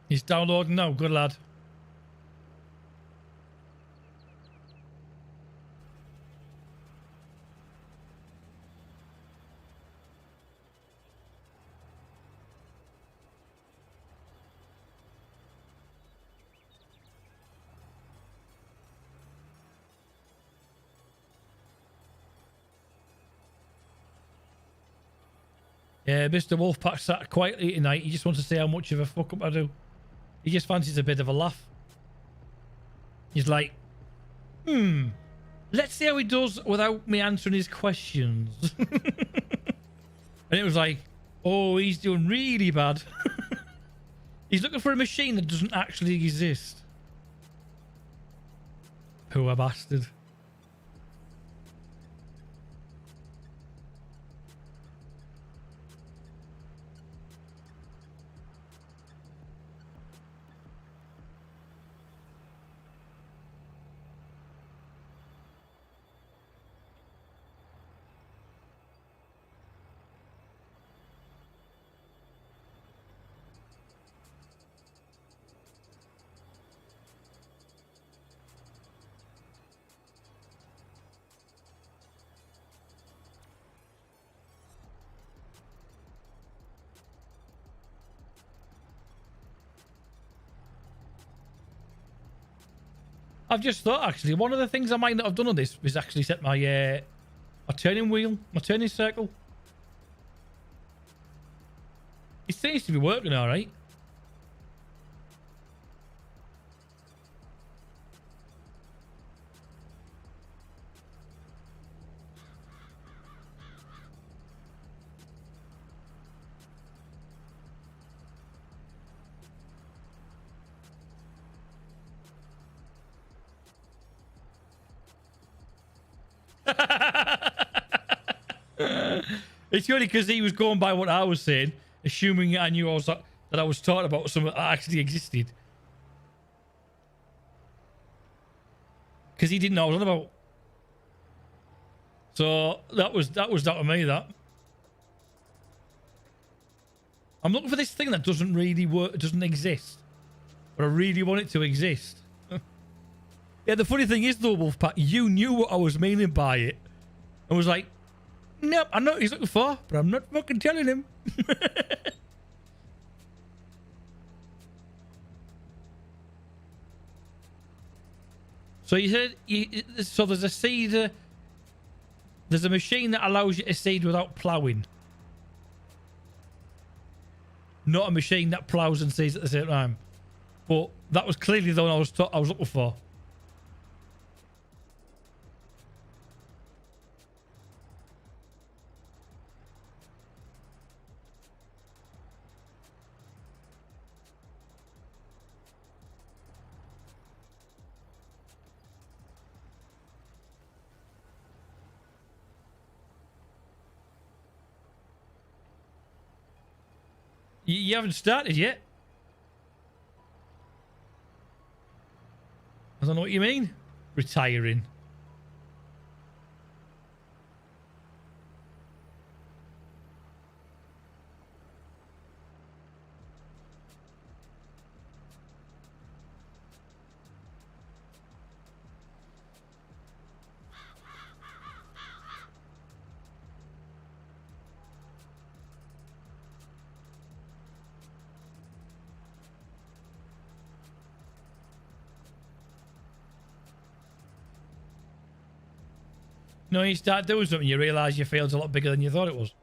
[SPEAKER 1] He's downloading now. Good lad. Yeah, Mr. Wolfpack sat quietly tonight. He just wants to say how much of a fuck up I do. He just fancies a bit of a laugh. He's like, let's see how he does without me answering his questions. And it was like, oh, he's doing really bad. He's looking for a machine that doesn't actually exist. Poor bastard. I've just thought, actually, one of the things I might not have done on this was actually set my my turning wheel, my turning circle. It seems to be working all right. It's only because he was going by what I was saying, assuming I knew that I was talking about something that actually existed. Because he didn't know what I was on about. So that was down to me, that. I'm looking for this thing that doesn't really work, doesn't exist. But I really want it to exist. Yeah, the funny thing is though, Wolfpack, you knew what I was meaning by it. And was like, nope, I know what he's looking for, but I'm not fucking telling him. So you said, so there's a seeder, there's a machine that allows you to seed without ploughing. Not a machine that ploughs and seeds at the same time. But that was clearly the one I was looking for. You haven't started yet. I don't know what you mean. Retiring. No, you start doing something, you realise your field's a lot bigger than you thought it was.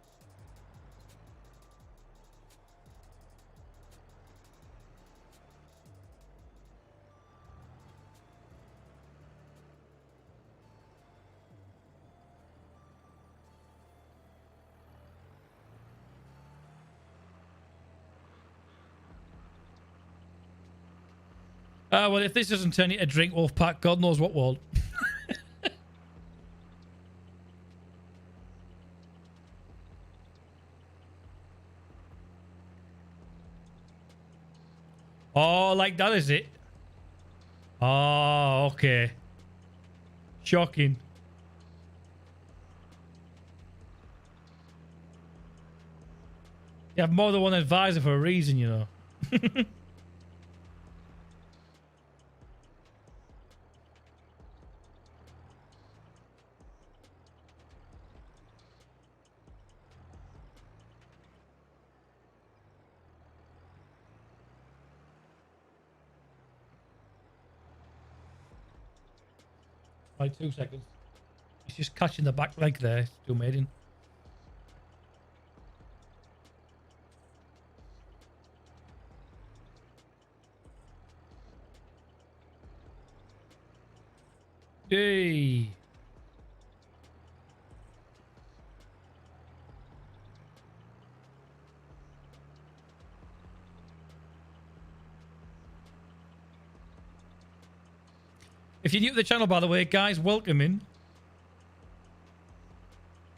[SPEAKER 1] Well, if this doesn't turn you to drink Wolfpack, God knows what will. Oh, like that, is it? Oh, okay. Shocking. You have more than one advisor for a reason, you know. Right, 2 seconds. He's just catching the back leg there. Still maiden. Yay. If you're new to the channel, by the way, guys, welcome in.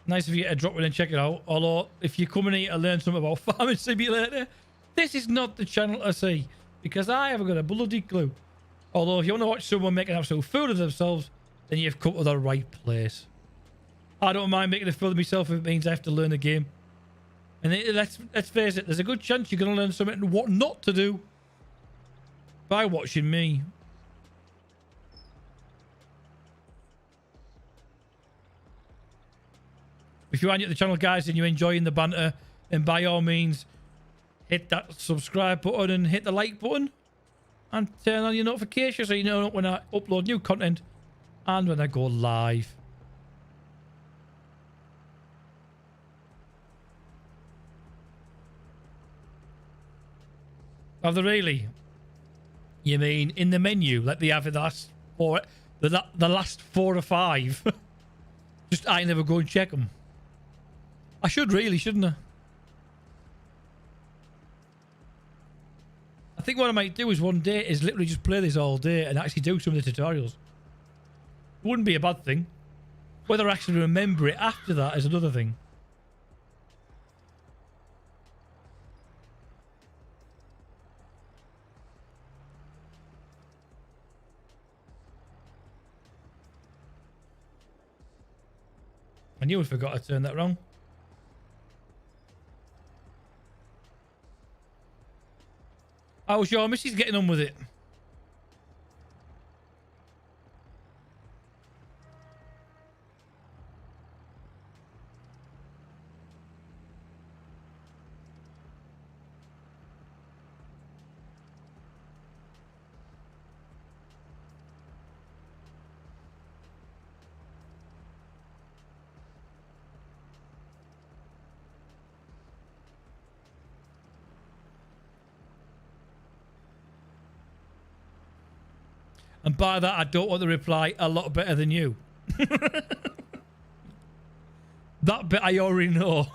[SPEAKER 1] Nice of you to drop in and check it out. Although, if you're coming here to learn something about Farming Simulator, this is not the channel to see, because I haven't got a bloody clue. Although, if you want to watch someone make an absolute fool of themselves, then you've come to the right place. I don't mind making a fool of myself if it means I have to learn the game. And let's face it, there's a good chance you're going to learn something what not to do by watching me. If you are new to the channel, guys, and you're enjoying the banter, then by all means, hit that subscribe button and hit the like button. And turn on your notifications so you know when I upload new content and when I go live. Have they really? You mean in the menu, like they have in the last four or five? Just I never go and check them. I should really, shouldn't I? I think what I might do is one day is literally just play this all day and actually do some of the tutorials. Wouldn't be a bad thing. Whether I actually remember it after that is another thing. I knew I forgot to turn that wrong. How's your missus getting on with it? And by that, I don't want to reply a lot better than you. That bit I already know.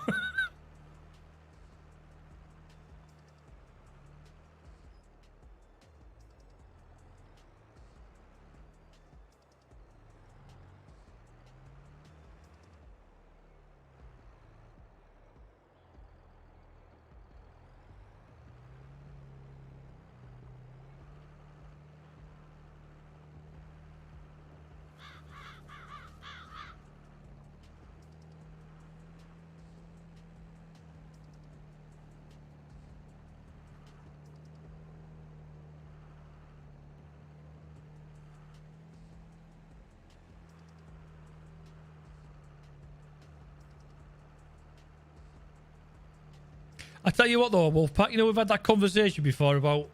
[SPEAKER 1] I tell you what though, Wolfpack, you know, we've had that conversation before about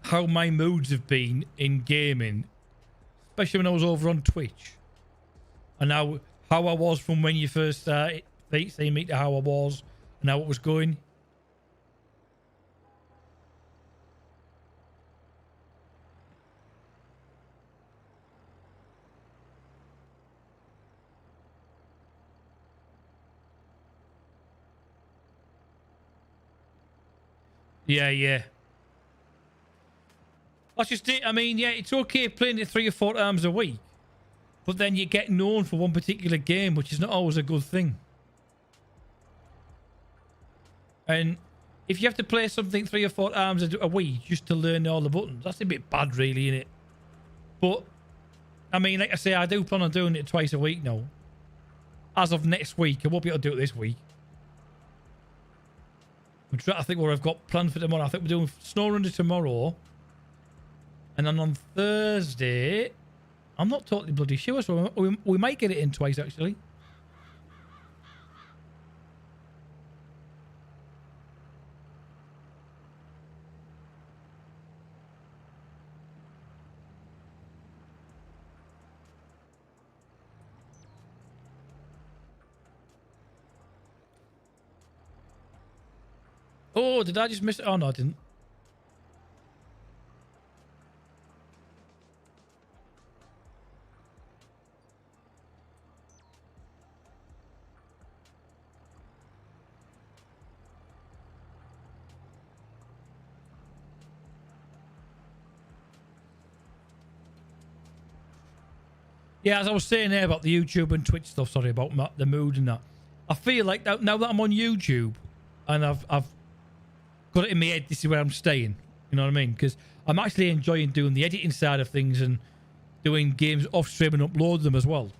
[SPEAKER 1] how my moods have been in gaming, especially when I was over on Twitch. And now how I was from when you first started, seeing me to how I was and how it was going. Yeah. That's just it. I mean, yeah, it's okay playing it 3 or 4 times a week, but then you get known for one particular game, which is not always a good thing. And if you have to play something 3 or 4 times a week just to learn all the buttons, that's a bit bad, really, isn't it? But I mean, like I say, I do plan on doing it twice a week now. As of next week, I won't be able to do it this week. I'm trying to think what I've got planned for tomorrow. I think we're doing SnowRunner tomorrow. And then on Thursday, I'm not totally bloody sure, so we might get it in twice, actually. Oh, did I just miss it? Oh, no, I didn't. Yeah, as I was saying there about the YouTube and Twitch stuff, sorry, about the mood and that. I feel like now that I'm on YouTube and I've got it in my head, this is where I'm staying. You know what I mean? Because I'm actually enjoying doing the editing side of things and doing games off stream and upload them as well.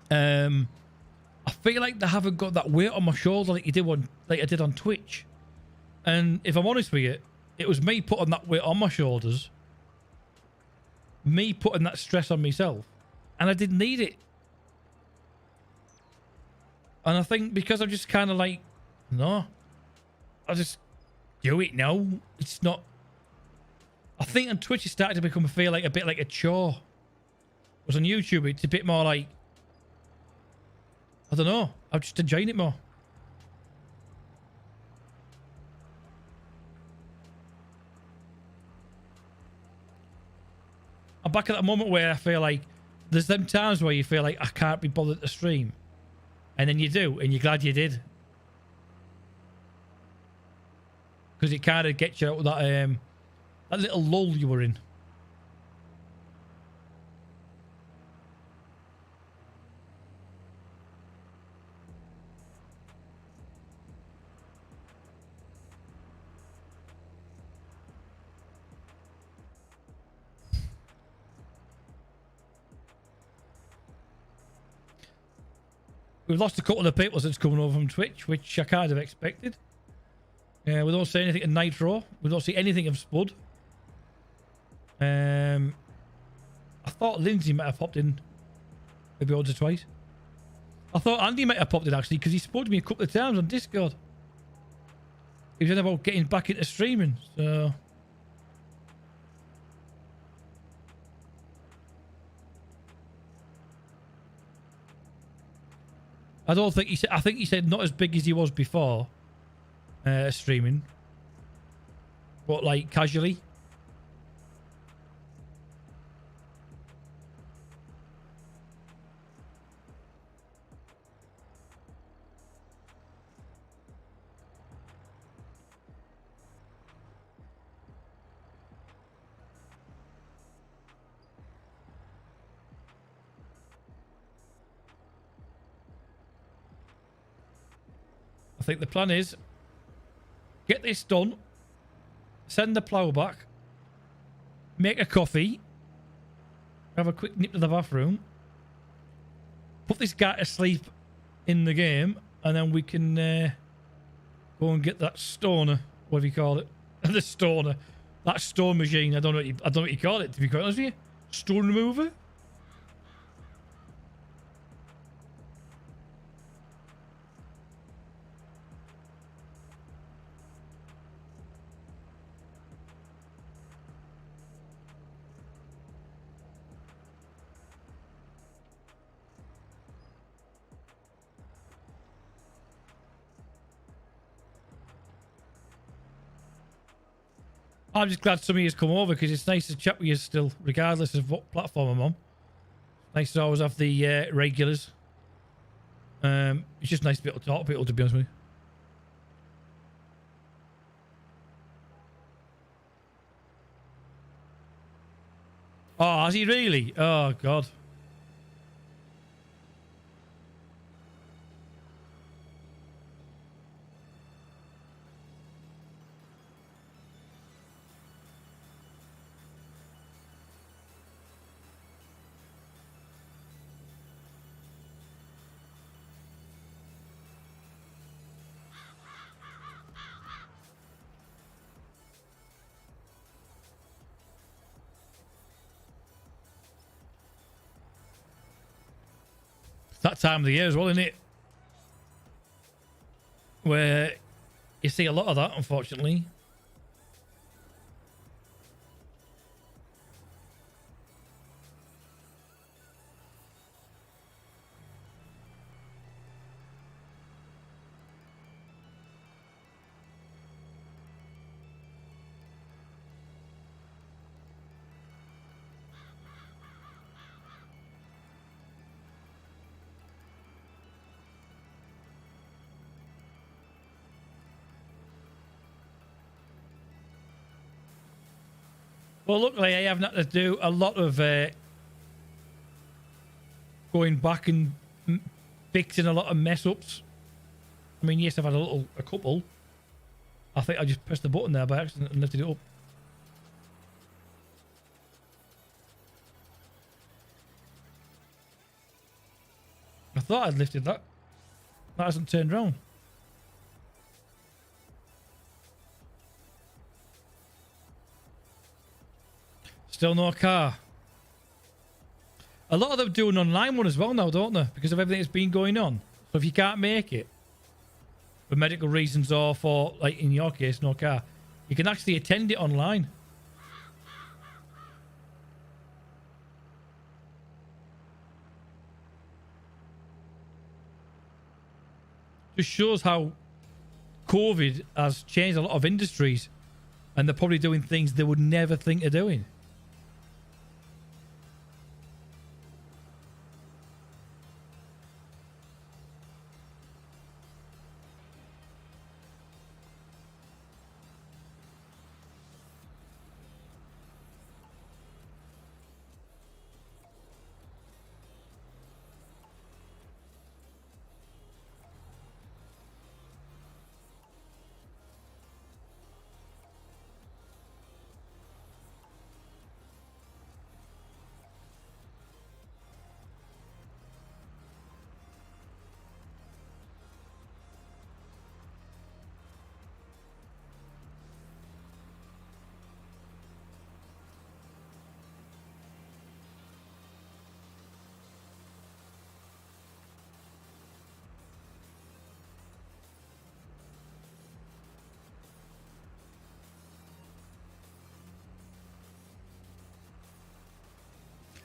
[SPEAKER 1] I feel like they haven't got that weight on my shoulder like I did on Twitch. And if I'm honest with you, it was me putting that weight on my shoulders, me putting that stress on myself, and I didn't need it. And I think because I'm just kind of like, no, I'll just do it now. It's not. I think on Twitch it started to become feel like a bit like a chore. Whereas on YouTube it's a bit more like, I don't know, I'm just enjoying it more. I'm back at that moment where I feel like there's them times where you feel like I can't be bothered to stream. And then you do, and you're glad you did. Because it kind of gets you out of that little lull you were in. We've lost a couple of people since coming over from Twitch, which I kind of expected. We don't see anything of Nitro. We don't see anything of Spud. I thought Lindsay might have popped in maybe once or twice. I thought Andy might have popped in actually because he spoke to me a couple of times on Discord. He said about getting back into streaming, so... I don't think he said... I think he said not as big as he was before streaming. But like casually. I think the plan is get this done, send the plough back, make a coffee, have a quick nip to the bathroom, put this guy to sleep in the game, and then we can go and get that stoner, whatever you call it, the stoner, that stone machine. I don't know what you call it, to be quite honest with you. Stone remover. I'm just glad some of you's come over because it's nice to chat with you still, regardless of what platform I'm on. Nice to always have the regulars. It's just nice to be able to talk to people, to be honest with you. Oh, has he really? Oh, God. That time of the year as well, isn't it? Where you see a lot of that, unfortunately. Well, luckily, I haven't had to do a lot of going back and fixing a lot of mess ups. I mean, yes, I've had a couple. I think I just pressed the button there by accident and lifted it up. I thought I'd lifted that. That hasn't turned around. Still no car. A lot of them do an online one as well now, don't they? Because of everything that's been going on. So if you can't make it for medical reasons or for, like in your case, no car, you can actually attend it online. Just shows how COVID has changed a lot of industries, and they're probably doing things they would never think of doing.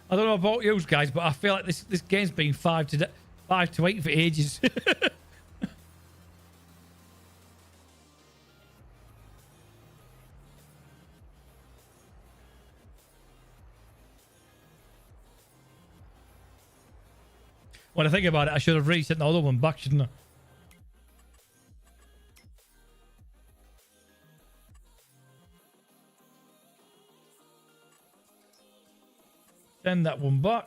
[SPEAKER 1] I don't know about you guys, but I feel like this game's been 5 to 8 for ages. When I think about it, I should have really sent the other one back, shouldn't I? Send that one back.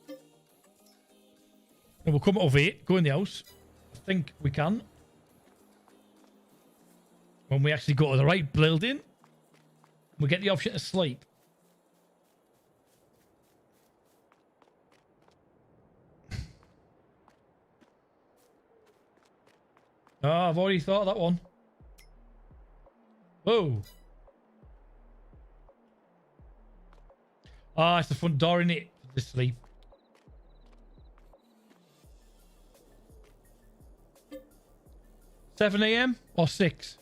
[SPEAKER 1] And we'll come over here, go in the house. I think we can. When we actually go to the right building, we get the option to sleep. Oh, I've already thought of that one. Whoa. Ah, it's the front door, in it? To sleep. $7 a.m. or 6?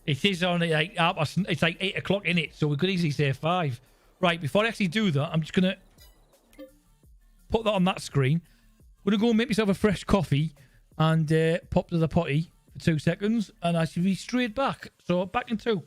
[SPEAKER 1] It is only like it's like 8 o'clock in it, so we could easily say 5. Right, before I actually do that, I'm just gonna put that on that screen. I'm gonna go and make myself a fresh coffee and pop to the potty for 2 seconds, and I should be straight back. So back in 2.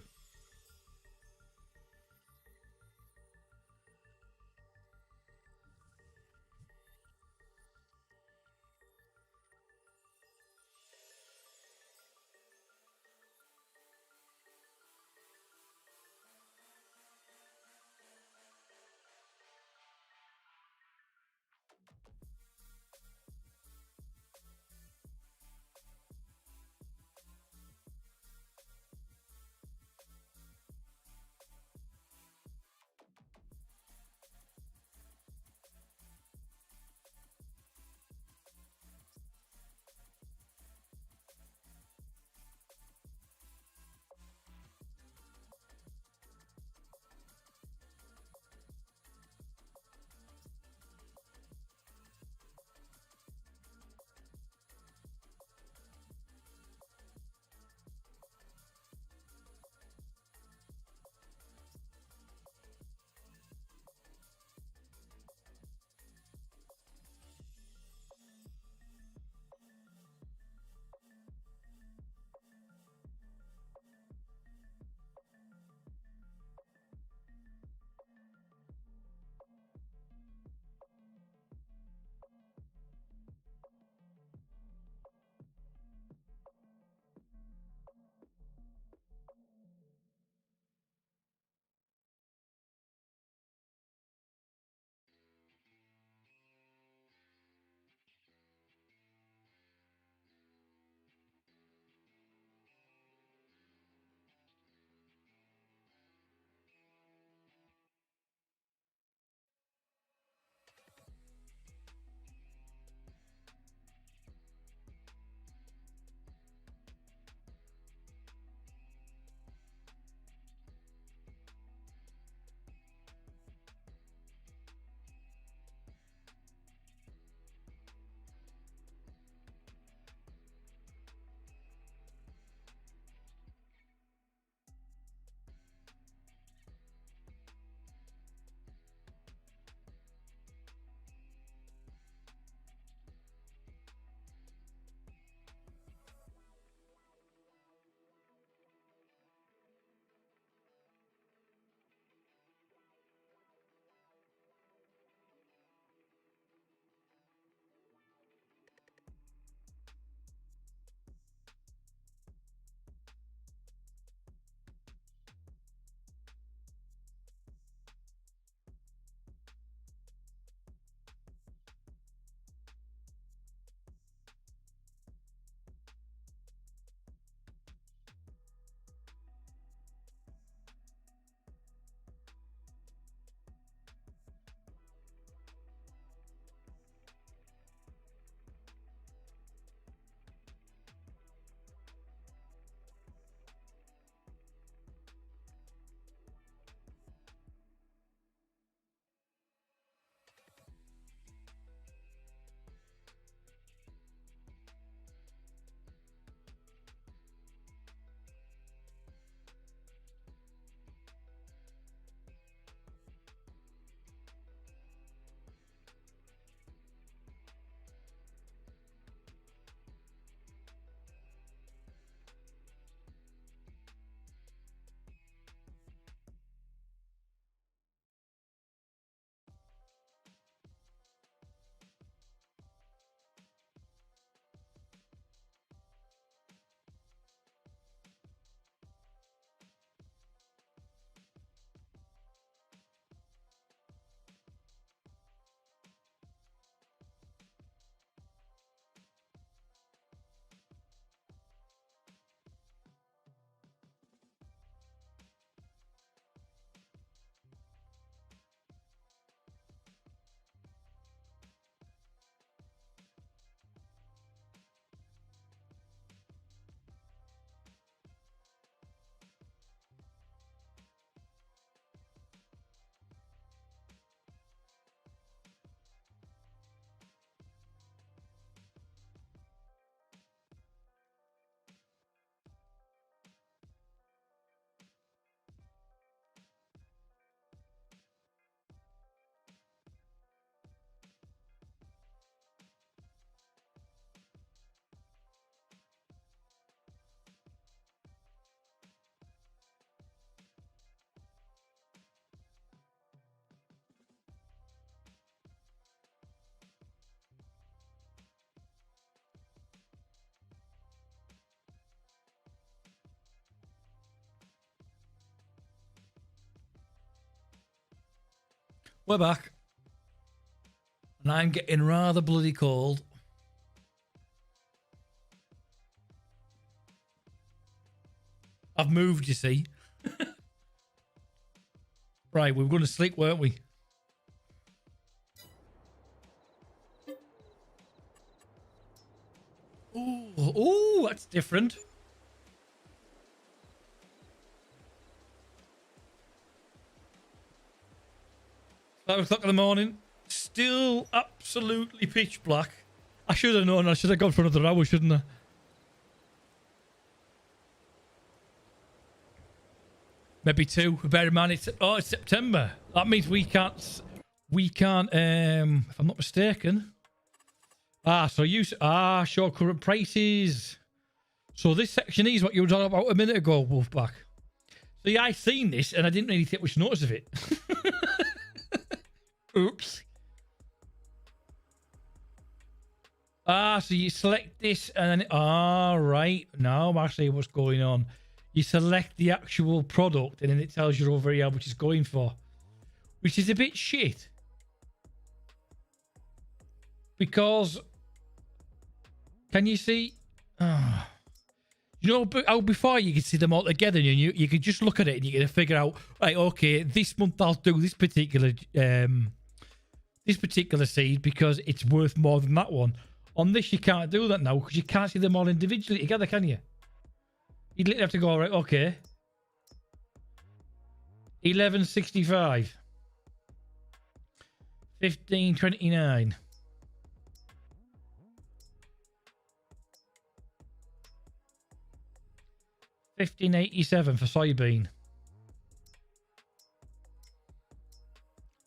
[SPEAKER 1] We're back. And I'm getting rather bloody cold. I've moved, you see. Right, we were going to sleep, weren't we? Ooh, that's different. 5 o'clock in the morning. Still absolutely pitch black. I should have known. I should have gone for another hour, shouldn't I? Maybe 2. Bear in mind, it's September. That means we can't, if I'm not mistaken. Show current prices. So this section is what you were talking about a minute ago, Wolfpack. So yeah, I seen this and I didn't really take much notice of it. Oops. So you select this and then... right. Now I'm actually what's going on. You select the actual product and then it tells you over here how much it's going for. Which is a bit shit. Because... Can you see? You know how before you could see them all together and you could just look at it and you can figure out, right, okay, this month I'll do this particular seed because it's worth more than that one. On this, you can't do that now because you can't see them all individually together, can you? You'd literally have to go, right, okay. 11.65. 15.29. 15.87 for soybean.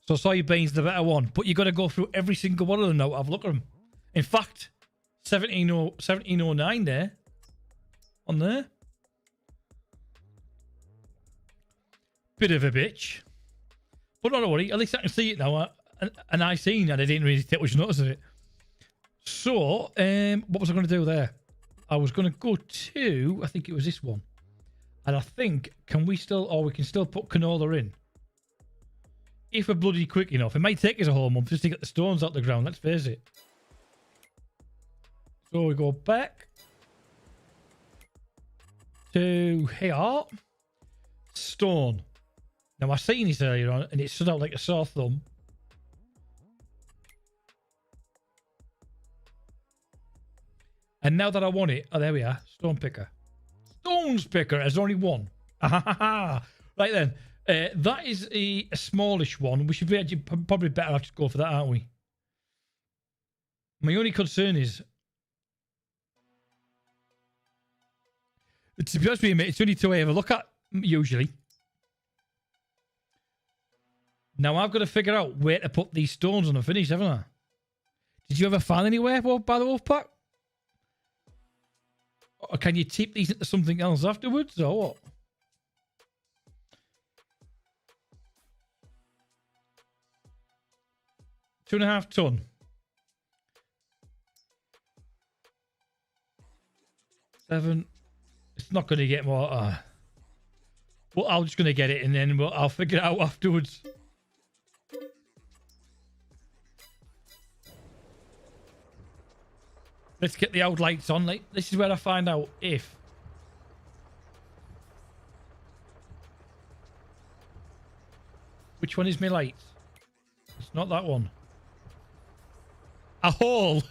[SPEAKER 1] So soybean's the better one, but you got to go through every single one of them now. Have a look at them. In fact, 1709 there, on there. Bit of a bitch, but don't worry. At least I can see it now, and I seen and I didn't really take much notice of it. So, what was I going to do there? I was going to go to, I think it was this one. And I think, we can still put canola in. If we're bloody quick enough. It might take us a whole month just to get the stones out the ground, let's face it. So we go back to here. Stone. Now I seen this earlier on and it stood out like a sore thumb. And now that I want it, there we are, stone picker. Stones picker, there's only one. Right then, that is a smallish one. We should be actually probably better have to go for that, aren't we? My only concern is, to be honest with you, mate, it's only 2 I have a look at, usually. Now I've got to figure out where to put these stones on the finish, haven't I? Did you ever find anywhere by the wolf pack? Or can you tip these into something else afterwards, or what? $2.5 ton. 7. It's not going to get more. Well, I'm just going to get it, and then I'll figure it out afterwards. Let's get the old lights on. This is where I find out if... Which one is my lights? It's not that one. A hole.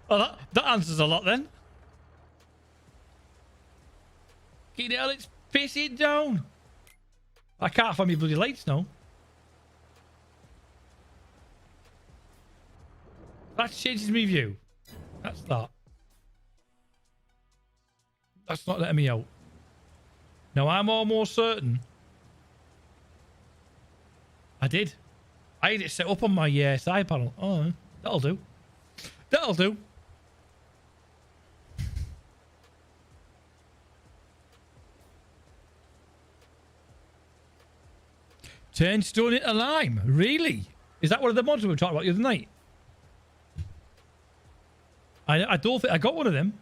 [SPEAKER 1] Oh, that answers a lot then. Get it out, it's pissing down. I can't find my bloody lights now. That changes my view. That's that. That's not letting me out. Now, I'm almost certain. I did. I had it set up on my side panel. Oh, that'll do. That'll do. Turn stone into lime. Really? Is that one of the mods we were talking about the other night? I don't think I got one of them.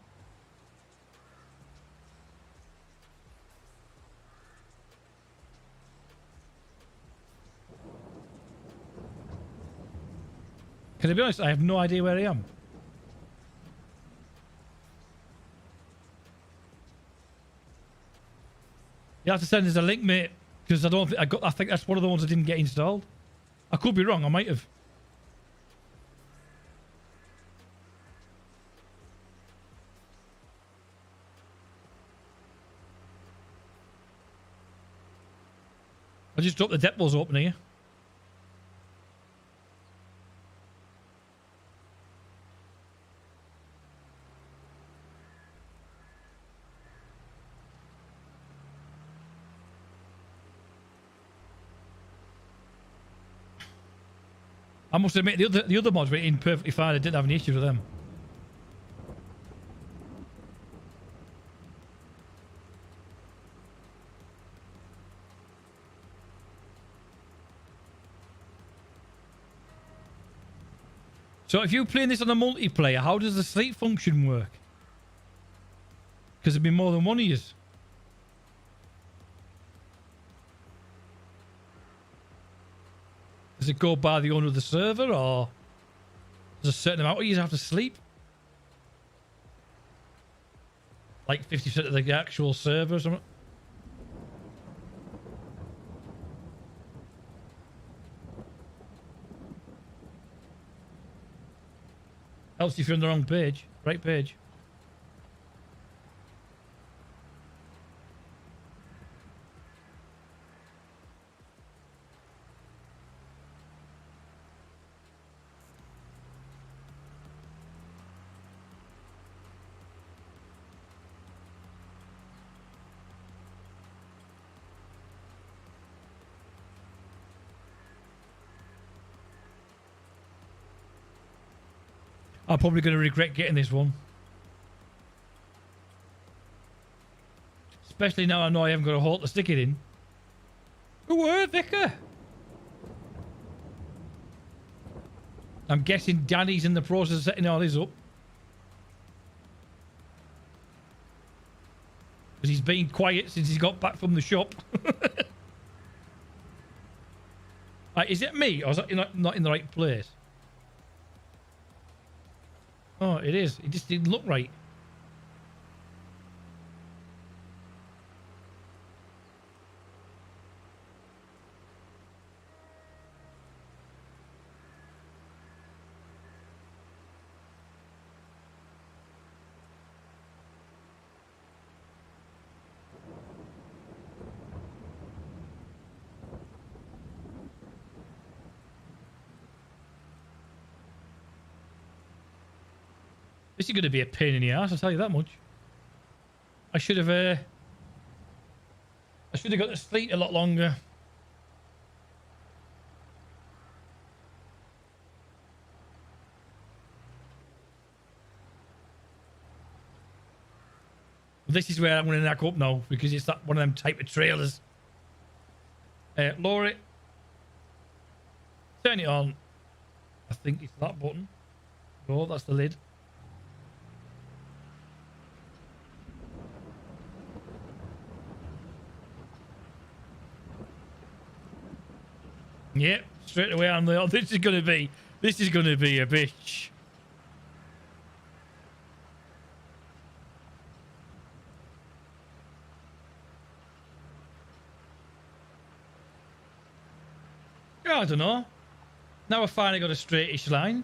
[SPEAKER 1] Can I be honest? I have no idea where I am. You have to send us a link, mate, because I don't think I think that's one of the ones that didn't get installed. I could be wrong. I might have. I just dropped the depots open here. I must admit, the other mods were in perfectly fine. I didn't have any issues with them. So if you're playing this on a multiplayer, how does the sleep function work? Because there'd be more than one of you. Does it go by the owner of the server, or does a certain amount of you have to sleep? Like 50% of the actual server or something? Helps if you're on the wrong page. Right page. I'm probably going to regret getting this one. Especially now I know I haven't got a hole to stick it in. Who were Vicar? I'm guessing Danny's in the process of setting all this up. Because he's been quiet since he got back from the shop. Right, is it me, or is that not in the right place? Oh, it is. It just didn't look right. This is going to be a pain in the ass, I'll tell you that much. I should have got to sleep a lot longer. This is where I'm going to knack up now, because it's that one of them type of trailers. Lower it. Turn it on. I think it's that button. Oh, that's the lid. Yep, straight away I'm there. This is going to be a bitch. Yeah, I don't know. Now I've finally got a straightish line.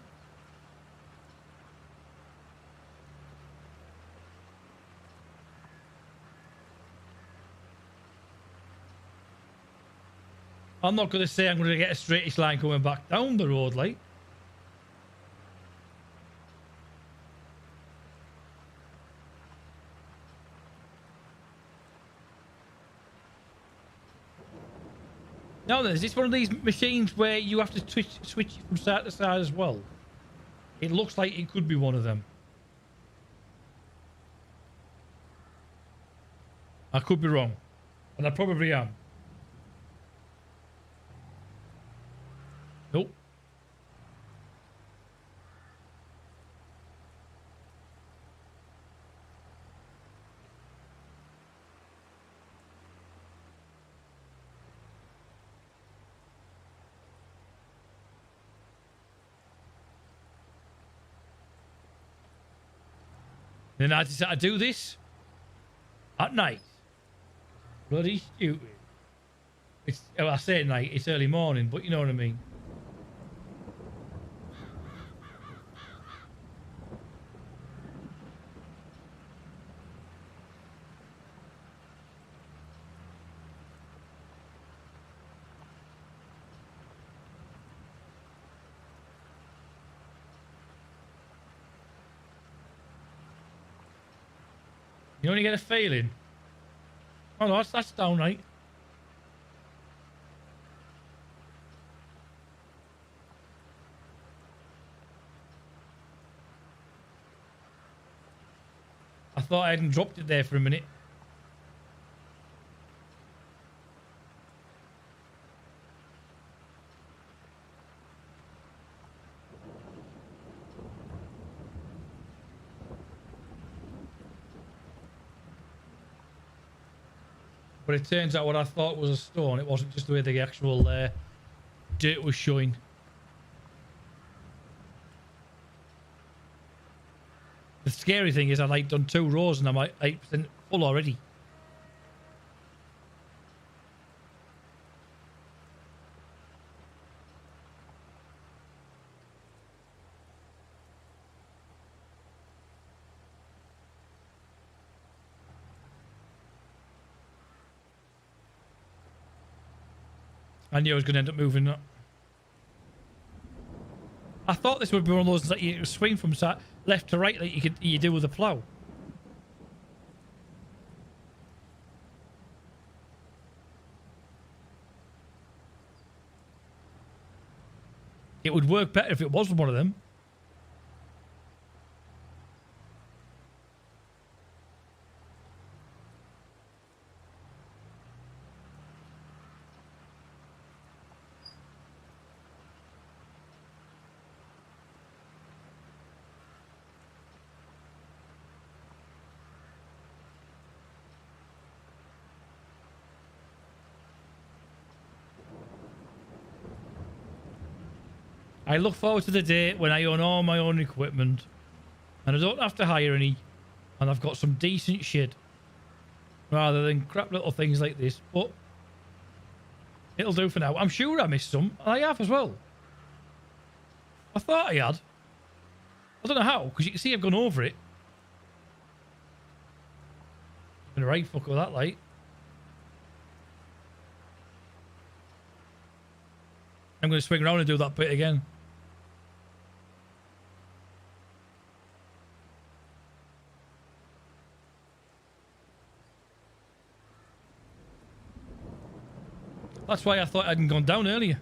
[SPEAKER 1] I'm not going to say I'm going to get a straightish line coming back down the road, like. Now then, is this one of these machines where you have to switch from side to side as well? It looks like it could be one of them. I could be wrong, and I probably am. Nope. Then I decided to do this at night. Bloody stupid. It's, well, I say at night, it's early morning, but you know what I mean. You only get a failing. Oh no, that's downright. I thought I hadn't dropped it there for a minute. But it turns out what I thought was a stone, it wasn't, just the way the actual dirt was showing. The scary thing is I like done 2 rows and I'm like 8% full already. I knew I was going to end up moving that. I thought this would be one of those that you swing from left to right like you do with a plough. It would work better if it was one of them. I look forward to the day when I own all my own equipment and I don't have to hire any and I've got some decent shit rather than crap little things like this, but it'll do for now. I'm sure I missed some, and I have as well. I thought I had. I don't know how, because you can see I've gone over it. Been a right fuck with that light. I'm going to swing around and do that bit again. That's why I thought I hadn't gone down earlier.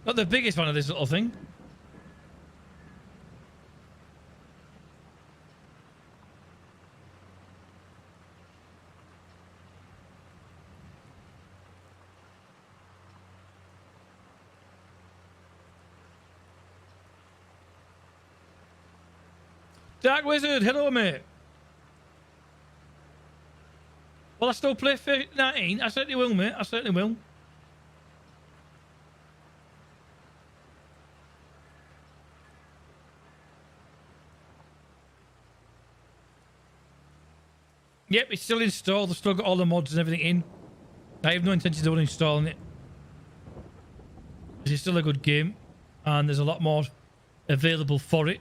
[SPEAKER 1] Not the biggest one of this little thing. Dark Wizard, hello mate. Well, I still play 19. I certainly will, mate. I certainly will. Yep, it's still installed. I've still got all the mods and everything in. I have no intention of uninstalling it. It's still a good game. And there's a lot more available for it.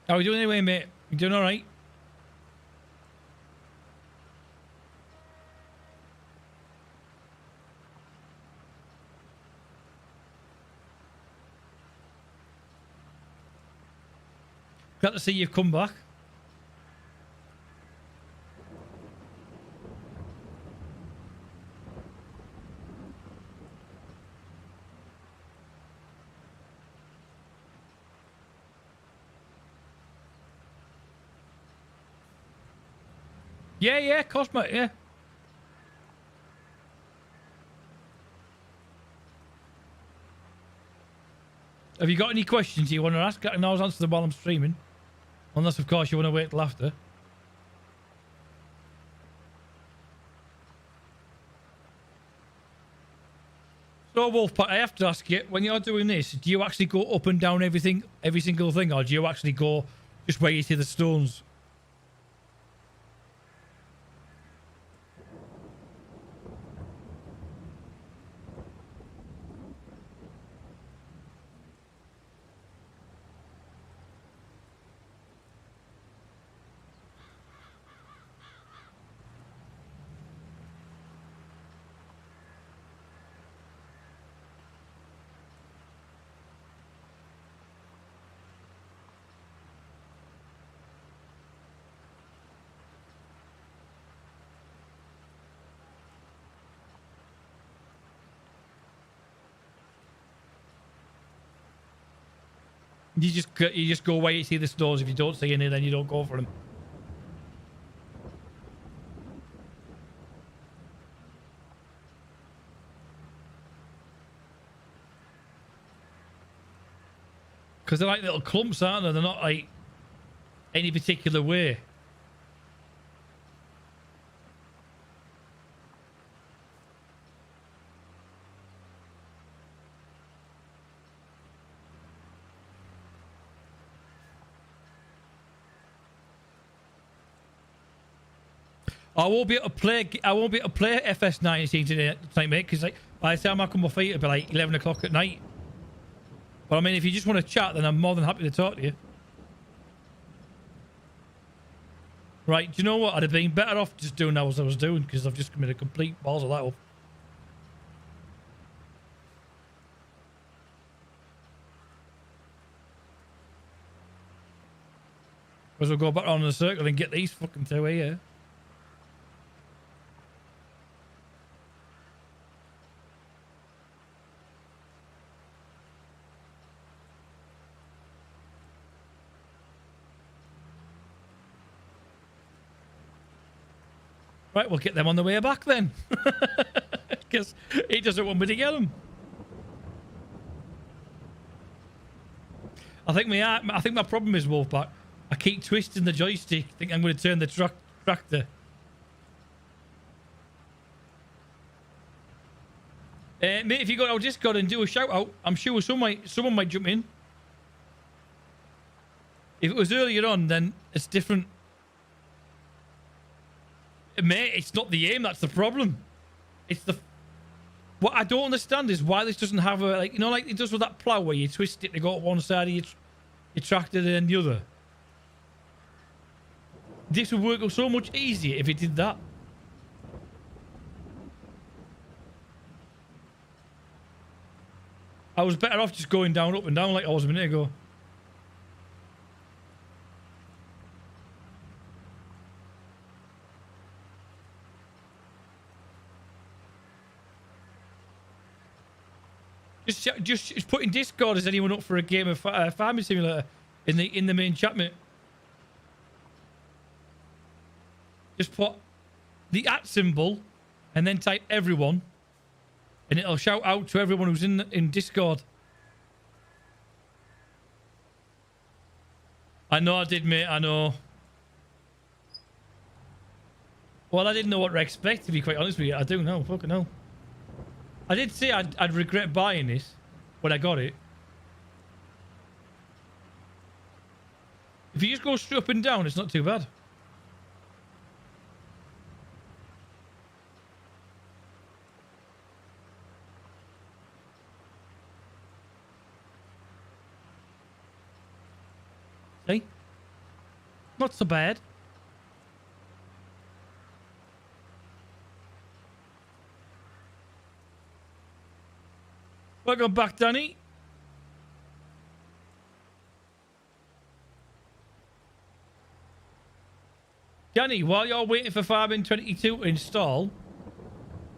[SPEAKER 1] How are we doing anyway, mate? You doing alright? Glad to see you've come back. Yeah, of course, mate, yeah. Have you got any questions you want to ask? I can always answer them while I'm streaming. Unless, of course, you want to wait till after. So, Wolfpack, I have to ask you, when you're doing this, do you actually go up and down everything, every single thing, or do you actually go just where you see the stones? You just go where you see the stones. If you don't see any, then you don't go for them. Because they're like little clumps, aren't they? They're not like any particular way. I won't be able to play. I won't be able to play FS22 tonight, mate. Because like by the time I come off feet, it'll be like 11 o'clock at night. But I mean, if you just want to chat, then I'm more than happy to talk to you. Right? Do you know what? I'd have been better off just doing that as I was doing, because I've just committed complete balls of that up. Because we'll go back around in a circle and get these fucking two here. Right, we'll get them on the way back then. Because he doesn't want me to get them. I think my problem is, Wolfpack, I keep twisting the joystick. I think I'm going to turn the tractor. Mate, if you go to our Discord and do a shout out, I'm sure someone might jump in. If it was earlier on, then it's different. Mate, it's not the aim that's the problem. It's the... What I don't understand is why this doesn't have a... Like, you know, like it does with that plough where you twist it to go to one side of your tractor and then the other. This would work so much easier if it did that. I was better off just going down, up and down like I was a minute ago. Just put in Discord, is anyone up for a game of Farming Simulator in the main chat, mate? Just put the @ symbol and then type everyone, and it'll shout out to everyone who's in Discord. I know I did, mate. I know. Well, I didn't know what to expect, to be quite honest with you. I do know. Fucking hell. I did say I'd regret buying this when I got it. If you just go straight up and down, it's not too bad. See? Not so bad. Welcome back, Danny. Danny, while you're waiting for FS22 to install,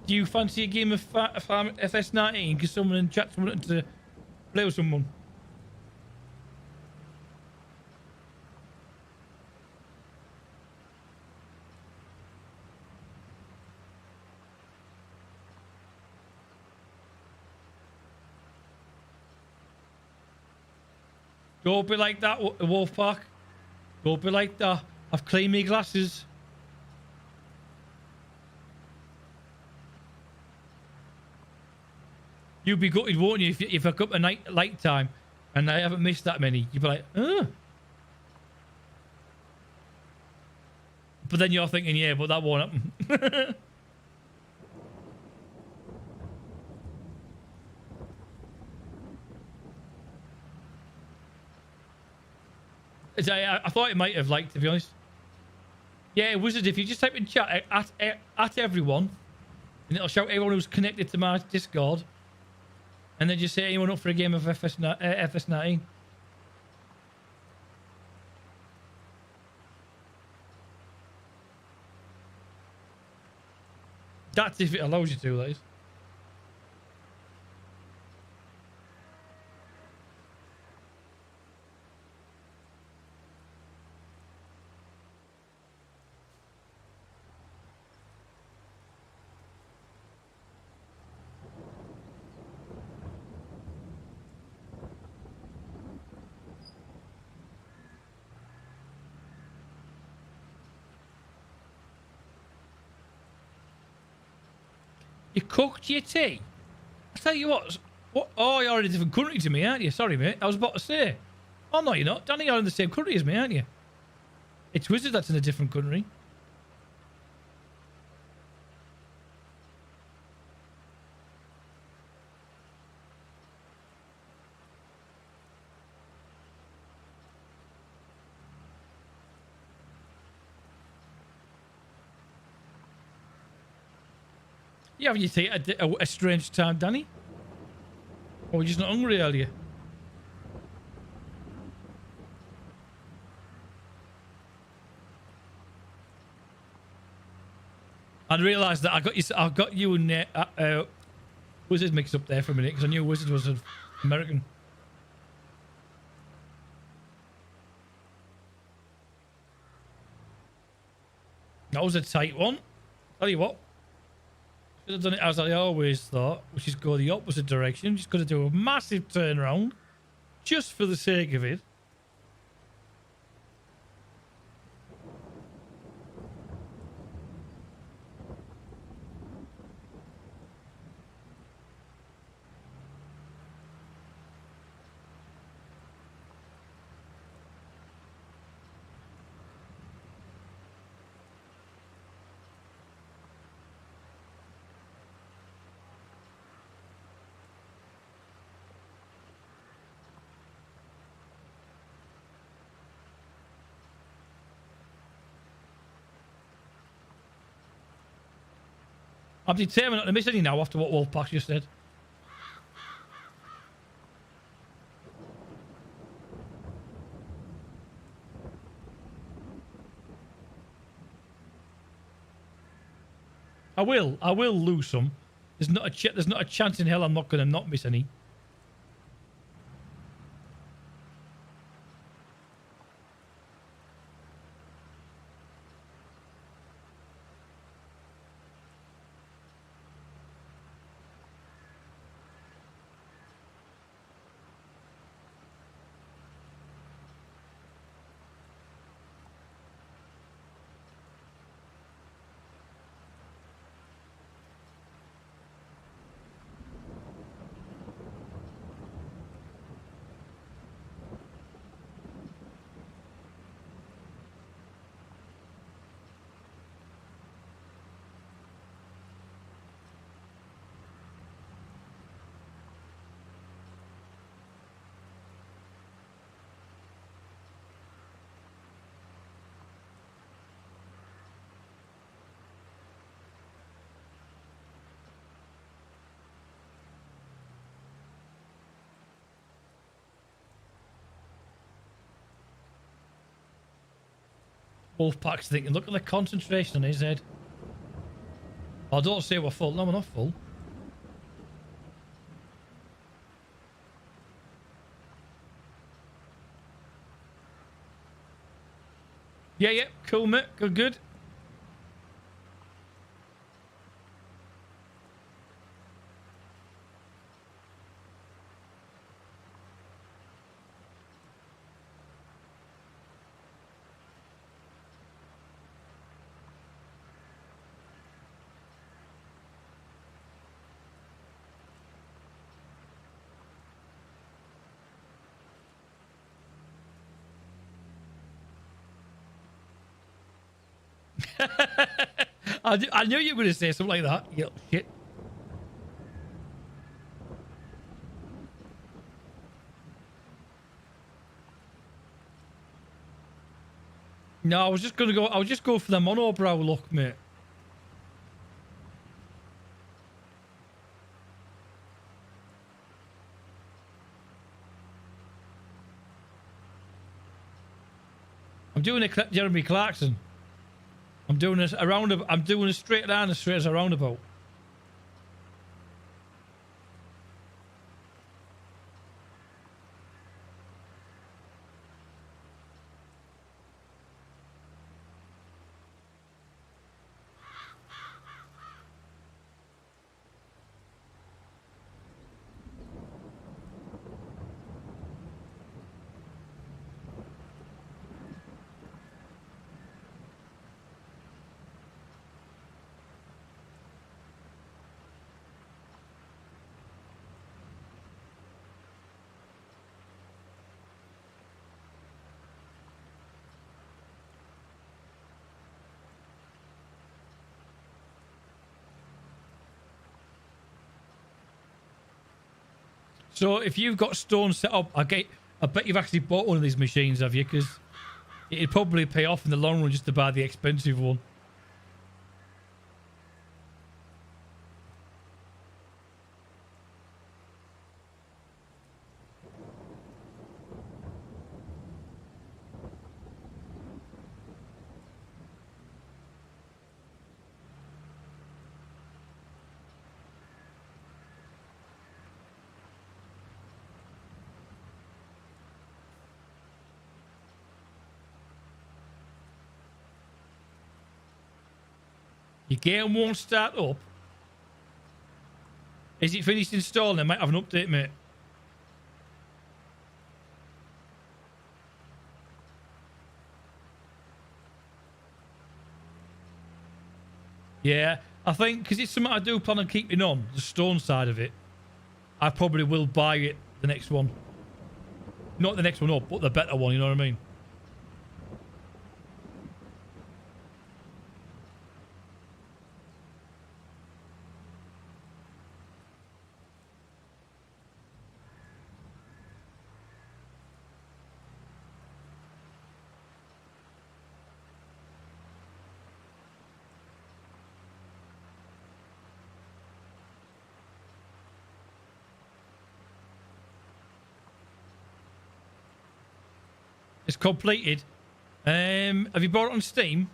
[SPEAKER 1] do you fancy a game of FS19? Because someone in chat's wanted to play with someone. Don't be like that, Wolfpack. Don't be like that. I've cleaned my glasses. You'd be gutted, won't you, if I come to light time and I haven't missed that many. You'd be like, oh. But then you're thinking, yeah, but that won't happen. I thought it might have, like, to be honest. Yeah, Wizard, if you just type in chat at everyone, and it'll show everyone who's connected to my Discord, and then just say anyone up for a game of FS19. That's if it allows you to, that is. You cooked your tea? I tell you what. Oh, you're in a different country to me, aren't you? Sorry, mate. I was about to say. Oh, no, you're not. Danny, you're in the same country as me, aren't you? It's Wizard that's in a different country. You having your tea at a strange time, Danny? Or were you just not hungry earlier? I realised that I got you and Wizard mixed up there for a minute because I knew Wizard was an American. That was a tight one. Tell you what. Should have done it as I always thought, which is go the opposite direction. Just got to do a massive turnaround just for the sake of it. I'm determined not to miss any now after what Wolfpack just said. I will lose some. There's not a chance in hell I'm not going to not miss any. Wolfpack's thinking, look at the concentration on his head. Oh, don't say we're full. No, we're not full. Yeah, yeah. Cool, mate. Good, good. I knew you were going to say something like that. You little shit. No, I was just going to go. I would just go for the monobrow look, mate. I'm doing a Jeremy Clarkson. I'm doing a roundabout. I'm doing a straight line as straight as a roundabout. So if you've got stone set up, I bet you've actually bought one of these machines, have you? Because it'd probably pay off in the long run just to buy the expensive one. Your game won't start up. Is it finished installing? I might have an update, mate. Yeah, I think because it's something I do plan on keeping on, the stone side of it, I probably will buy it the next one. Not the next one up, but the better one, you know what I mean? It's completed. Have you bought it on Steam?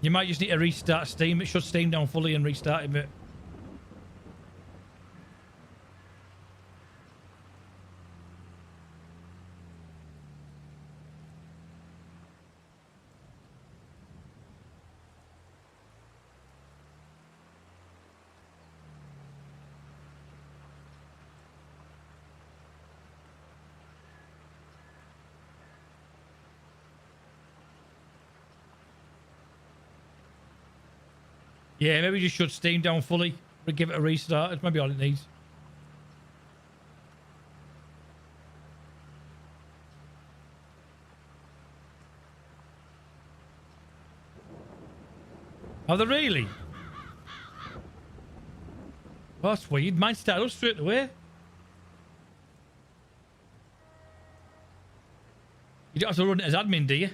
[SPEAKER 1] You might just need to restart Steam. It shut Steam down fully and restart it, mate. Yeah, maybe just shut Steam down fully. Give it a restart. It's maybe all it needs. Are they really? Well, that's weird. Mine started up straight away. You don't have to run it as admin, do you?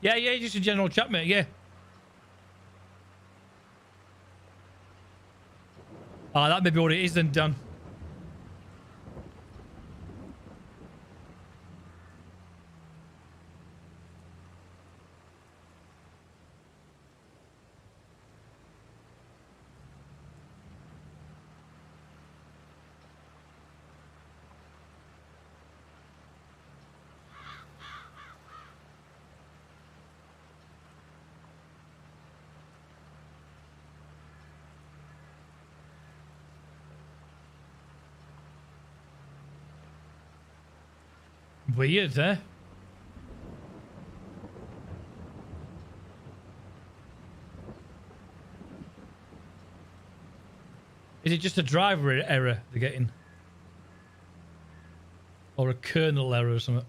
[SPEAKER 1] Yeah, just a general chat, mate, yeah. Ah, that may be what it is then, Dan. Weird, eh? Is it just a driver error they're getting? Or a kernel error or something?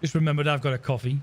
[SPEAKER 1] Just remembered I've got a coffee.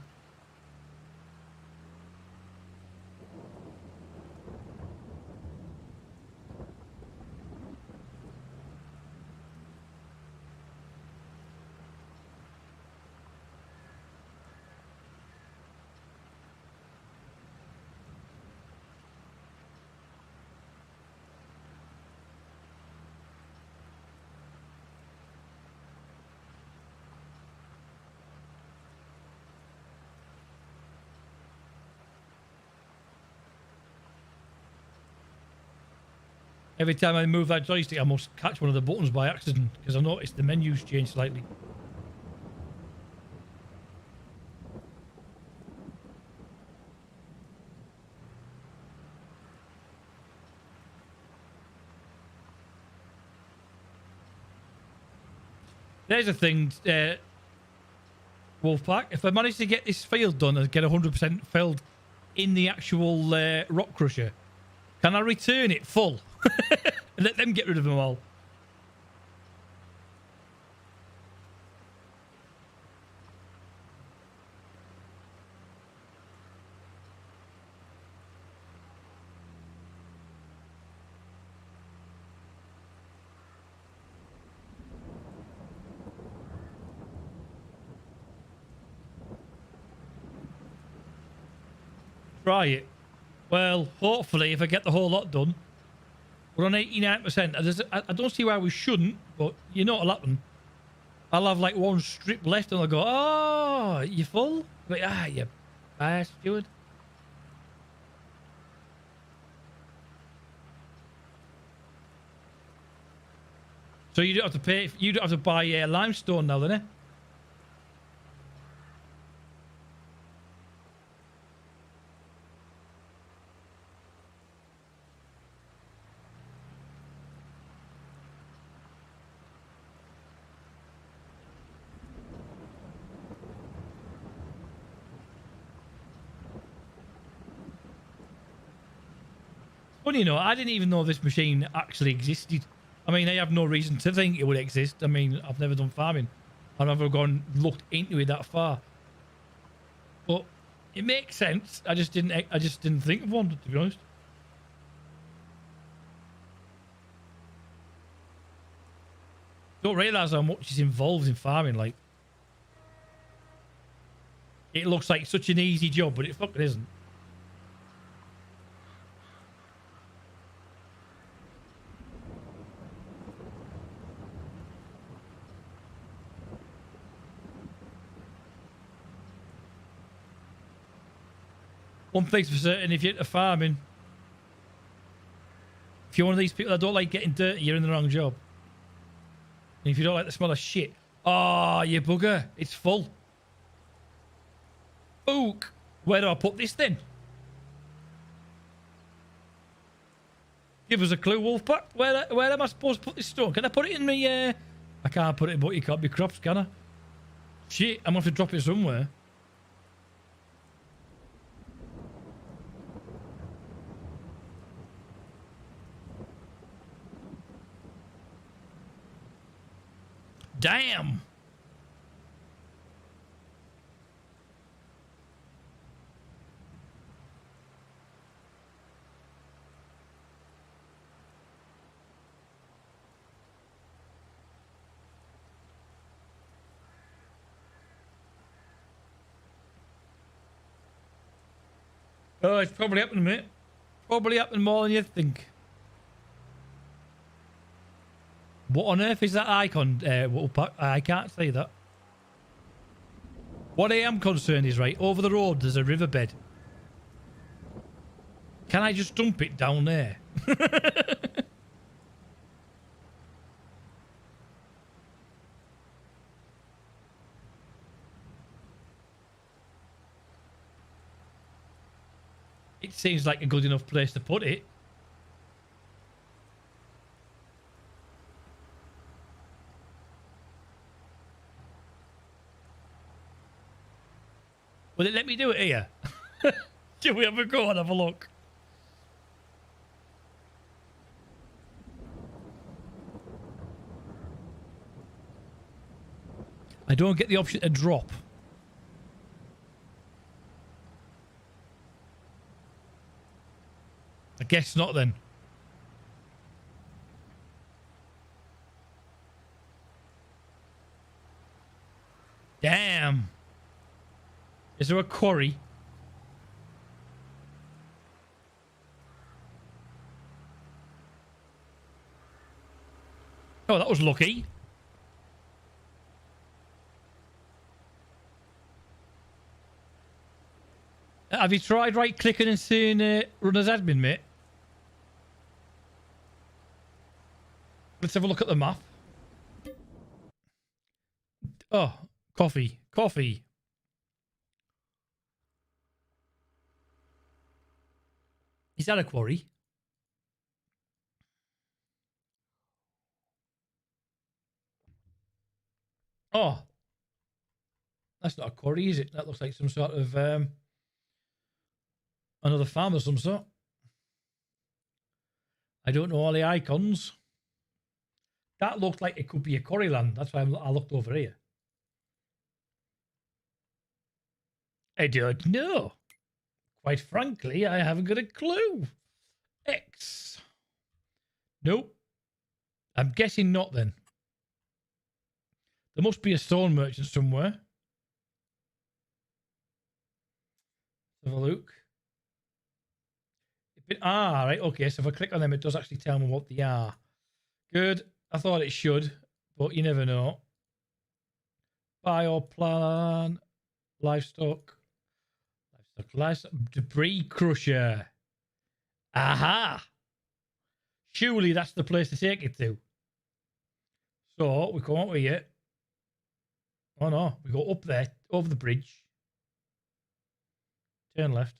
[SPEAKER 1] Every time I move that joystick, I must catch one of the buttons by accident because I noticed the menus changed slightly. There's a thing, Wolfpack. If I manage to get this field done and get 100% filled in the actual rock crusher, can I return it full? And let them get rid of them all. Try it. Well, hopefully, if I get the whole lot done. We're on 89%. I don't see why we shouldn't, but you know what'll happen. I'll have like one strip left and I'll go, oh, you full? But, you bastard. So you don't have to pay, you don't have to buy limestone now, then, eh? Funny, you know, I didn't even know this machine actually existed. I mean, I have no reason to think it would exist. I mean, I've never done farming. I've never looked into it that far. But it makes sense. I just didn't think of one, to be honest. Don't realise how much is involved in farming, like. It looks like such an easy job, but it fucking isn't. One thing's for certain, if you're into farming, if you're one of these people that don't like getting dirty, you're in the wrong job. And if you don't like the smell of shit, oh, you bugger, it's full. Ook, where do I put this then? Give us a clue, Wolfpack. Where am I supposed to put this stone? Can I put it in the... I can't put it in but you can't be crops, can I? Shit, I'm going to have to drop it somewhere. Damn. Oh, it's probably happening, mate. Probably happening more than you think. What on earth is that icon? I can't see that. What I am concerned is, right, over the road there's a riverbed. Can I just dump it down there? It seems like a good enough place to put it. Will it let me do it here? Shall we have a go and have a look? I don't get the option to drop. I guess not then. Damn. Is there a quarry? Oh, that was lucky. Have you tried right-clicking and saying run as admin, mate? Let's have a look at the map. Oh, coffee. Coffee. Is that a quarry? Oh. That's not a quarry, is it? That looks like some sort of another farm of some sort. I don't know all the icons. That looked like it could be a quarry land. That's why I looked over here. I don't know. Quite frankly, I haven't got a clue. X. Nope. I'm guessing not then. There must be a stone merchant somewhere. Let's have a look. Right. Okay, so if I click on them, it does actually tell me what they are. Good. I thought it should, but you never know. Bioplan. Livestock. Debris crusher. Aha! Surely that's the place to take it to. So we come over here. Oh no, we go up there, over the bridge. Turn left.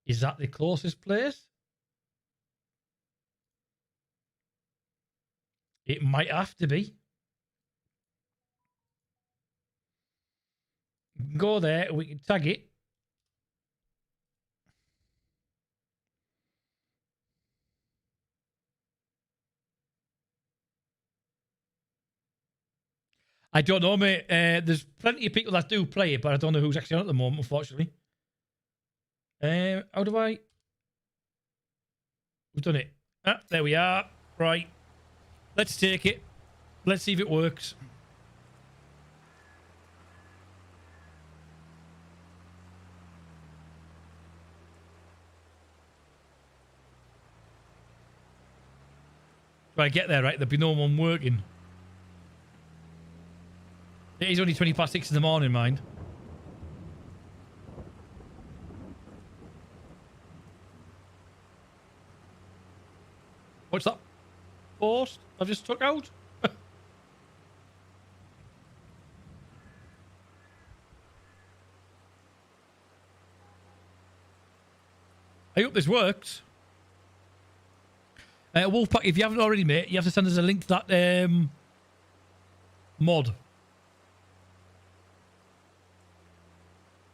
[SPEAKER 1] Is that the closest place? It might have to be. We can go there, we can tag it. I don't know, mate. There's plenty of people that do play it, but I don't know who's actually on at the moment, unfortunately. How do I... We've done it. Ah, there we are. Right. Let's take it. Let's see if it works. If I get there, right, there'll be no one working. It is only 20 past 6 in the morning, mind. What's that post I've just took out? I hope this works. Wolfpack, if you haven't already, mate, you have to send us a link to that mod.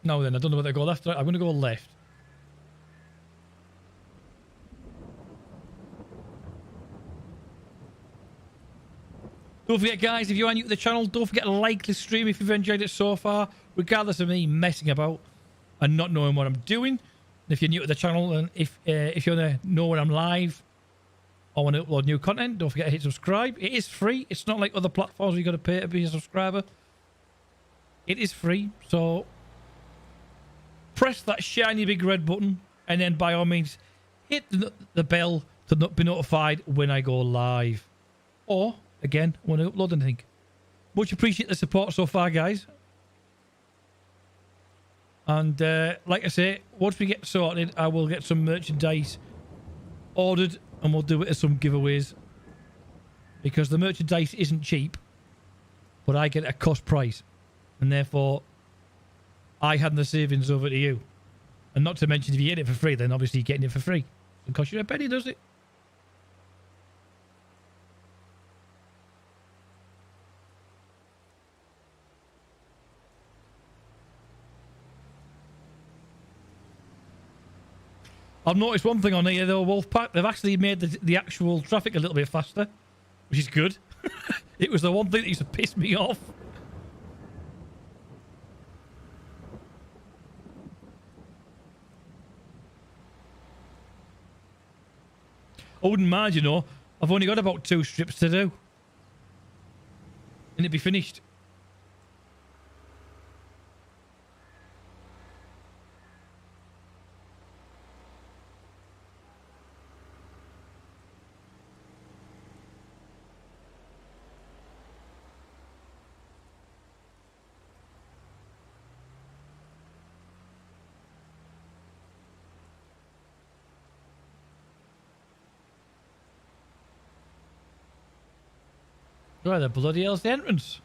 [SPEAKER 1] Now then, I don't know whether to go left or right. I'm going to go left. Don't forget, guys, if you are new to the channel, don't forget to like the stream if you've enjoyed it so far, regardless of me messing about and not knowing what I'm doing. And if you're new to the channel and if you want to know when I'm live or want to upload new content, don't forget to hit subscribe. It is free. It's not like other platforms where you got to pay to be a subscriber. It is free, so press that shiny big red button and then by all means hit the bell to be notified when I go live. Or, again, when I upload anything. Much appreciate the support so far, guys. And like I say, once we get sorted, I will get some merchandise ordered and we'll do it as some giveaways. Because the merchandise isn't cheap, but I get a cost price. And therefore, I hand the savings over to you. And not to mention, if you get it for free, then obviously you're getting it for free. It costs you a penny, does it? I've noticed one thing on here, though, Wolfpack. They've actually made the actual traffic a little bit faster, which is good. It was the one thing that used to piss me off. I wouldn't mind, you know. I've only got about 2 strips to do. And it'd be finished. Where the bloody hell's the entrance?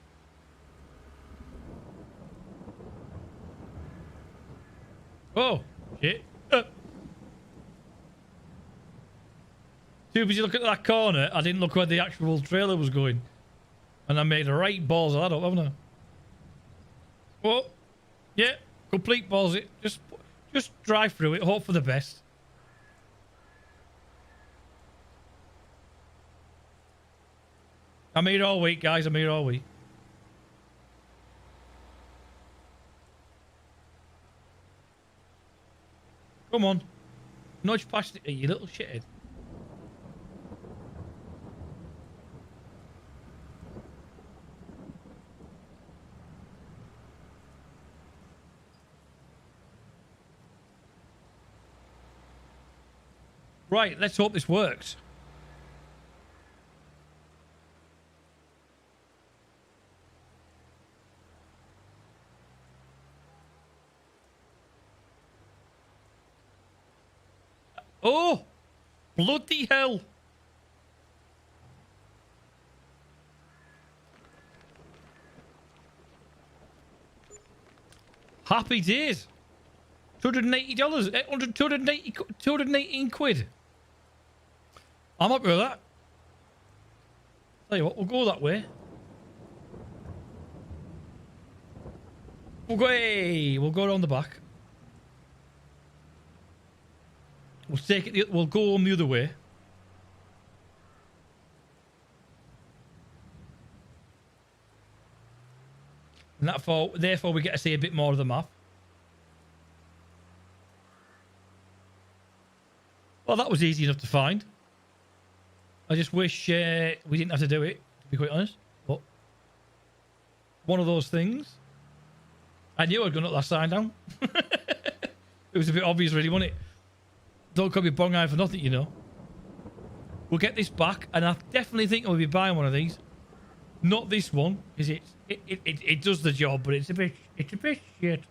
[SPEAKER 1] Oh, shit. Too busy looking at that corner, I didn't look where the actual trailer was going. And I made the right balls of that up, haven't I? Oh, yeah, complete balls it. Just drive through it, hope for the best. I'm here all week, guys. I'm here all week. Come on. Nudge past it, you little shithead. Right, let's hope this works. Oh! Bloody hell! Happy days! $280, 218 quid. I'm happy with that. Tell you what, we'll go that way. We'll go around the back. We'll take it. We'll go on the other way. And therefore we get to see a bit more of the map. Well, that was easy enough to find. I just wish we didn't have to do it, to be quite honest. But one of those things. I knew I'd gone up that sign down. It was a bit obvious, really, wasn't it? Don't call me bong-eyed for nothing, you know. We'll get this back, and I definitely think I'll be buying one of these. Not this one, because it does the job, but it's a bit shit.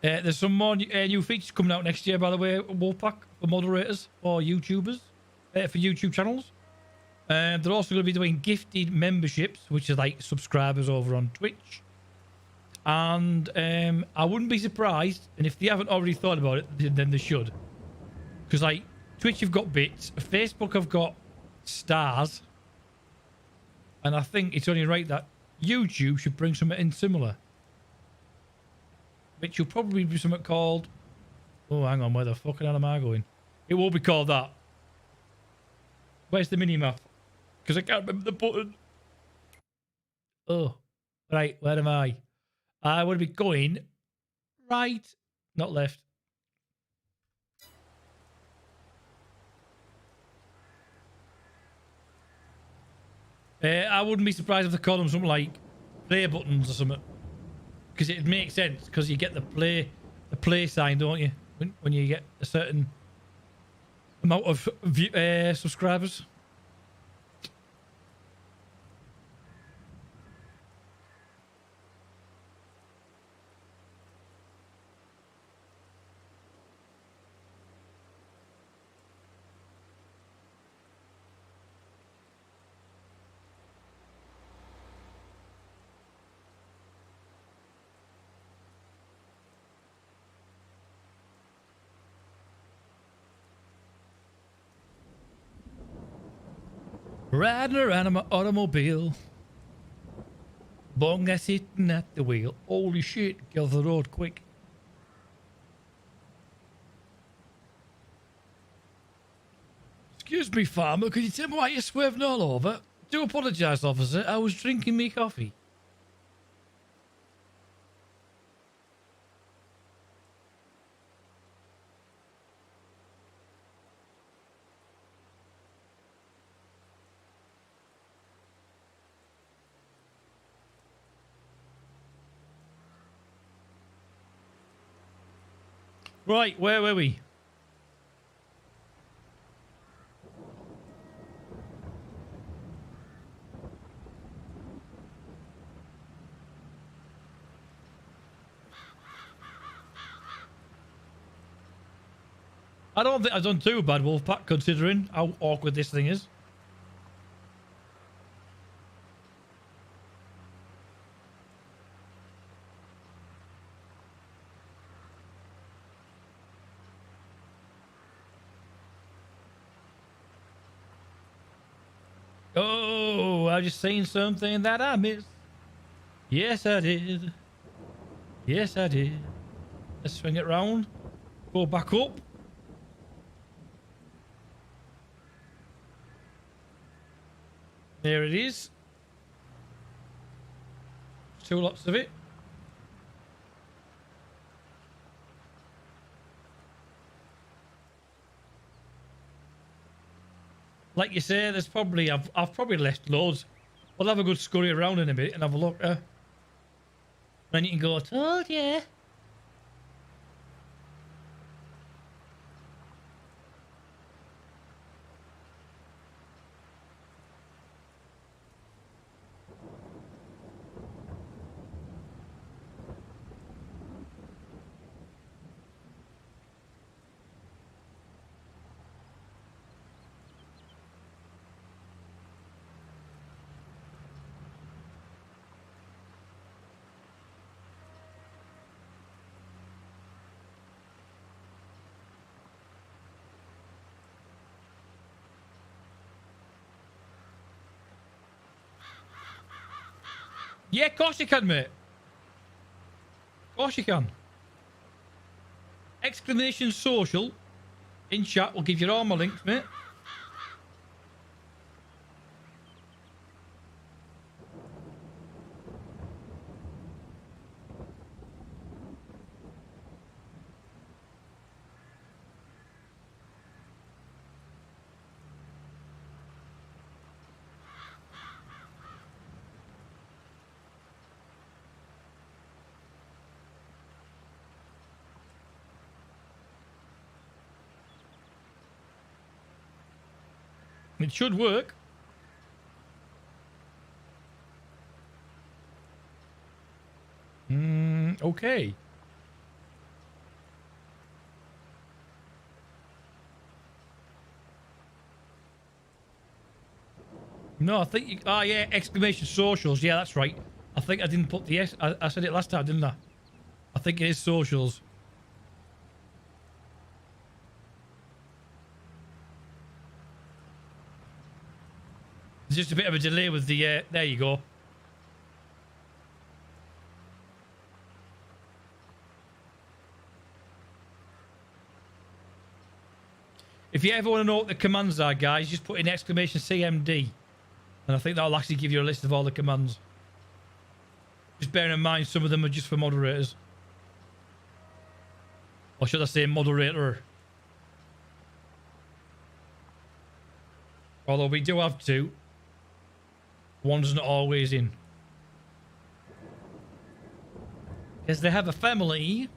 [SPEAKER 1] There's some more new features coming out next year, by the way, Wolfpack, for moderators or YouTubers, for YouTube channels. They're also going to be doing gifted memberships, which is like subscribers over on Twitch. And I wouldn't be surprised, and if they haven't already thought about it, then they should. Because, like, Twitch, you've got bits. Facebook, I've got stars. And I think it's only right that YouTube should bring something in similar. Which will probably be something called... Oh, hang on. Where the fucking hell am I going? It won't be called that. Where's the mini-map? Because I can't remember the button. Oh. Right, where am I? I would be going right, not left. I wouldn't be surprised if they call them something like play buttons or something. Because it'd make sense, because you get the play sign, don't you? When you get a certain amount of subscribers. Riding around in my automobile. Bong guy sitting at the wheel. Holy shit, get off the road quick. Excuse me, farmer, could you tell me why you're swerving all over? Do apologise, officer. I was drinking me coffee. Right, where were we? I don't think I've done too bad, Wolfpack, considering how awkward this thing is. Oh, I just seen something that I missed. Yes, I did. Yes, I did. Let's swing it round. Go back up. There it is. 2 lots of it. Like you say, there's probably I've probably left loads. We'll have a good scurry around in a bit and have a look. Then you can go, told ya. Yeah, of course you can, mate. Of course you can. Exclamation social in chat will give you all my links, mate. It should work. Okay. No, I think you... Oh, yeah, exclamation socials. Yeah, that's right. I think I didn't put the S... I said it last time, didn't I? I think it is socials. There's just a bit of a delay with the... there you go. If you ever want to know what the commands are, guys, just put in exclamation CMD. And I think that'll actually give you a list of all the commands. Just bearing in mind, some of them are just for moderators. Or should I say moderator? Although we do have two. One's not always in. Because they have a family.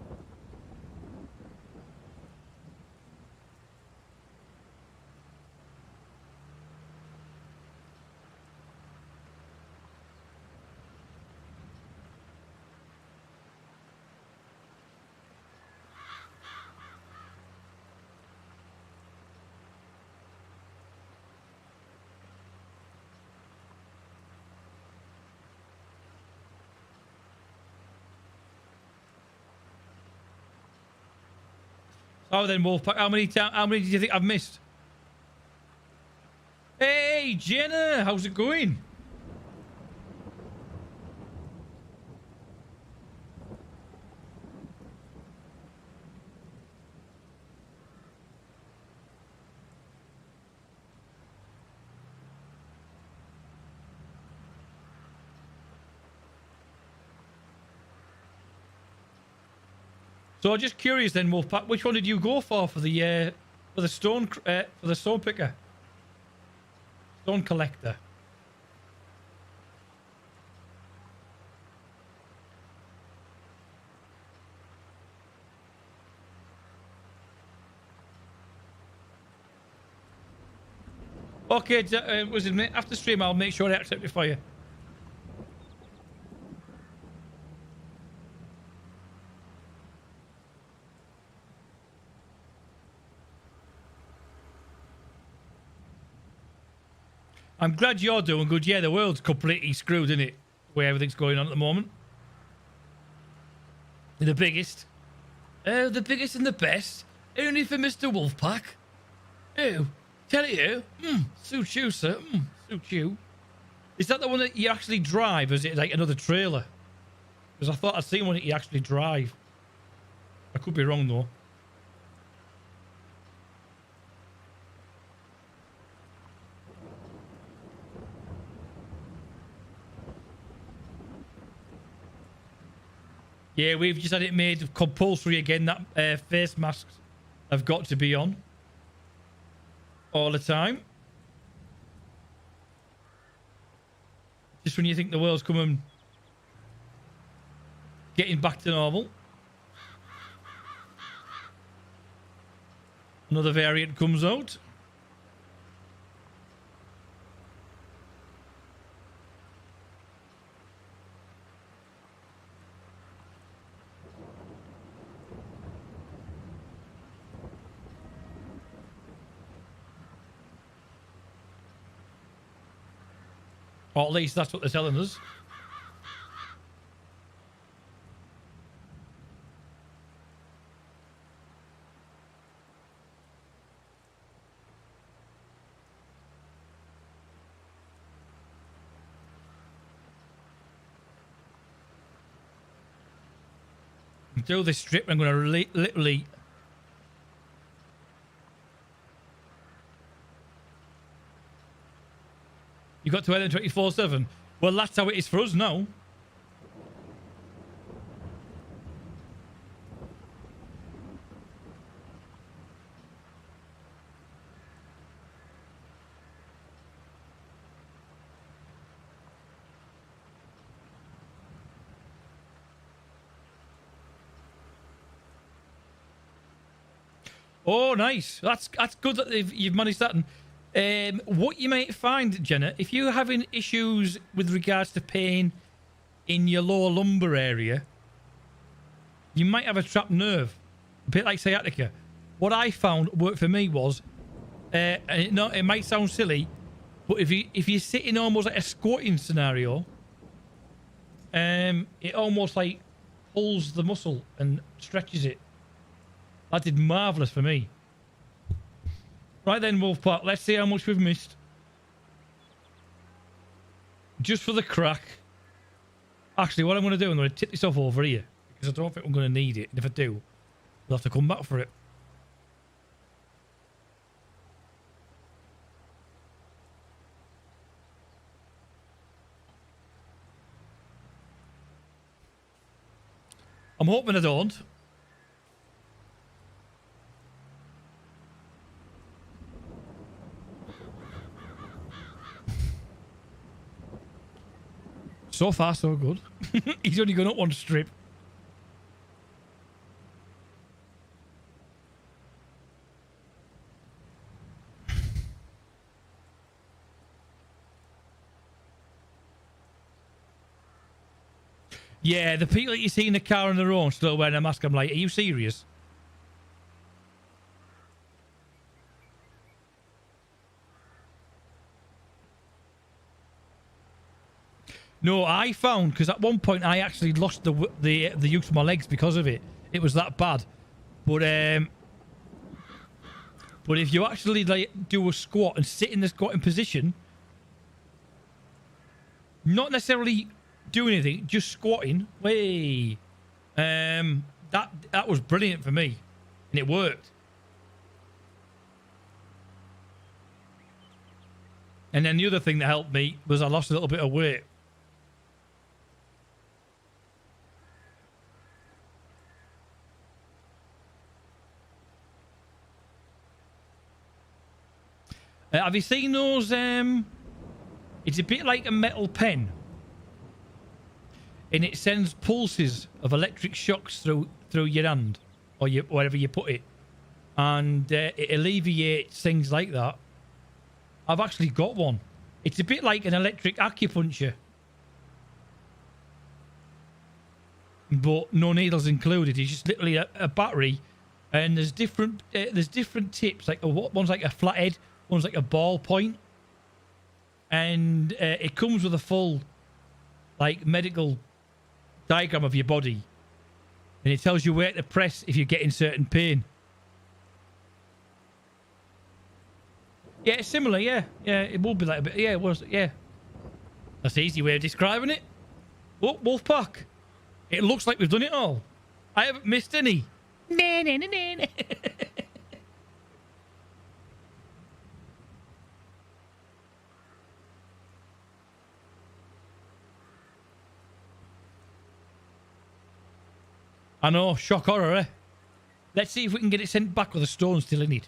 [SPEAKER 1] Oh, then Wolfpack, how many do you think I've missed? Hey, Jenna, how's it going? So I'm just curious then, Wolfpack, which one did you go for the stone picker, stone collector? Okay, after stream I'll make sure I accept it for you. I'm glad you're doing good. Yeah, the world's completely screwed, isn't it? The way everything's going on at the moment. The biggest. The biggest and the best. Only for Mr. Wolfpack. Oh, tell you. Suits you, sir. Suits you. Is that the one that you actually drive? Or is it like another trailer? Because I thought I'd seen one that you actually drive. I could be wrong, though. Yeah, we've just had it made compulsory again that face masks have got to be on all the time. Just when you think the world's coming, getting back to normal. Another variant comes out. Or at least that's what they're telling us. Do this strip, I'm going to literally... You got to Ellen 24/7. Well, that's how it is for us now. Oh, nice. That's good that you've managed that. And what you might find, Jenna, if you're having issues with regards to pain in your lower lumbar area, you might have a trapped nerve, a bit like sciatica. What I found worked for me was, and it might sound silly, but if you're sitting almost like a squatting scenario, it almost like pulls the muscle and stretches it. That did marvellous for me. Right then, Wolfpack, let's see how much we've missed. just for the crack. Actually, what I'm going to do, I'm going to tip this off over here. Because I don't think I'm going to need it. And if I do, we'll have to come back for it. I'm hoping I don't. So far, so good. He's only gone up one strip. Yeah, the people that you see in the car on their own still wearing a mask, I'm like, are you serious? No, I found, because at one point I actually lost the use of my legs because of it. It was that bad. But if you actually like do a squat and sit in the squatting position, not necessarily do anything, just squatting, way, that was brilliant for me, and it worked. And then the other thing that helped me was I lost a little bit of weight. Have you seen those? It's a bit like a metal pen, and it sends pulses of electric shocks through your hand or wherever you put it, and it alleviates things like that. I've actually got one. It's a bit like an electric acupuncture, but no needles included. It's just literally a battery, and there's different tips. Like one's like a flathead. One's like a ball point, and it comes with a full like medical diagram of your body, and it tells you where to press if you're getting certain pain. Yeah, it's similar. Yeah, it will be like a bit. Yeah, it was. Yeah, that's the easy way of describing it. Oh, Wolfpack. It looks like we've done it all. I haven't missed any. Nah, nah, nah, nah, nah. I know, shock horror, eh? Let's see if we can get it sent back with a stone still in it.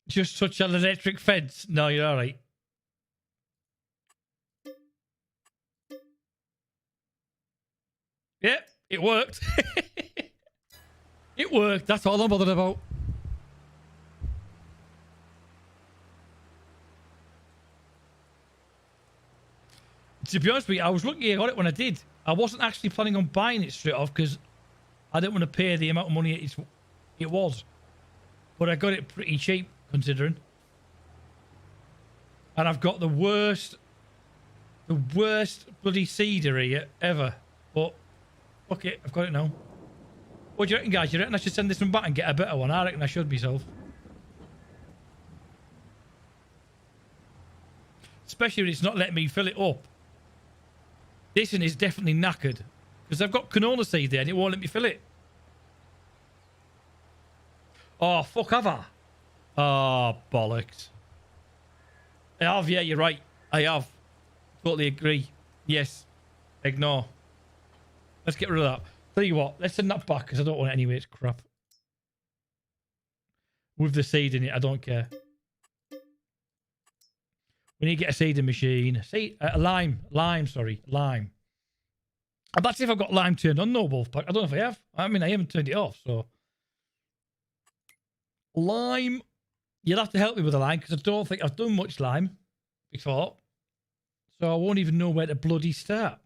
[SPEAKER 1] Just touch an electric fence. No, you're all right. Yep, it worked. It worked. That's all I'm bothered about. To be honest with you, I was lucky I got it when I did. I wasn't actually planning on buying it straight off because I didn't want to pay the amount of money it was. But I got it pretty cheap, considering. And I've got the worst bloody cedar here ever. But, fuck it, I've got it now. What do you reckon, guys? You reckon I should send this one back and get a better one? I reckon I should myself. Especially when it's not letting me fill it up. This one is definitely knackered. Because I've got canola seed there and it won't let me fill it. Oh, fuck, have I? Oh, bollocks. I have, yeah, you're right. I have. Totally agree. Yes. Ignore. Let's get rid of that. Tell you what, let's send that back because I don't want it anyway. It's crap. With the seed in it, I don't care. We need to get a seeding machine. Lime. And that's if I've got lime turned on. No, Wolfpack. I don't know if I have. I mean, I haven't turned it off, so. Lime. You'll have to help me with the lime because I don't think I've done much lime before. So I won't even know where to bloody start.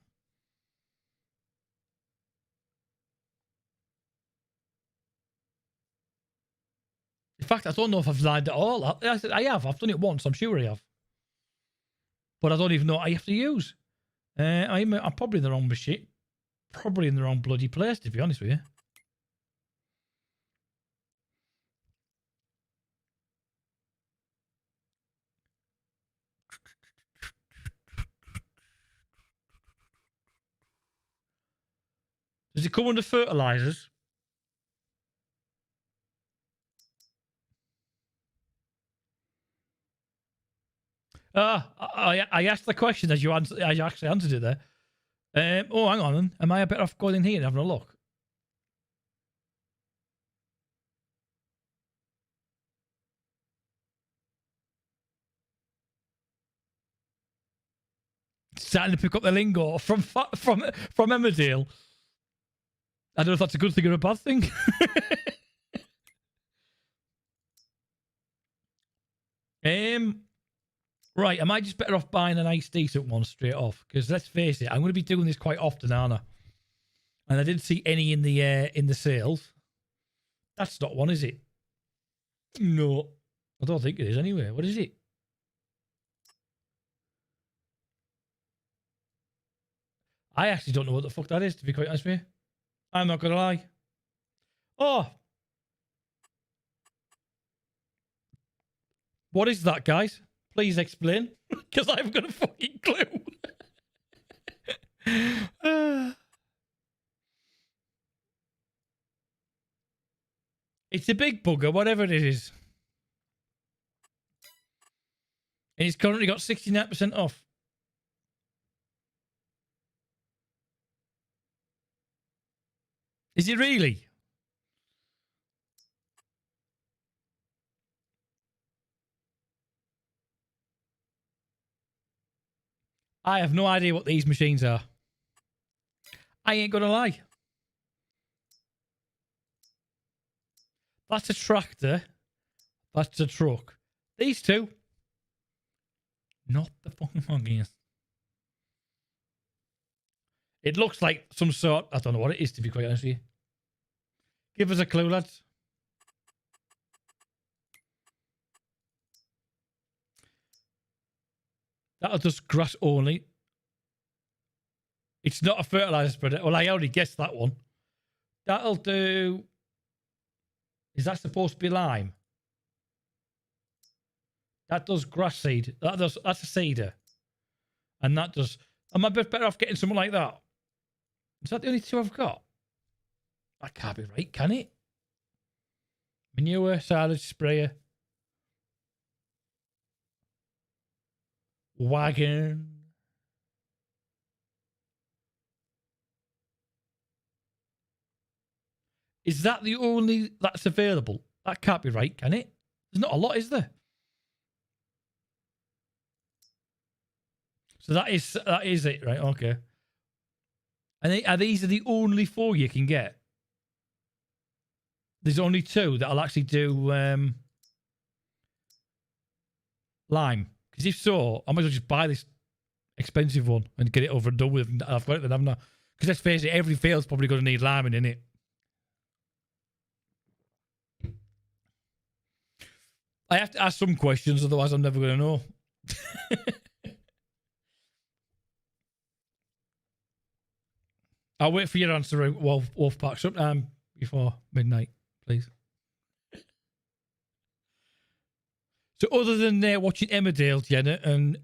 [SPEAKER 1] In fact, I don't know if I've limed at all. I have. I've done it once. I'm sure I have. But I don't even know what I have to use. I'm probably in the wrong machine. Probably in the wrong bloody place, to be honest with you. Does it come under fertilizers? I asked the question as you actually answered it there. Oh, hang on. Then. Am I better off going in here and having a look? Starting to pick up the lingo from Emmerdale. I don't know if that's a good thing or a bad thing. Right, am I just better off buying a nice decent one straight off? Because let's face it, I'm going to be doing this quite often, aren't I? And I didn't see any in the sales. That's not one, is it? No, I don't think it is anyway. What is it? I actually don't know what the fuck that is, to be quite honest with you. I'm not going to lie. Oh. What is that, guys? Please explain. Because I haven't got a fucking clue. It's a big bugger, whatever it is. And it's currently got 69% off. Is it really? I have no idea what these machines are. I ain't gonna lie. That's a tractor. That's a truck. These two. Not the fucking funkiest. It looks like some sort... I don't know what it is, to be quite honest with you. Give us a clue, lads. That'll just grass only. It's not a fertilizer spreader. Well, I already guessed that one. That'll do... Is that supposed to be lime? That does grass seed. That's a seeder. And that does... Am I better off getting something like that? Is that the only two I've got? That can't be right, can it? Manure, silage sprayer. Wagon. Is that the only that's available? That can't be right, can it? There's not a lot, is there? So that is it, right? Okay. And are these the only four you can get? There's only two that'll actually do lime. Because if so, I might as well just buy this expensive one and get it over and done with. And I've got it then, haven't I? Because let's face it, every field's probably going to need liming in it. I have to ask some questions, otherwise I'm never going to know. I'll wait for your answer, Wolfpack, sometime before midnight, please. So other than watching Emmerdale, Jenna, and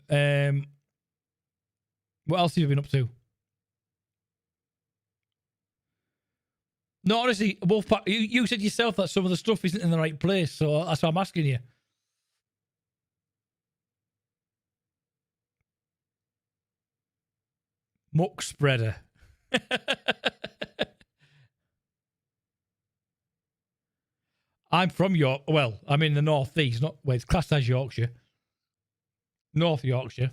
[SPEAKER 1] what else have you been up to? No, honestly, Wolfpack, you said yourself that some of the stuff isn't in the right place, so that's why I'm asking you. Muck spreader. I'm from York. Well, I'm in the northeast, not well, it's classed as Yorkshire. North Yorkshire.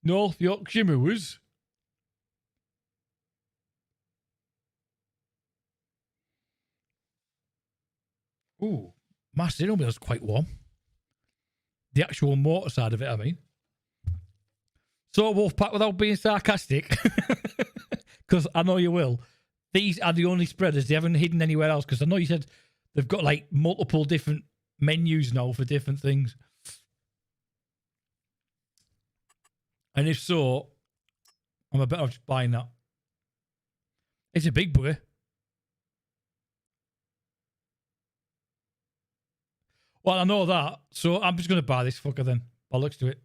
[SPEAKER 1] North Yorkshire Moors. Ooh, my steering wheel's quite warm. The actual motor side of it, I mean. So, Wolfpack, without being sarcastic, because I know you will, these are the only spreaders. They haven't hidden anywhere else, because I know you said they've got like multiple different menus now for different things. And if so, I'm a better off just buying that. It's a big boy. Well, I know that, so I'm just going to buy this fucker then. Bollocks to it.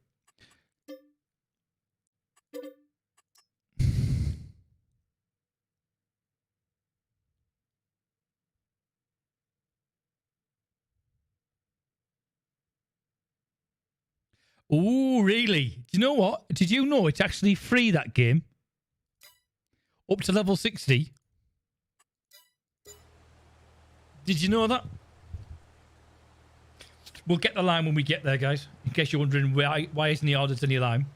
[SPEAKER 1] Ooh, really? Do you know what? Did you know it's actually free, that game? Up to level 60. Did you know that? We'll get the lime when we get there, guys. In case you're wondering why isn't he ordered any lime?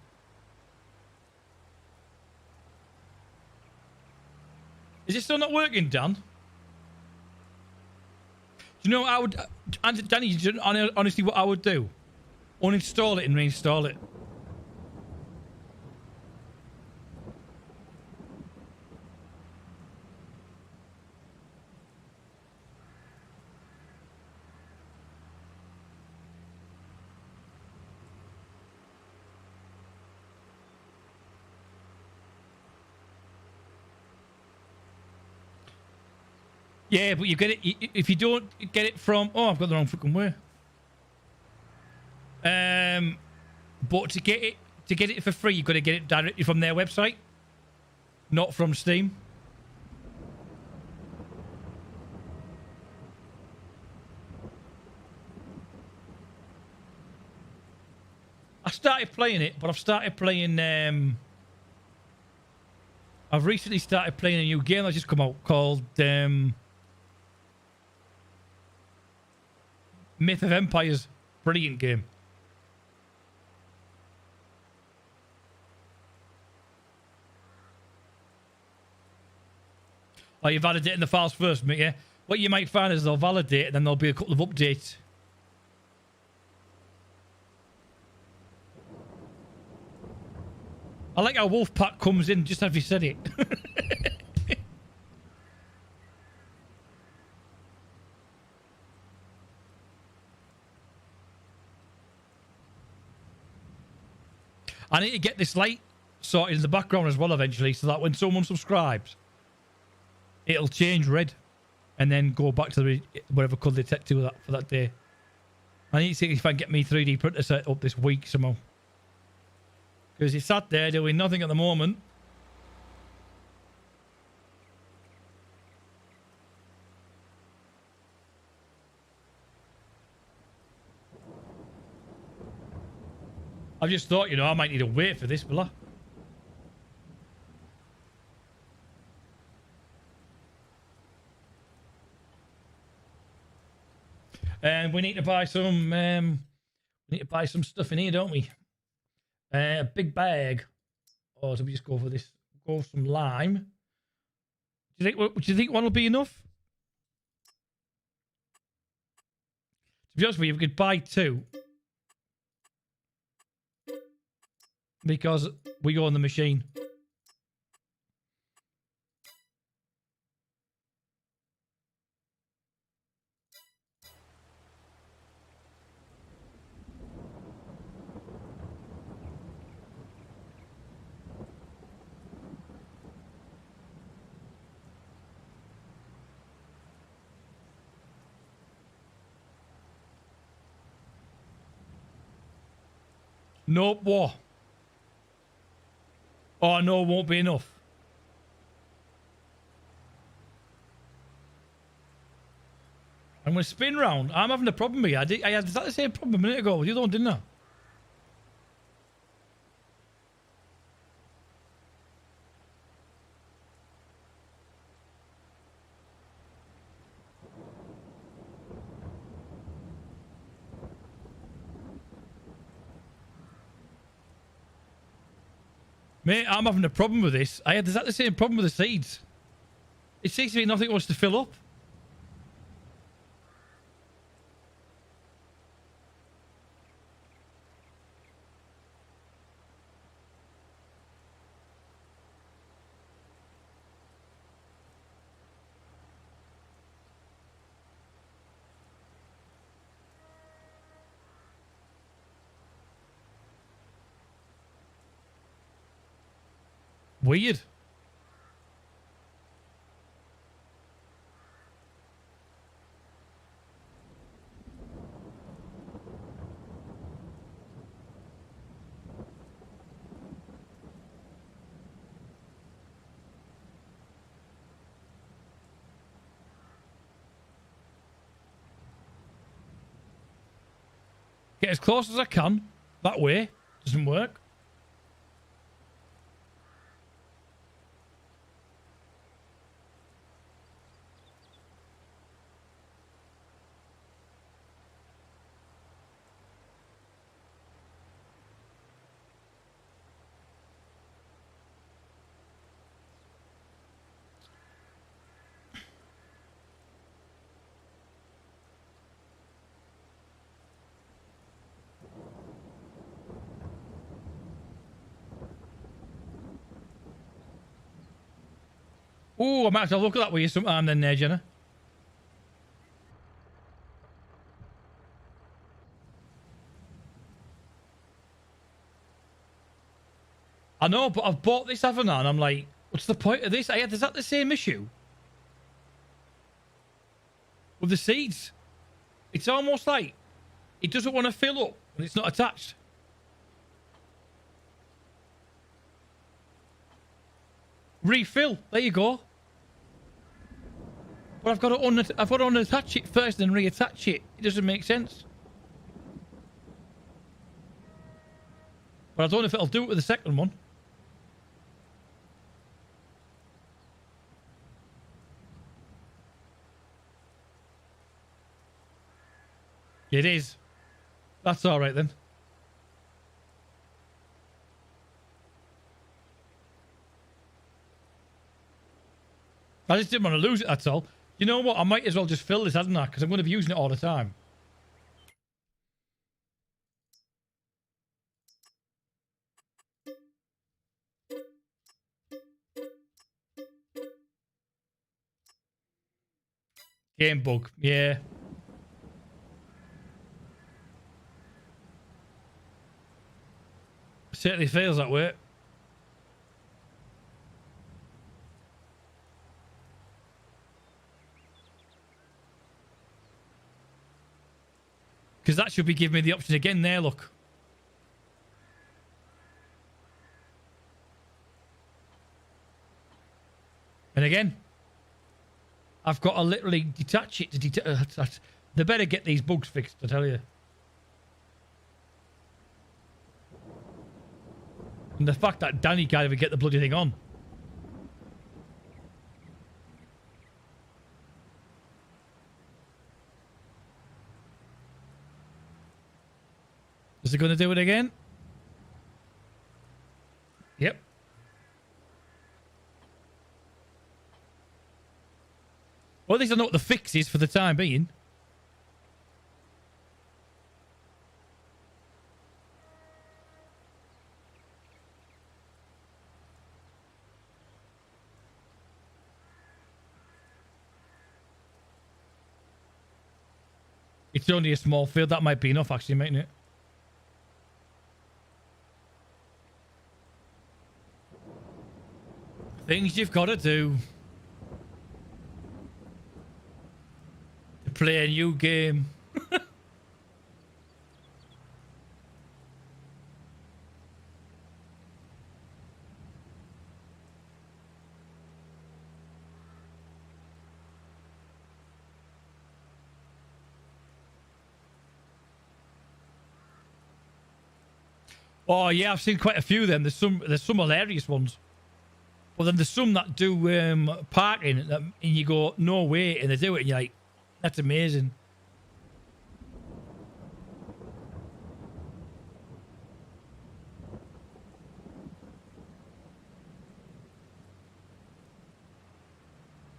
[SPEAKER 1] Is it still not working, Dan? Do you know what I would... Danny, do you know honestly what I would do? Uninstall it and reinstall it. Yeah, but you get it... If you don't get it from... Oh, I've got the wrong fucking way. But to get it for free, you've got to get it directly from their website, not from Steam. I started playing it, but I've started playing. I've recently started playing a new game that's just come out called Myth of Empires. Brilliant game. Oh, you're validating the files first, mate, yeah? What you might find is they'll validate and then there'll be a couple of updates. I like how Wolfpack comes in just as you said it. I need to get this light sorted in the background as well eventually so that when someone subscribes, it'll change red and then go back to the whatever colour they set to that for that day. I need to see if I can get me 3D printer set up this week somehow. Because it's sat there doing nothing at the moment. I've just thought, you know, I might need to wait for this, will I? And we need to buy some. We need to buy some stuff in here, don't we? A big bag. Or do we just go for this? Go for some lime. Do you think one will be enough? To be honest with you, we could buy 2. Because we go on the machine. Nope, what? Oh, no, it won't be enough. I'm going to spin round. I'm having a problem here. I had the same problem a minute ago with the other one, didn't I? Mate, I'm having a problem with this. I had exactly the same problem with the seeds. It seems to be nothing wants to fill up. Weird. Get as close as I can. That way. Doesn't work. Oh, I might have to look at that with you sometime then there, Jenna. I know, but I've bought this, haven't I? And I'm like, what's the point of this? Is that the same issue? With the seats? It's almost like it doesn't want to fill up when it's not attached. Refill. There you go. But I've got to unattach it first and reattach it. It doesn't make sense. But I don't know if it'll do it with the second one. It is. That's all right then. I just didn't want to lose it, that's all. You know what? I might as well just fill this, hadn't I? Because I'm going to be using it all the time. Game bug. Yeah. Certainly feels that way. Because that should be giving me the option again there, look. And again, I've got to literally detach it to they better get these bugs fixed, I tell you. And the fact that Danny can't even get the bloody thing on. Is it going to do it again? Yep. Well, at least I know what the fix is for the time being. It's only a small field. That might be enough, actually, mightn't it? Things you've got to do to play a new game. Oh yeah, I've seen quite a few of them. There's some hilarious ones. Well, then there's some that do parking, and you go, no way, and they do it, and you're like, that's amazing.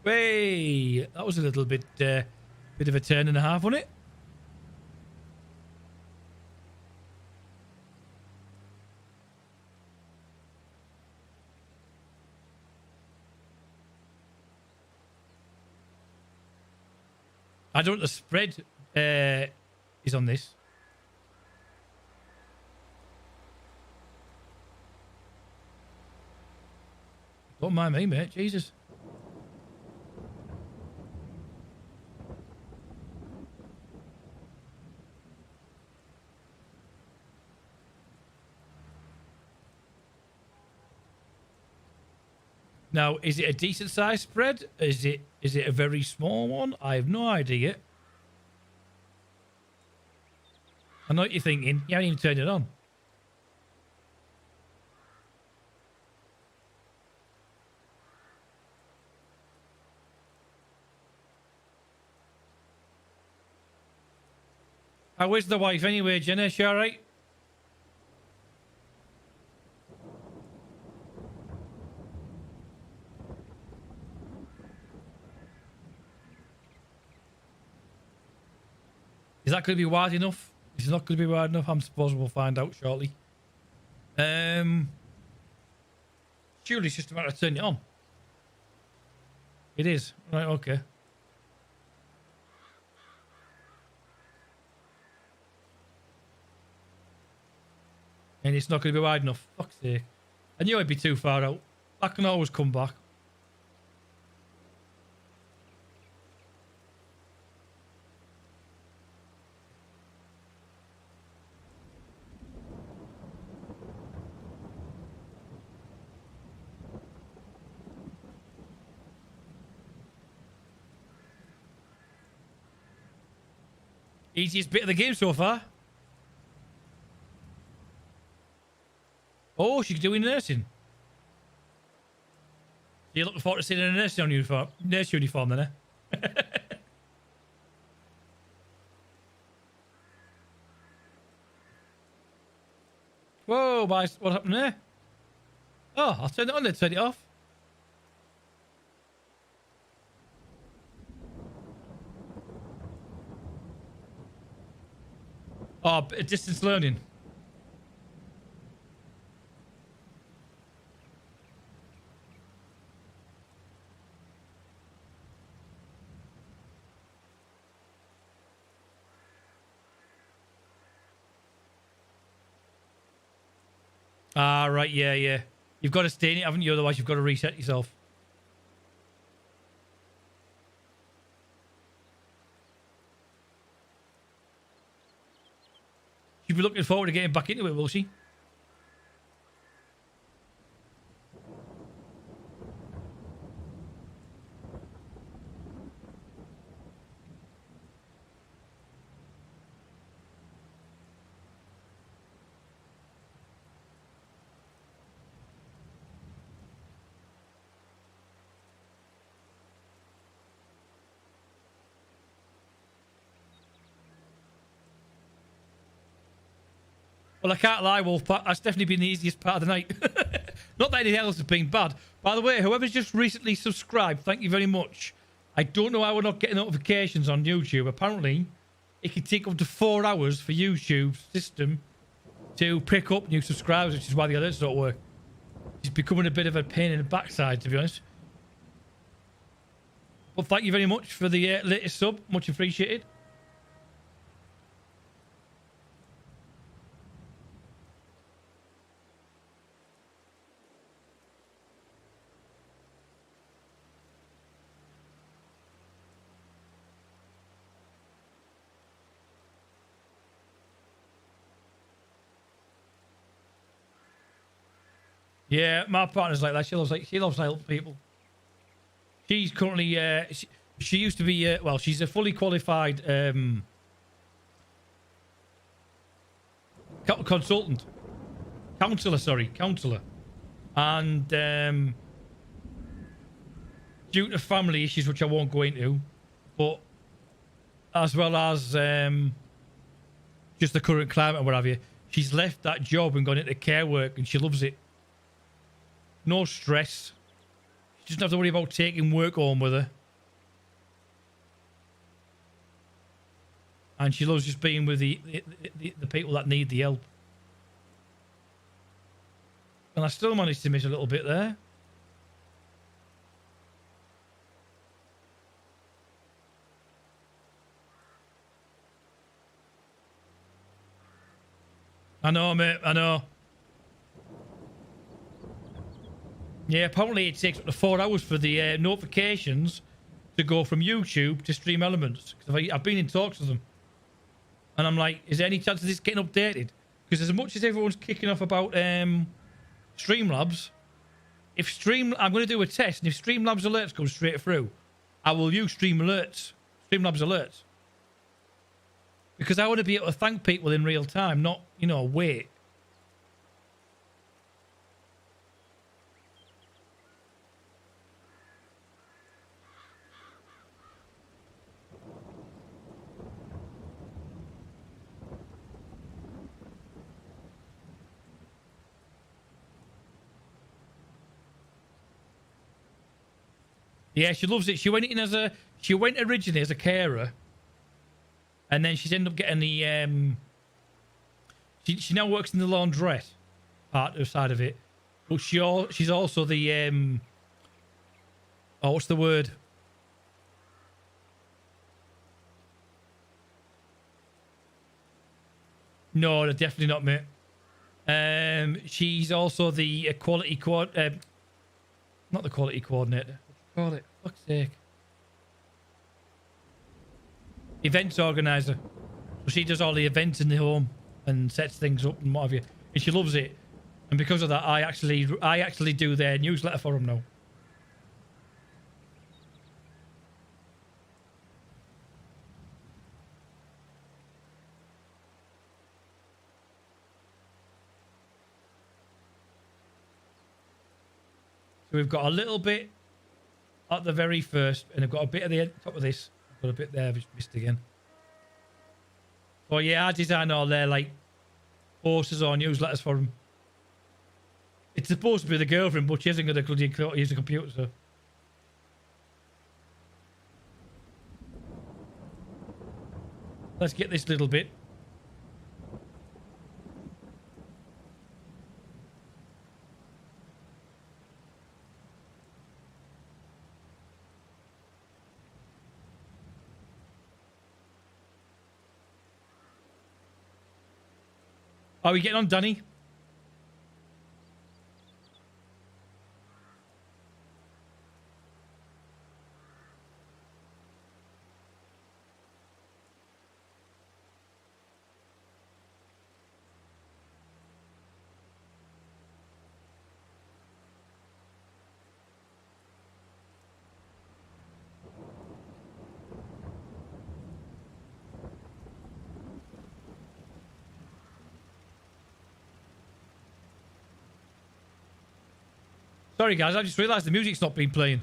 [SPEAKER 1] Hey, that was a little bit of a turn and a half, wasn't it? I don't know what the spread is on this. Don't mind me, mate. Jesus. Now, is it a decent sized spread? Is it a very small one? I have no idea. I know what you're thinking. You haven't even turned it on. How is the wife anyway, Jenna? Is she alright? Is that going to be wide enough? If it's not going to be wide enough, I'm supposed we'll find out shortly. Surely it's just a matter of turning it on. It is. Right, okay. And it's not going to be wide enough. Fuck's sake. I knew I'd be too far out. I can always come back. Easiest bit of the game so far. Oh, she's doing nursing. You're looking forward to seeing a nurse uniform then, eh? Whoa, what happened there? Oh, I'll turn it on then, turn it off. Oh, distance learning. Ah, right, yeah, yeah. You've got to stay in it, haven't you? Otherwise, you've got to reset yourself. She'll be looking forward to getting back into it, will she? Well, I can't lie, Wolf. That's definitely been the easiest part of the night. Not that anything else has been bad. By the way, whoever's just recently subscribed, thank you very much. I don't know how we're not getting notifications on YouTube. Apparently, it can take up to 4 hours for YouTube's system to pick up new subscribers, which is why the alerts don't work. It's becoming a bit of a pain in the backside, to be honest. But thank you very much for the latest sub. Much appreciated. Yeah, my partner's like that. She loves to help people. She's currently she used to be well, she's a fully qualified consultant, counselor, and due to family issues, which I won't go into, but as well as just the current climate and what have you, she's left that job and gone into care work, and she loves it. No stress. She doesn't have to worry about taking work home with her. And she loves just being with the people that need the help. And I still managed to miss a little bit there. I know, mate. I know. Yeah, apparently it takes up to 4 hours for the notifications to go from YouTube to Stream Elements. Because I've been in talks with them. And I'm like, is there any chance of this getting updated? Because as much as everyone's kicking off about Streamlabs, I'm going to do a test, and if Streamlabs alerts come straight through, I will use Streamlabs alerts. Because I want to be able to thank people in real time, not, wait. Yeah, she loves it. She went originally as a carer, and then she's ended up getting the she now works in the laundrette side of it, but she's also the what's the word? No, definitely not, mate. She's also the quality not the quality coordinator. Call it, fuck's sake, events organizer. So she does all the events in the home and sets things up and what have you, and she loves it. And because of that, I actually do their newsletter for them now. So we've got a little bit at the very first, and I've got a bit at the top of this. I've got a bit there, I've just missed again. Oh yeah, I design all their like posters or newsletters for them. It's supposed to be the girlfriend, but she hasn't got a bloody use a computer, so. Let's get this little bit. Are we getting on, Danny? Sorry, guys, I just realised the music's not been playing.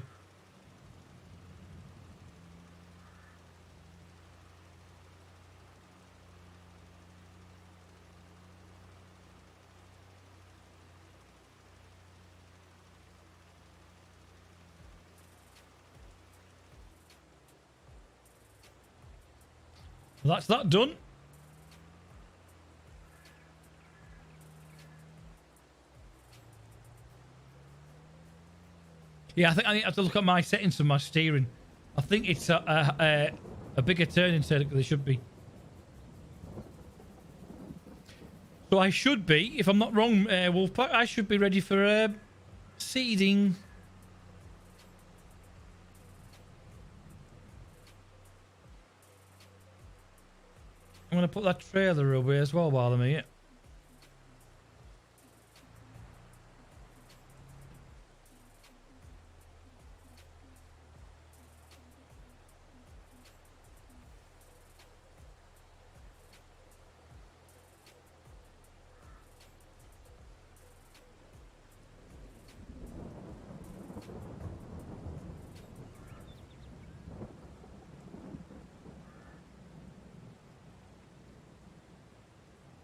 [SPEAKER 1] Well, that's that done. Yeah, I think I need to have to look at my settings for my steering. I think it's a bigger turning circuit than they should be. So I should be, if I'm not wrong, Wolfpack, I should be ready for seeding. I'm going to put that trailer away as well while I'm here.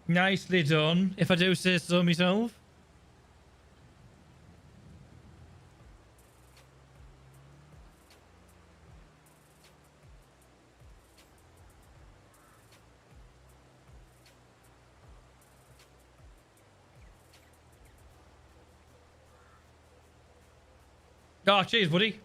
[SPEAKER 1] Nicely done, if I do say so myself. Oh, cheers, buddy.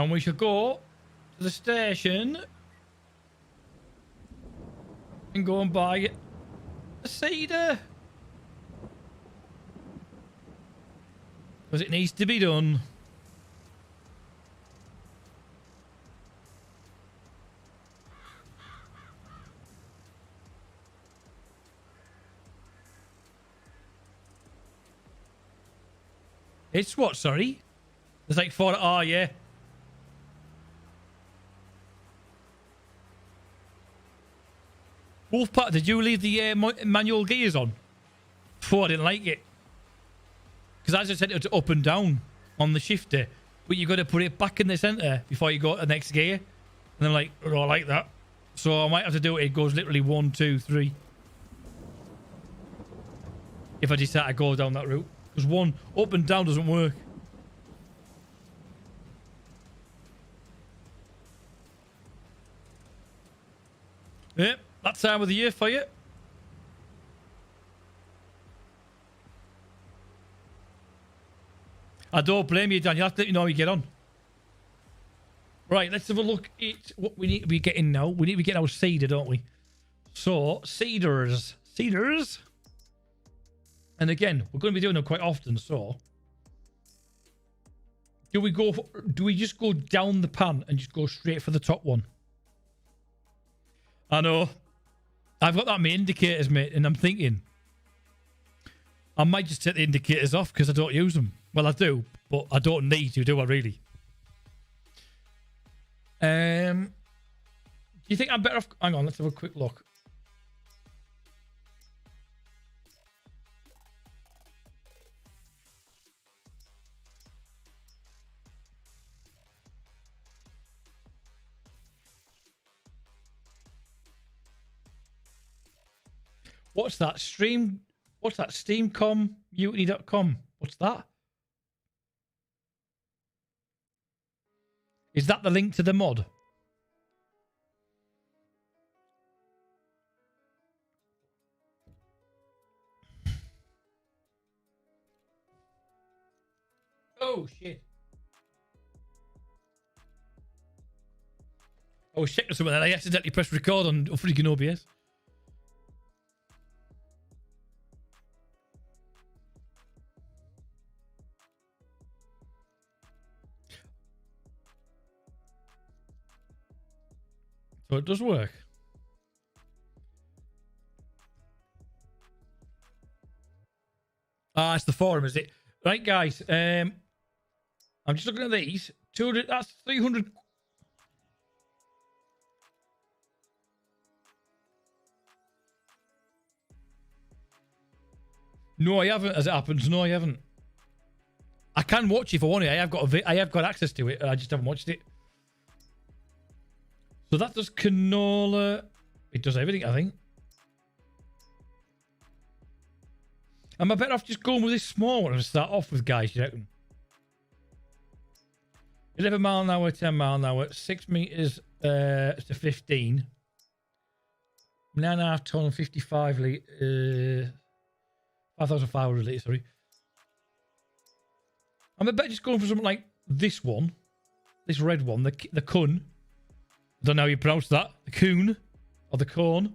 [SPEAKER 1] And we should go to the station and go and buy a cedar. Because it needs to be done. It's what, sorry? There's like 4. Oh, yeah. Wolfpack, did you leave the manual gears on? I didn't like it. Because I just set it to up and down on the shifter. But you got to put it back in the centre before you go to the next gear. And I'm like, oh, I like that. So I might have to do it. It goes literally 1, 2, 3. If I decide to go down that route. Because one up and down doesn't work. Yep, that time of the year for you. I don't blame you, Dan. You'll have to let me know how you get on. Right, let's have a look at what we need to be getting now. We need to be getting our cedar, don't we? So, cedars. Cedars. And again, we're going to be doing them quite often, so... Do we just go down the pan and just go straight for the top one? I know. I've got that many indicators, mate, and I'm thinking... I might just take the indicators off because I don't use them. Well, I do, but I don't need to, do I really? Do you think I'm better off... Hang on, let's have a quick look. What's that? What's that? Steamcom.Unity.com. What's that? Is that the link to the mod? Oh, shit. I was checking something and I accidentally pressed record on freaking OBS. So it does work. Ah, it's the forum, is it? Right, guys. I'm just looking at these. 200. That's 300. No, I haven't. As it happens, no, I haven't. I can watch it if I want it. I have got access to it. I just haven't watched it. So that does canola. It does everything, I think. Am I better off just going with this small one and start off with, guys, you reckon? 11 mile an hour, 10 mile an hour, 6 meters to 15. 9.5 ton, 55 litre, 5,500 litres, sorry. I'm a better just going for something like this one. This red one, the Kun. I don't know how you pronounce that. The Coon. Or the Corn.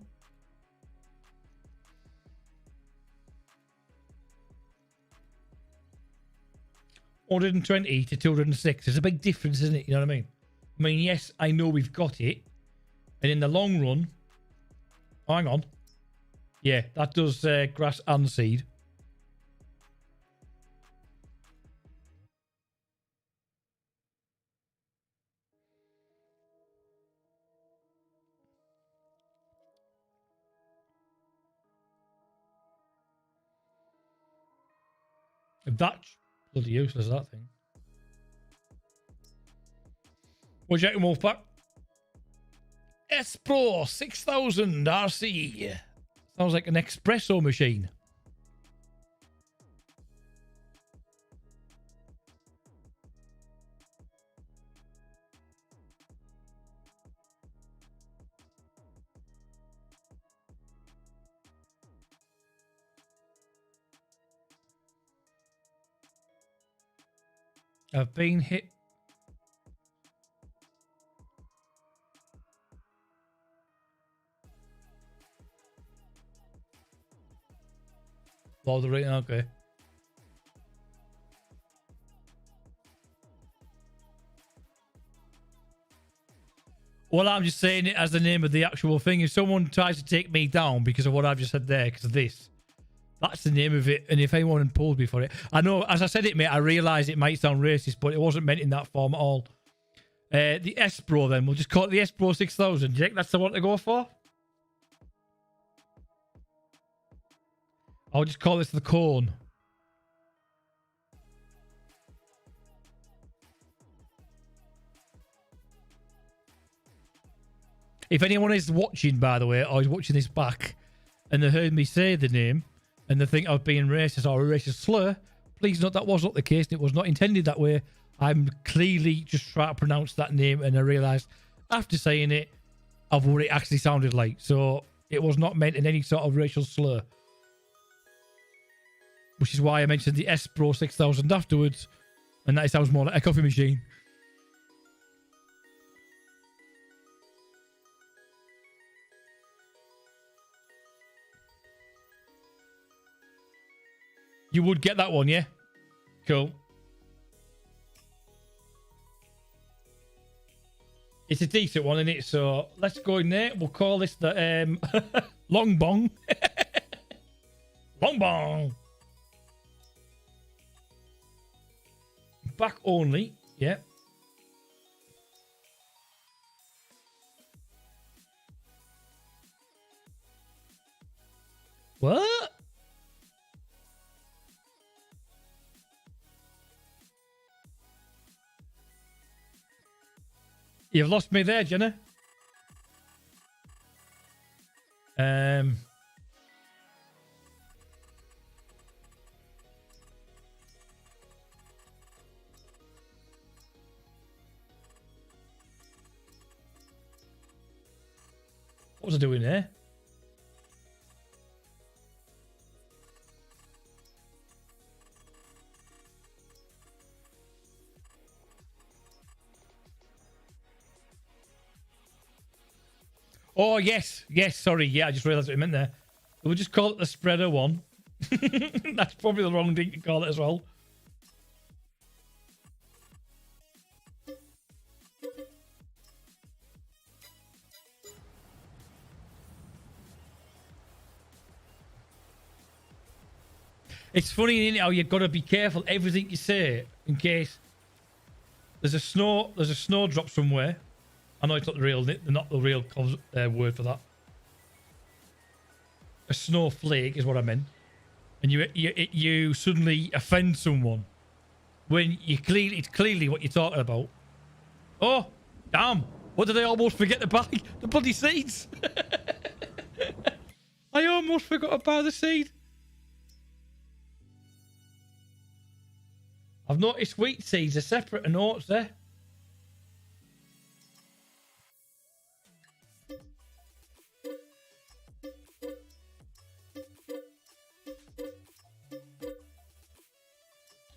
[SPEAKER 1] $120 to $206. There's a big difference, isn't it? You know what I mean? I mean, yes, I know we've got it. And in the long run... Oh, hang on. Yeah, that does grass and seed. That's bloody useless, that thing. What do you reckon, Wolfpack? S Pro 6000 RC. Sounds like an espresso machine. I've been hit. For the rating, okay. Well, I'm just saying it as the name of the actual thing. If someone tries to take me down because of what I've just said there, because of this, that's the name of it. And if anyone pulls me for it, I know, as I said it, mate, I realise it might sound racist, but it wasn't meant in that form at all. The S Pro, then. We'll just call it the S Pro 6000. Do you think that's the one to go for? I'll just call this the Cone. If anyone is watching, by the way, or is watching this back, and they heard me say the name, and they think I was being racist or a racist slur, please note that was not the case. It was not intended that way. I'm clearly just trying to pronounce that name, and I realised after saying it of what it actually sounded like. So it was not meant in any sort of racial slur. Which is why I mentioned the S Pro 6000 afterwards, and that it sounds more like a coffee machine. You would get that one, yeah? Cool. It's a decent one, isn't it? So let's go in there. We'll call this the Long Bong. Long Bong. Back only. Yeah. What? You've lost me there, Jenna. What was I doing there? Oh, yes. Yes, sorry. Yeah, I just realised what you meant there. We'll just call it the spreader one. That's probably the wrong thing to call it as well. It's funny, isn't it, how you've got to be careful everything you say in case there's a snowdrop somewhere. I know it's not the real word for that. A snowflake is what I meant, and you suddenly offend someone when it's clearly what you're talking about. Oh, damn! What did I almost forget to buy? The bloody seeds. I almost forgot to buy the seed. I've noticed wheat seeds are separate and oats there.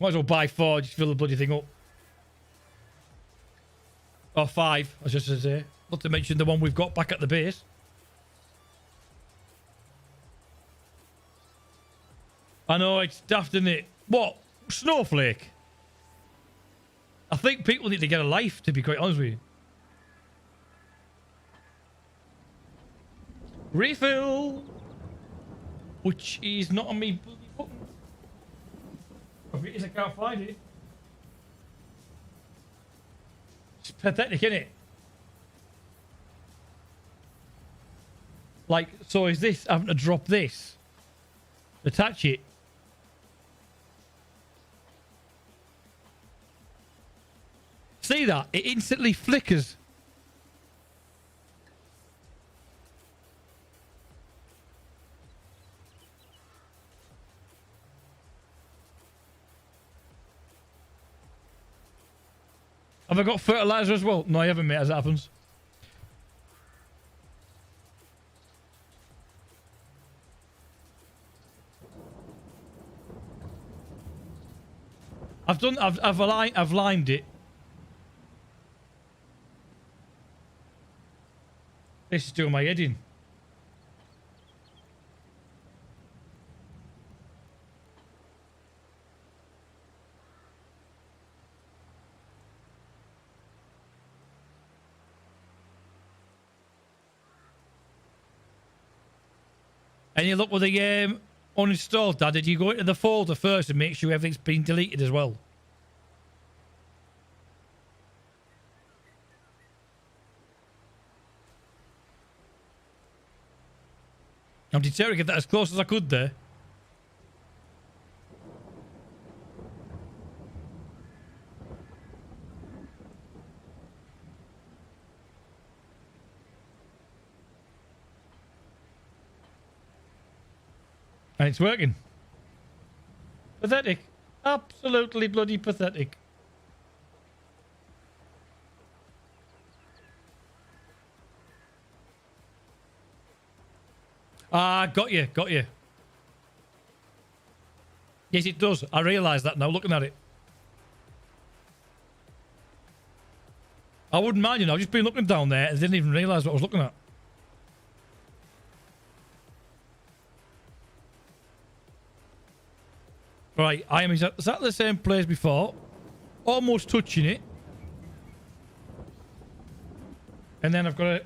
[SPEAKER 1] Might as well buy 4, just fill the bloody thing up. Or 5, I was just to say. Not to mention the one we've got back at the base. I know, it's daft, isn't it? What? Snowflake? I think people need to get a life, to be quite honest with you. Refill! Which is not on me bloody button. If it is, I can't find it. It's pathetic, isn't it? Like, so is this having to drop this? Attach it? See that? It instantly flickers. Have I got fertilizer as well? No, I haven't, mate, as it happens. I've lined it. This is doing my head in. Any luck with the uninstalled, Dad? Did you go into the folder first and make sure everything's been deleted as well? I'm determined to get that as close as I could there. And it's working. Pathetic. Absolutely bloody pathetic. Ah, got you, got you. Yes, it does. I realise that now, looking at it. I wouldn't mind, you know. I've just been looking down there and didn't even realise what I was looking at. Right, I am exactly the same place before. Almost touching it. And then I've got to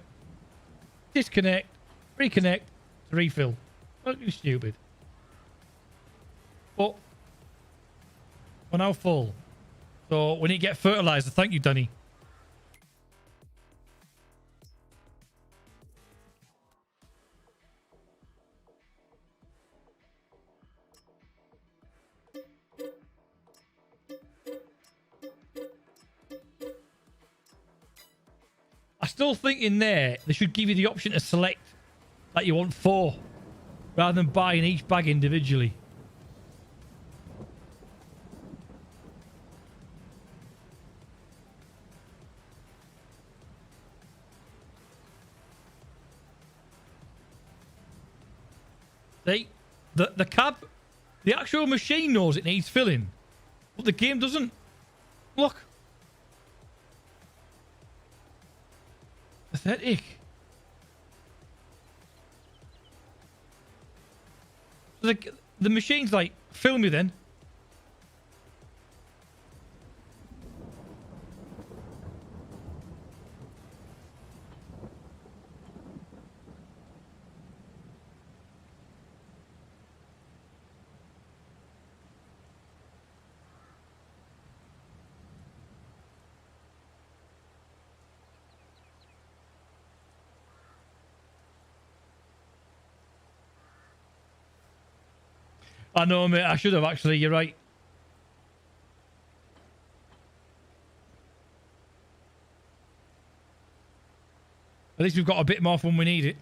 [SPEAKER 1] disconnect, reconnect, to refill. Fucking stupid. But we're now full. So we need to get fertilizer. Thank you, Danny. I still think in there, they should give you the option to select that you want 4 rather than buying each bag individually. See, the cab, the actual machine knows it needs filling, but the game doesn't. Look. Pathetic. So the machine's like, fill me then. I know, mate. I should have actually. You're right. At least we've got a bit more when we need it.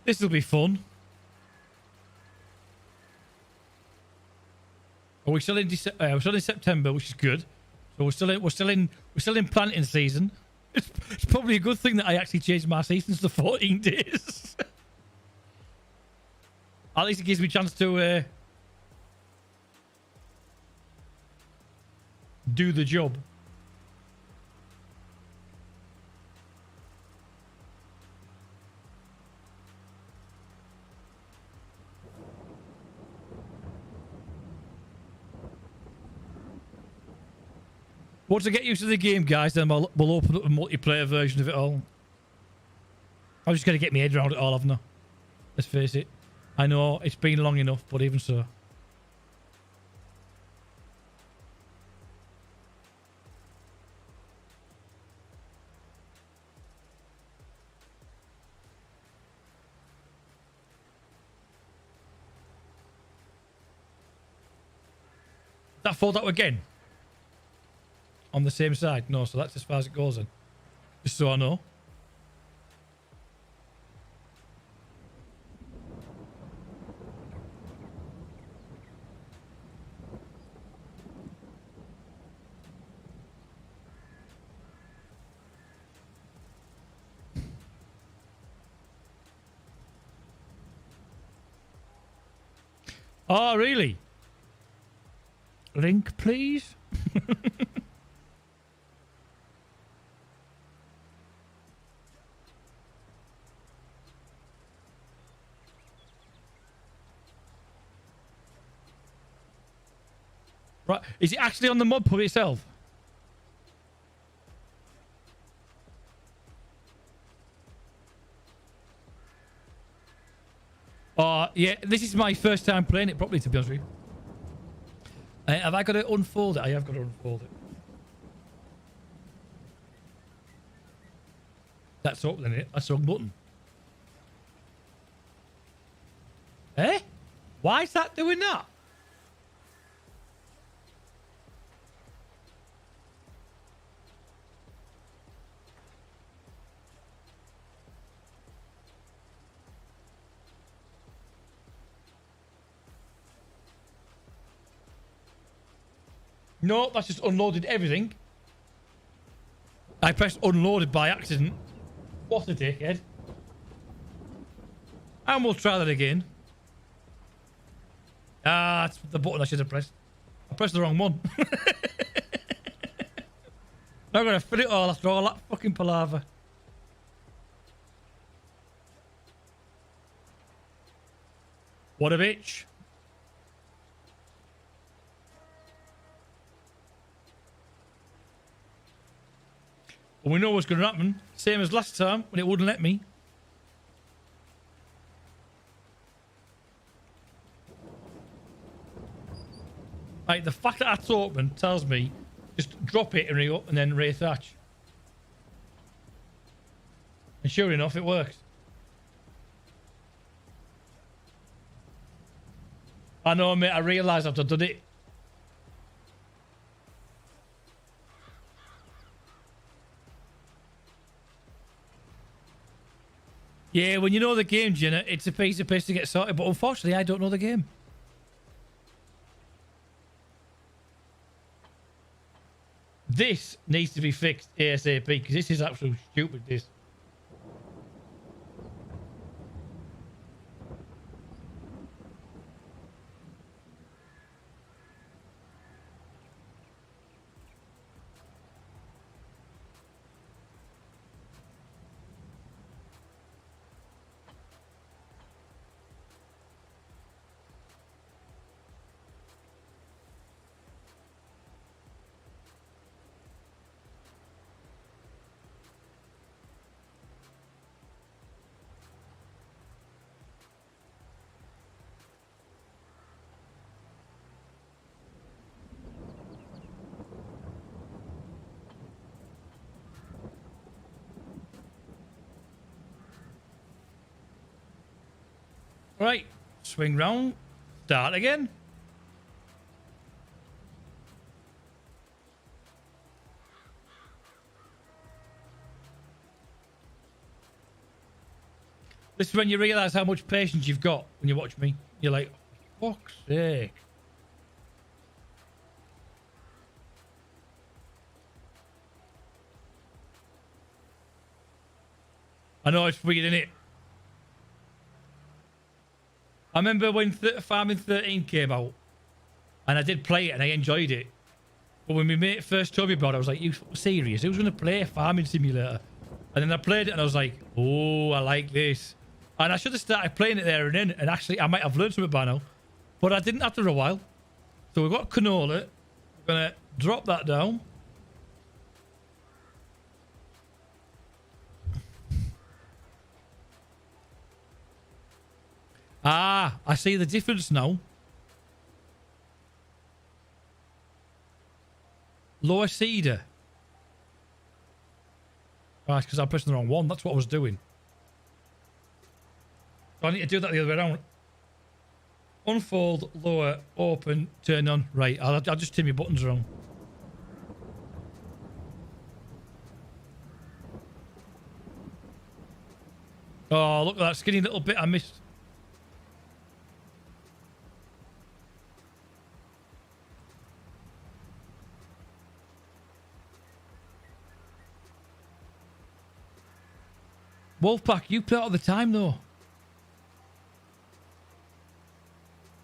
[SPEAKER 1] This will be fun. We're still in we're still in September, which is good. So we're still in planting season. It's probably a good thing that I actually changed my seasons to 14 days. At least it gives me a chance to do the job. Once I get used to the game, guys, then we'll open up a multiplayer version of it all. I'm just going to get my head around it all, haven't I? Let's face it. I know it's been long enough, but even so. That fold out again? On the same side? No, so that's as far as it goes then. Just so I know. Oh, really? Link, please? Right. Is it actually on the mod pub itself? Yeah, this is my first time playing it properly, to be honest with you. Have I got to unfold it? I have got to unfold it. That's opening it. That's the wrong button. Eh? Why is that doing that? No, that's just unloaded everything. I pressed unloaded by accident. What a dickhead. And we'll try that again. Ah, that's the button I should have pressed. I pressed the wrong one. I'm going to fill it all after all that fucking palaver. What a bitch. Well, we know what's going to happen. Same as last time when it wouldn't let me. Like, the fact that that's open tells me just drop it and then reattach. And sure enough, it works. I know, mate. I realised after I've done it. Yeah, when you know the game, Jenna, it's a piece of piss to get sorted. But unfortunately, I don't know the game. This needs to be fixed ASAP because this is absolutely stupid, this. Right, swing round, start again. This is when you realise how much patience you've got when you watch me. You're like, fuck's sake. I know it's weird, isn't it? I remember when Farming 13 came out, and I did play it and I enjoyed it. But when my mate first told me about it, I was like, you serious? Who's going to play a Farming Simulator? And then I played it and I was like, oh, I like this. And I should have started playing it there and then, and actually I might have learned something by now. But I didn't after a while. So we've got canola. We're going to drop that down. Ah, I see the difference now. Lower cedar. Right, because I'm pressing the wrong one. That's what I was doing. So I need to do that the other way around. Unfold, lower, open, turn on. Right, I'll just turn my buttons wrong. Oh, look at that skinny little bit I missed. Wolfpack, you play it all the time, though.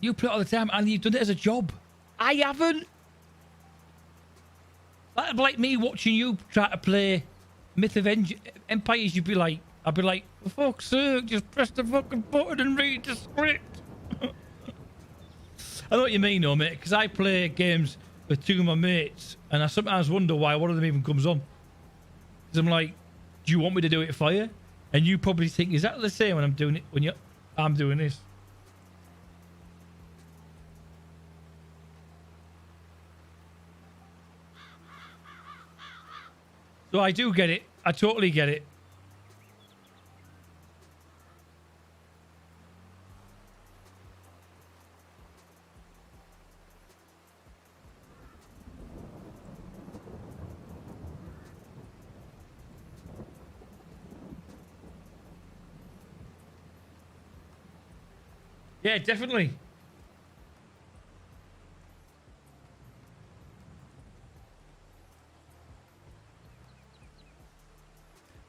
[SPEAKER 1] You play it all the time, and you've done it as a job. I haven't. That'd be like me watching you try to play Myth of Empires. You'd be like, I'd be like, for fuck's sake, just press the fucking button and read the script. I know what you mean, though, mate, because I play games with two of my mates, and I sometimes wonder why one of them even comes on. Because I'm like, do you want me to do it for you? And you probably think exactly the same when I'm doing it, when I'm doing this. So I do get it. I totally get it. Yeah, definitely.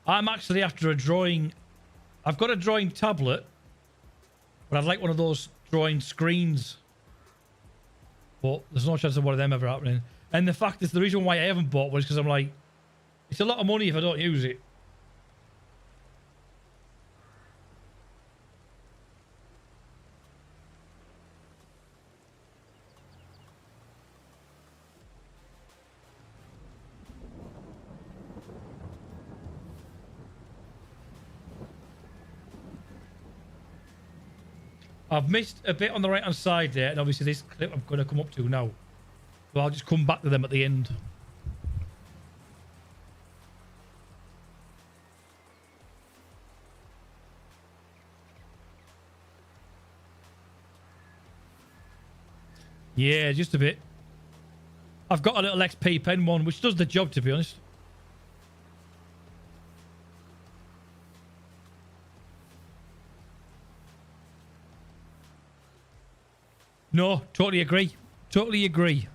[SPEAKER 1] I'm actually after a drawing. I've got a drawing tablet, but I'd like one of those drawing screens. But there's no chance of one of them ever happening. And the fact is, the reason why I haven't bought one is because I'm like, it's a lot of money if I don't use it. I've missed a bit on the right hand side there, and obviously this clip I'm going to come up to now. So I'll just come back to them at the end. Yeah, just a bit. I've got a little XP pen one, which does the job, to be honest. No, totally agree. Totally agree.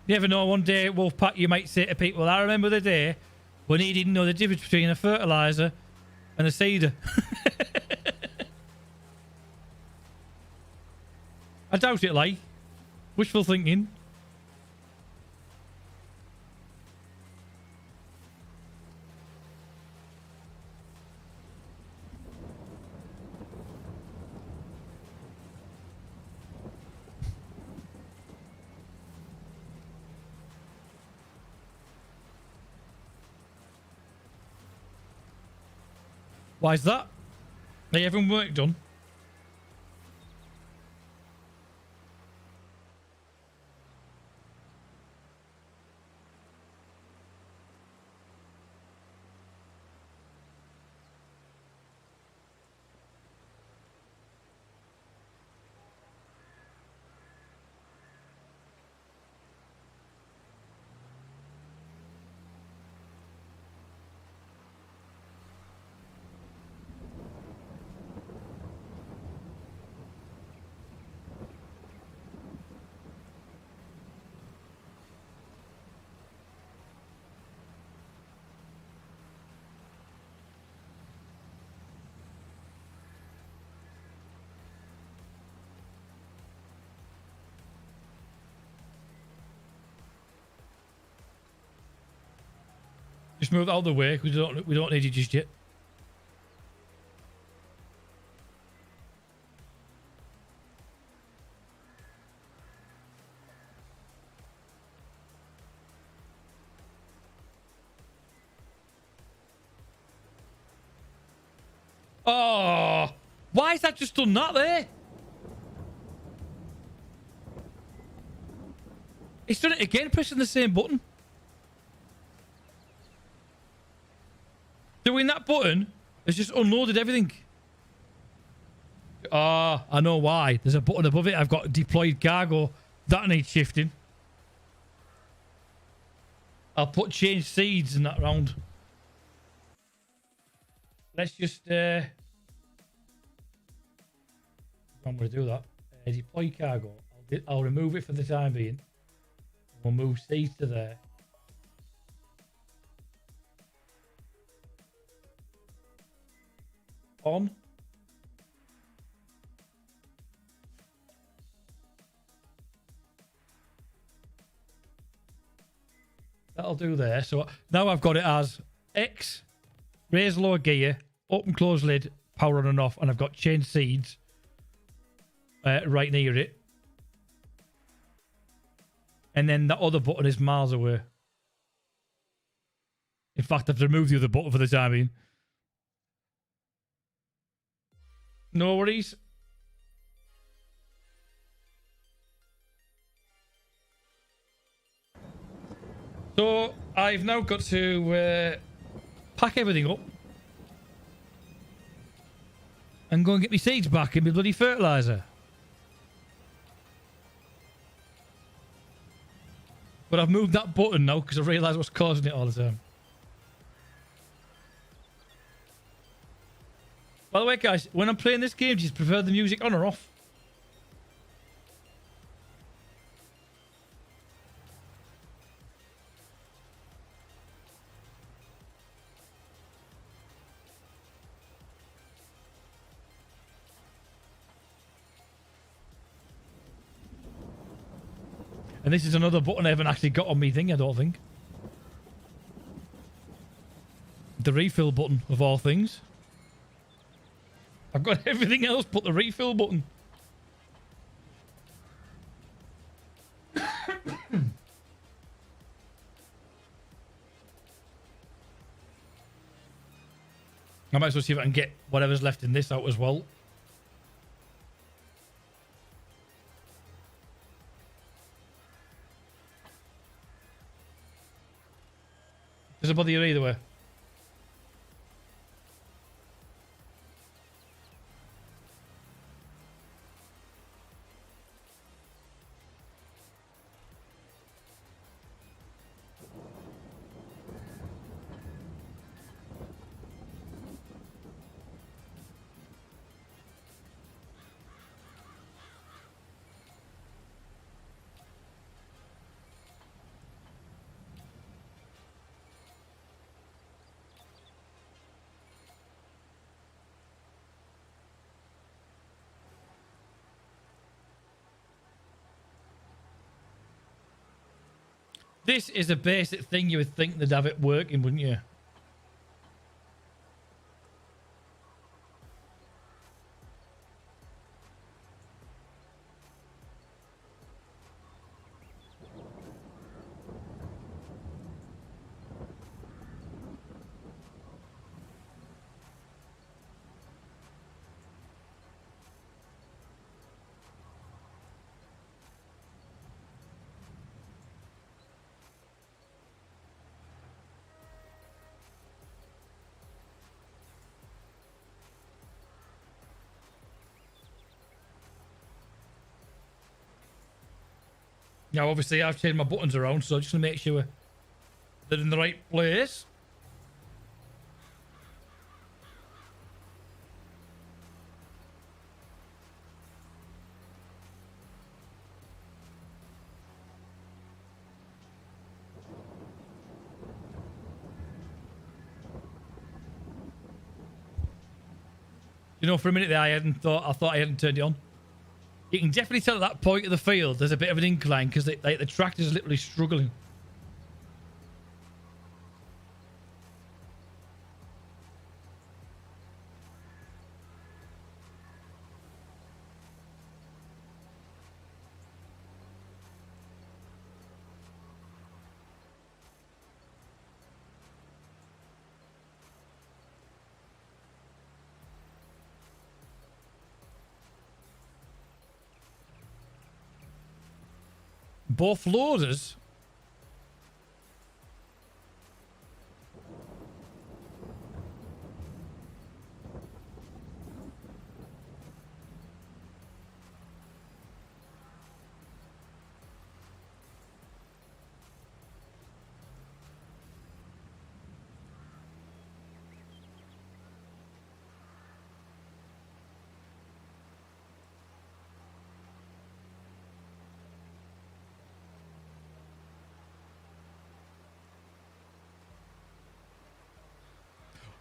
[SPEAKER 1] You never know, one day, Wolfpack, you might say to people, I remember the day when he didn't know the difference between a fertilizer and a seeder. I doubt it, like. Wishful thinking. Why is that? They haven't work done. Just move out of the way. We don't need you just yet. Oh, why has that just done that there? It's done it again, pressing the same button. Doing that button has just unloaded everything. Ah, I know why. There's a button above it. I've got deployed cargo. That needs shifting. I'll put change seeds in that round. Let's just I'm going to do that. Deploy cargo. I'll remove it for the time being. We'll move seeds to there. on. That'll do there. So now I've got it as X, raise lower gear, open close lid, power on and off, and I've got change seeds right near it. And then that other button is miles away. In fact, I've removed the other button for the time being. No worries. So I've now got to pack everything up and go and get my seeds back in my bloody fertilizer. But I've moved that button now because I realised what's causing it all the time. By the way, guys, when I'm playing this game, do you prefer the music on or off? And this is another button I haven't actually got on me thing, I don't think. The refill button, of all things. I've got everything else but the refill button. I might as well see if I can get whatever's left in this out as well. Does it bother you either way? This is a basic thing you would think they'd have it working, wouldn't you? Now, obviously, I've changed my buttons around, so just to make sure they're in the right place. You know, for a minute there, I thought I hadn't turned it on. You can definitely tell at that point of the field there's a bit of an incline because the tractor's literally struggling. Both loaders?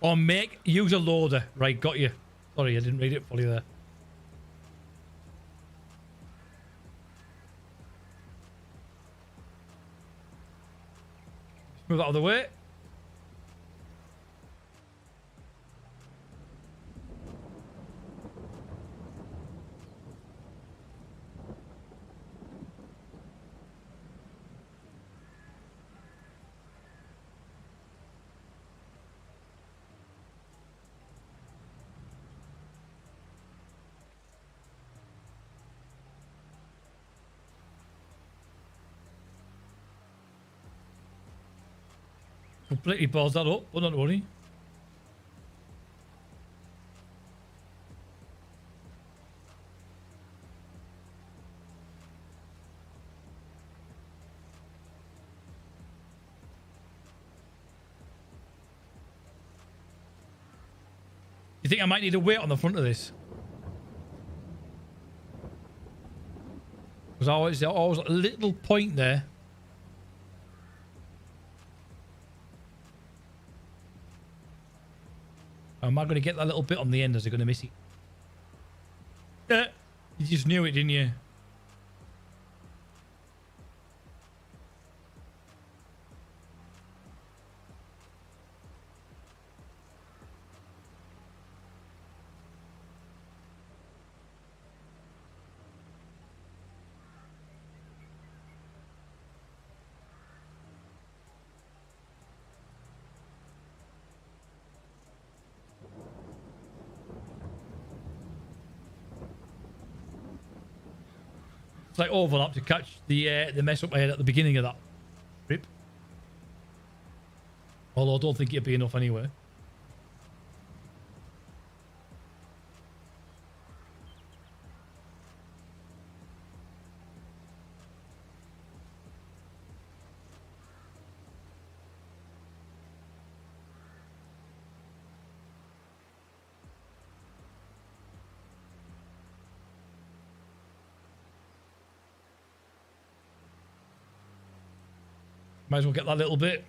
[SPEAKER 1] Or use a loader. Right, got you. Sorry, I didn't read it fully there. Move out of the way. Completely balls that up, but not to worry. You think I might need a weight on the front of this? Because there's always a little point there. Am I going to get that little bit on the end? Is it going to miss it? You just knew it, didn't you? It's like overlap to catch the mess up I had at the beginning of that trip. Although I don't think it'd be enough anyway. Might as well get that little bit.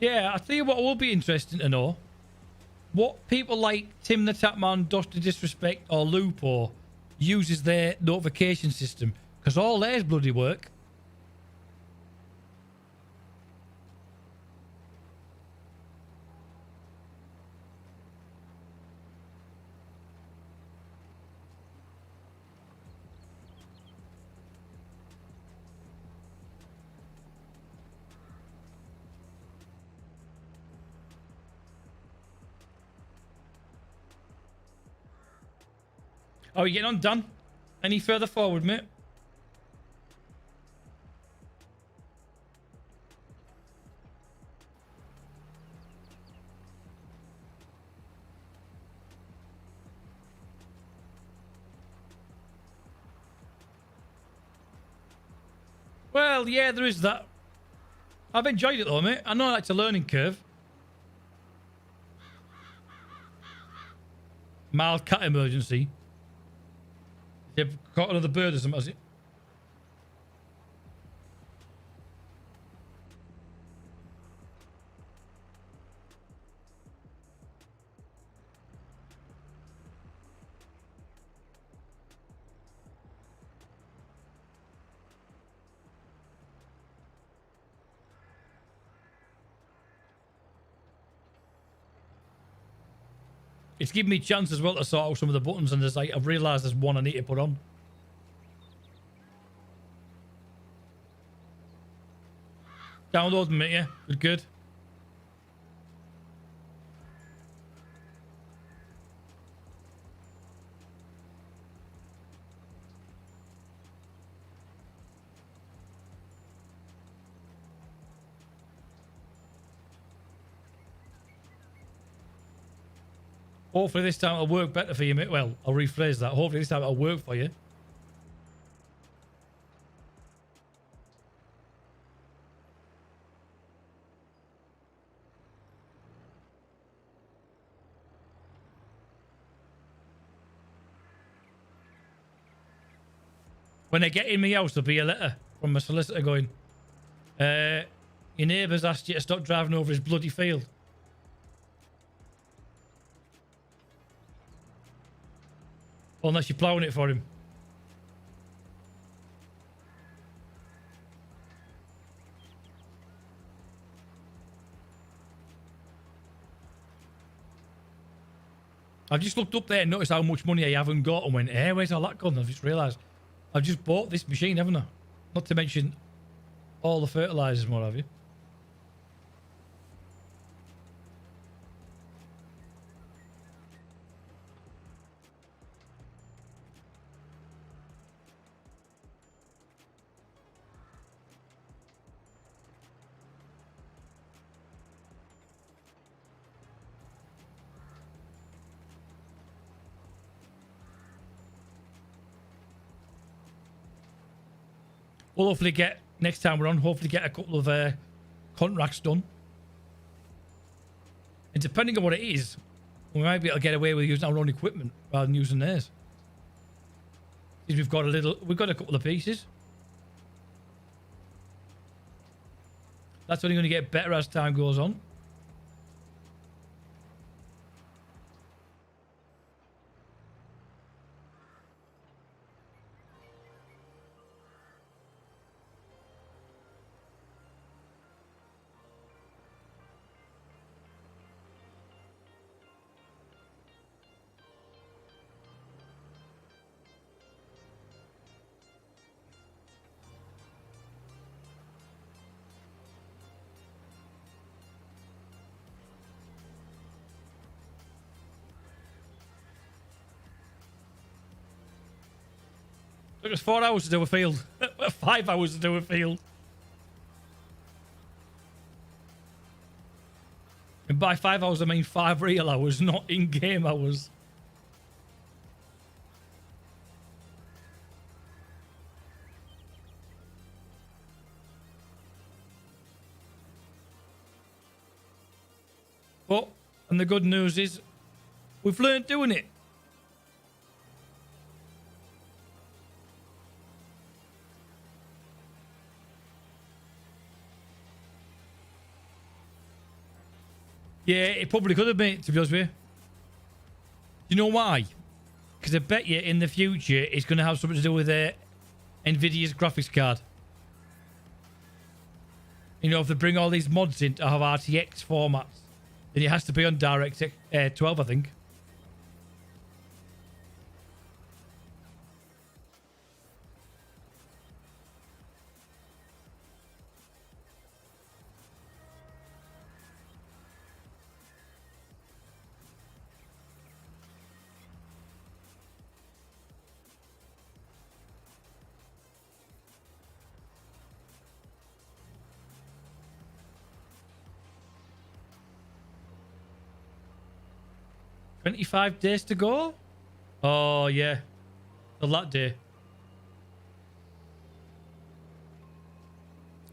[SPEAKER 1] Yeah, I'll tell you what will be interesting to know. What people like Tim the Tapman, Dr. Disrespect, or Lupo uses their notification system. Because all theirs bloody work. Oh, you getting on, Dan? Any further forward, mate? Well, yeah, there is that. I've enjoyed it though, mate. I know that's a learning curve. Mild cat emergency. You've got another bird or something, has it? It's given me a chance as well to sort out some of the buttons, and there's like, I've realised there's one I need to put on. Download them, mate, yeah. Good. Hopefully this time it'll work better for you, mate. Well, I'll rephrase that. Hopefully this time it'll work for you. When I get in my house, there'll be a letter from my solicitor going, your neighbour's asked you to stop driving over his bloody field. Unless you're ploughing it for him. I've just looked up there and noticed how much money I haven't got and went, hey, where's all that gone? I've just realised I've just bought this machine, haven't I? Not to mention all the fertilisers and what have you. We'll hopefully get, next time we're on, hopefully get a couple of contracts done. And depending on what it is, we might be able to get away with using our own equipment rather than using theirs. Because we've got a couple of pieces. That's only going to get better as time goes on. Took us 4 hours to do a field. 5 hours to do a field. And by 5 hours, I mean 5 real hours, not in-game hours. But, and the good news is, we've learned doing it. Yeah, it probably could have been, to be honest with you. You know why? Because I bet you in the future it's going to have something to do with NVIDIA's graphics card. You know, if they bring all these mods in to have RTX formats, then it has to be on DirectX 12, I think. $25 days to go? Oh, yeah. The that day.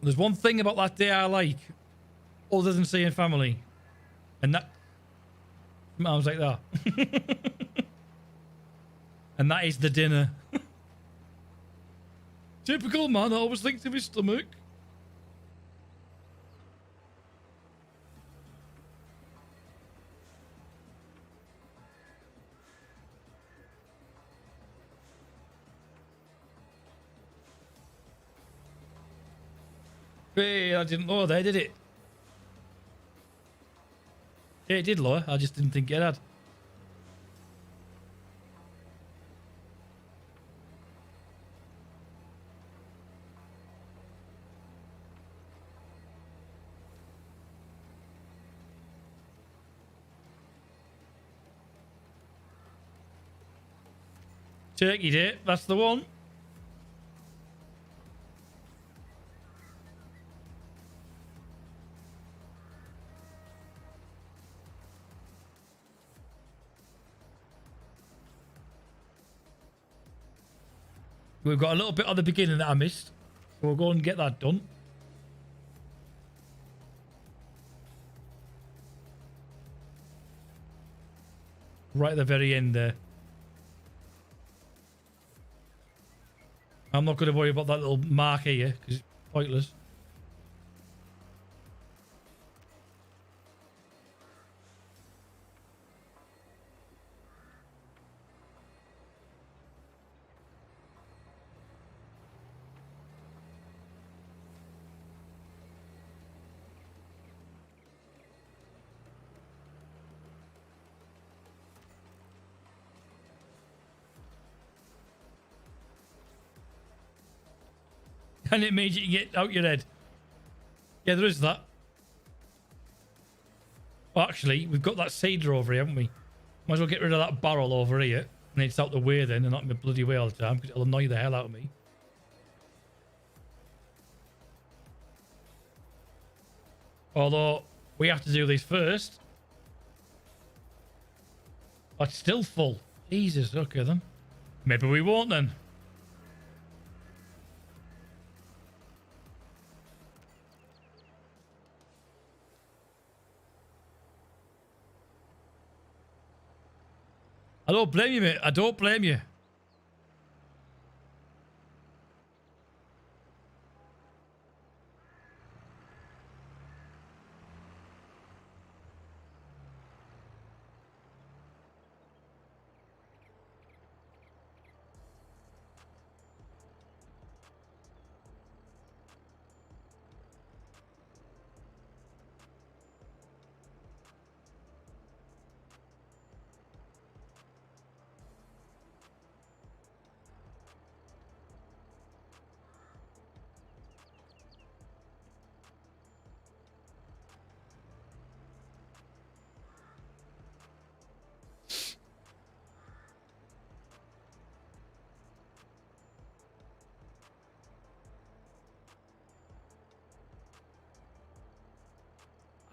[SPEAKER 1] There's one thing about that day I like, other than seeing family. And that... I was like that. And that is the dinner. Typical man, always thinks of his stomach. Hey, I didn't lower there, did it? Yeah, it did lower. I just didn't think it had. Turkey Day, that's the one. We've got a little bit on the beginning that I missed. So we'll go and get that done. Right at the very end there. I'm not going to worry about that little mark here because it's pointless. And it made you get out your head. Yeah, there is that. Well, actually, we've got that cedar over here, haven't we? Might as well get rid of that barrel over here. And it's out the way then, and not in the bloody way all the time, because it'll annoy the hell out of me. Although, we have to do this first. Oh, it's still full. Jesus, okay then. Maybe we won't then. I don't blame you, mate. I don't blame you.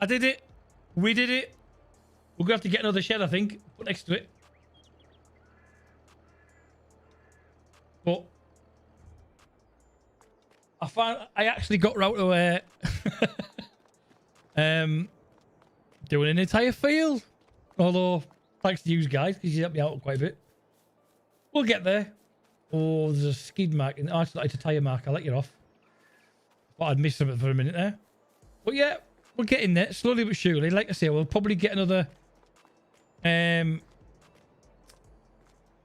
[SPEAKER 1] I did it. We did it. We're going to have to get another shed, I think. Put next to it. But I actually got round to doing an entire field. Although, thanks to you guys, because you helped me out quite a bit. We'll get there. Oh, there's a skid mark. Oh, it's a tyre mark. I'll let you off. Thought I'd missed something for a minute there. But yeah. We're getting there, slowly but surely. Like I say, we'll probably get another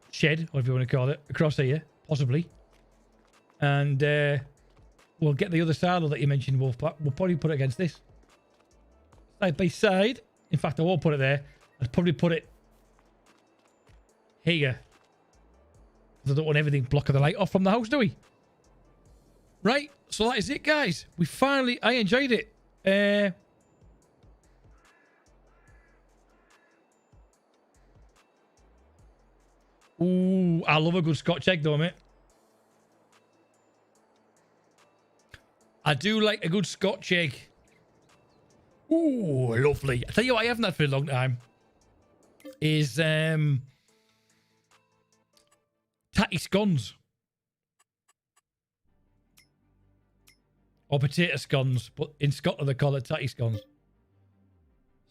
[SPEAKER 1] shed, whatever you want to call it, across here, possibly. And we'll get the other saddle that you mentioned, Wolfpack. We'll probably put it against this. Side by side. In fact, I won't put it there. I'd probably put it here. Because I don't want everything blocking the light off from the house, do we? Right, so that is it, guys. I enjoyed it. Ooh, I love a good Scotch egg though, mate. I do like a good Scotch egg. Ooh, lovely. I tell you what I haven't had for a long time is tatty scones. Or potato scones, but in Scotland they call it tatty scones.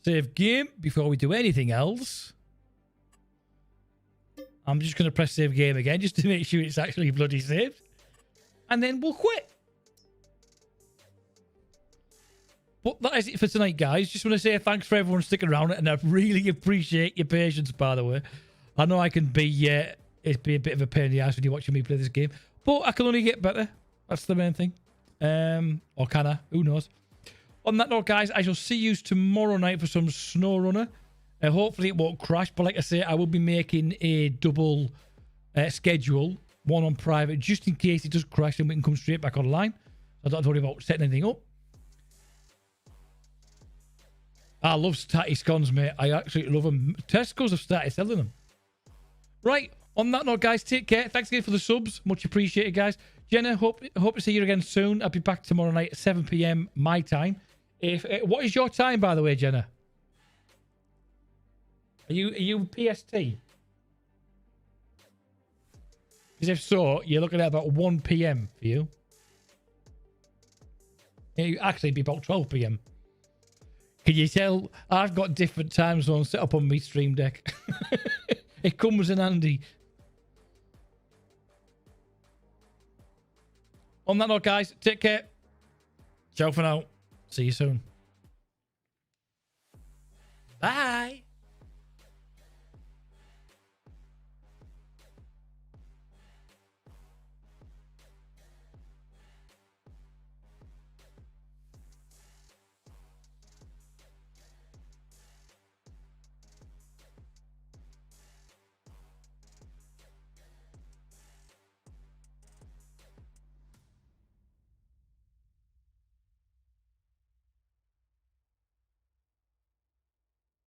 [SPEAKER 1] Save game before we do anything else. I'm just going to press save game again just to make sure it's actually bloody saved. And then we'll quit. But that is it for tonight, guys. Just want to say thanks for everyone sticking around, and I really appreciate your patience, by the way. I know I can be, it'd be a bit of a pain in the ass when you're watching me play this game, but I can only get better. That's the main thing. Or can I? Who knows? On that note, guys, I shall see you tomorrow night for some Snow Runner. Hopefully it won't crash, but like I say, I will be making a double schedule, one on private, just in case it does crash and we can come straight back online. I don't have to worry about setting anything up. I love tatty scones, mate. I absolutely love them. Tesco's have started selling them. Right, on that note, guys, take care. Thanks again for the subs. Much appreciated, guys. Jenna, hope to see you again soon. I'll be back tomorrow night at 7 p.m. my time. What is your time, by the way, Jenna? Are you PST? Because if so, you're looking at about 1 p.m. for you. It actually be about 12 p.m. Can you tell? I've got different time zones set up on my stream deck. It comes in handy. On that note, guys, take care. Ciao for now. See you soon. Bye.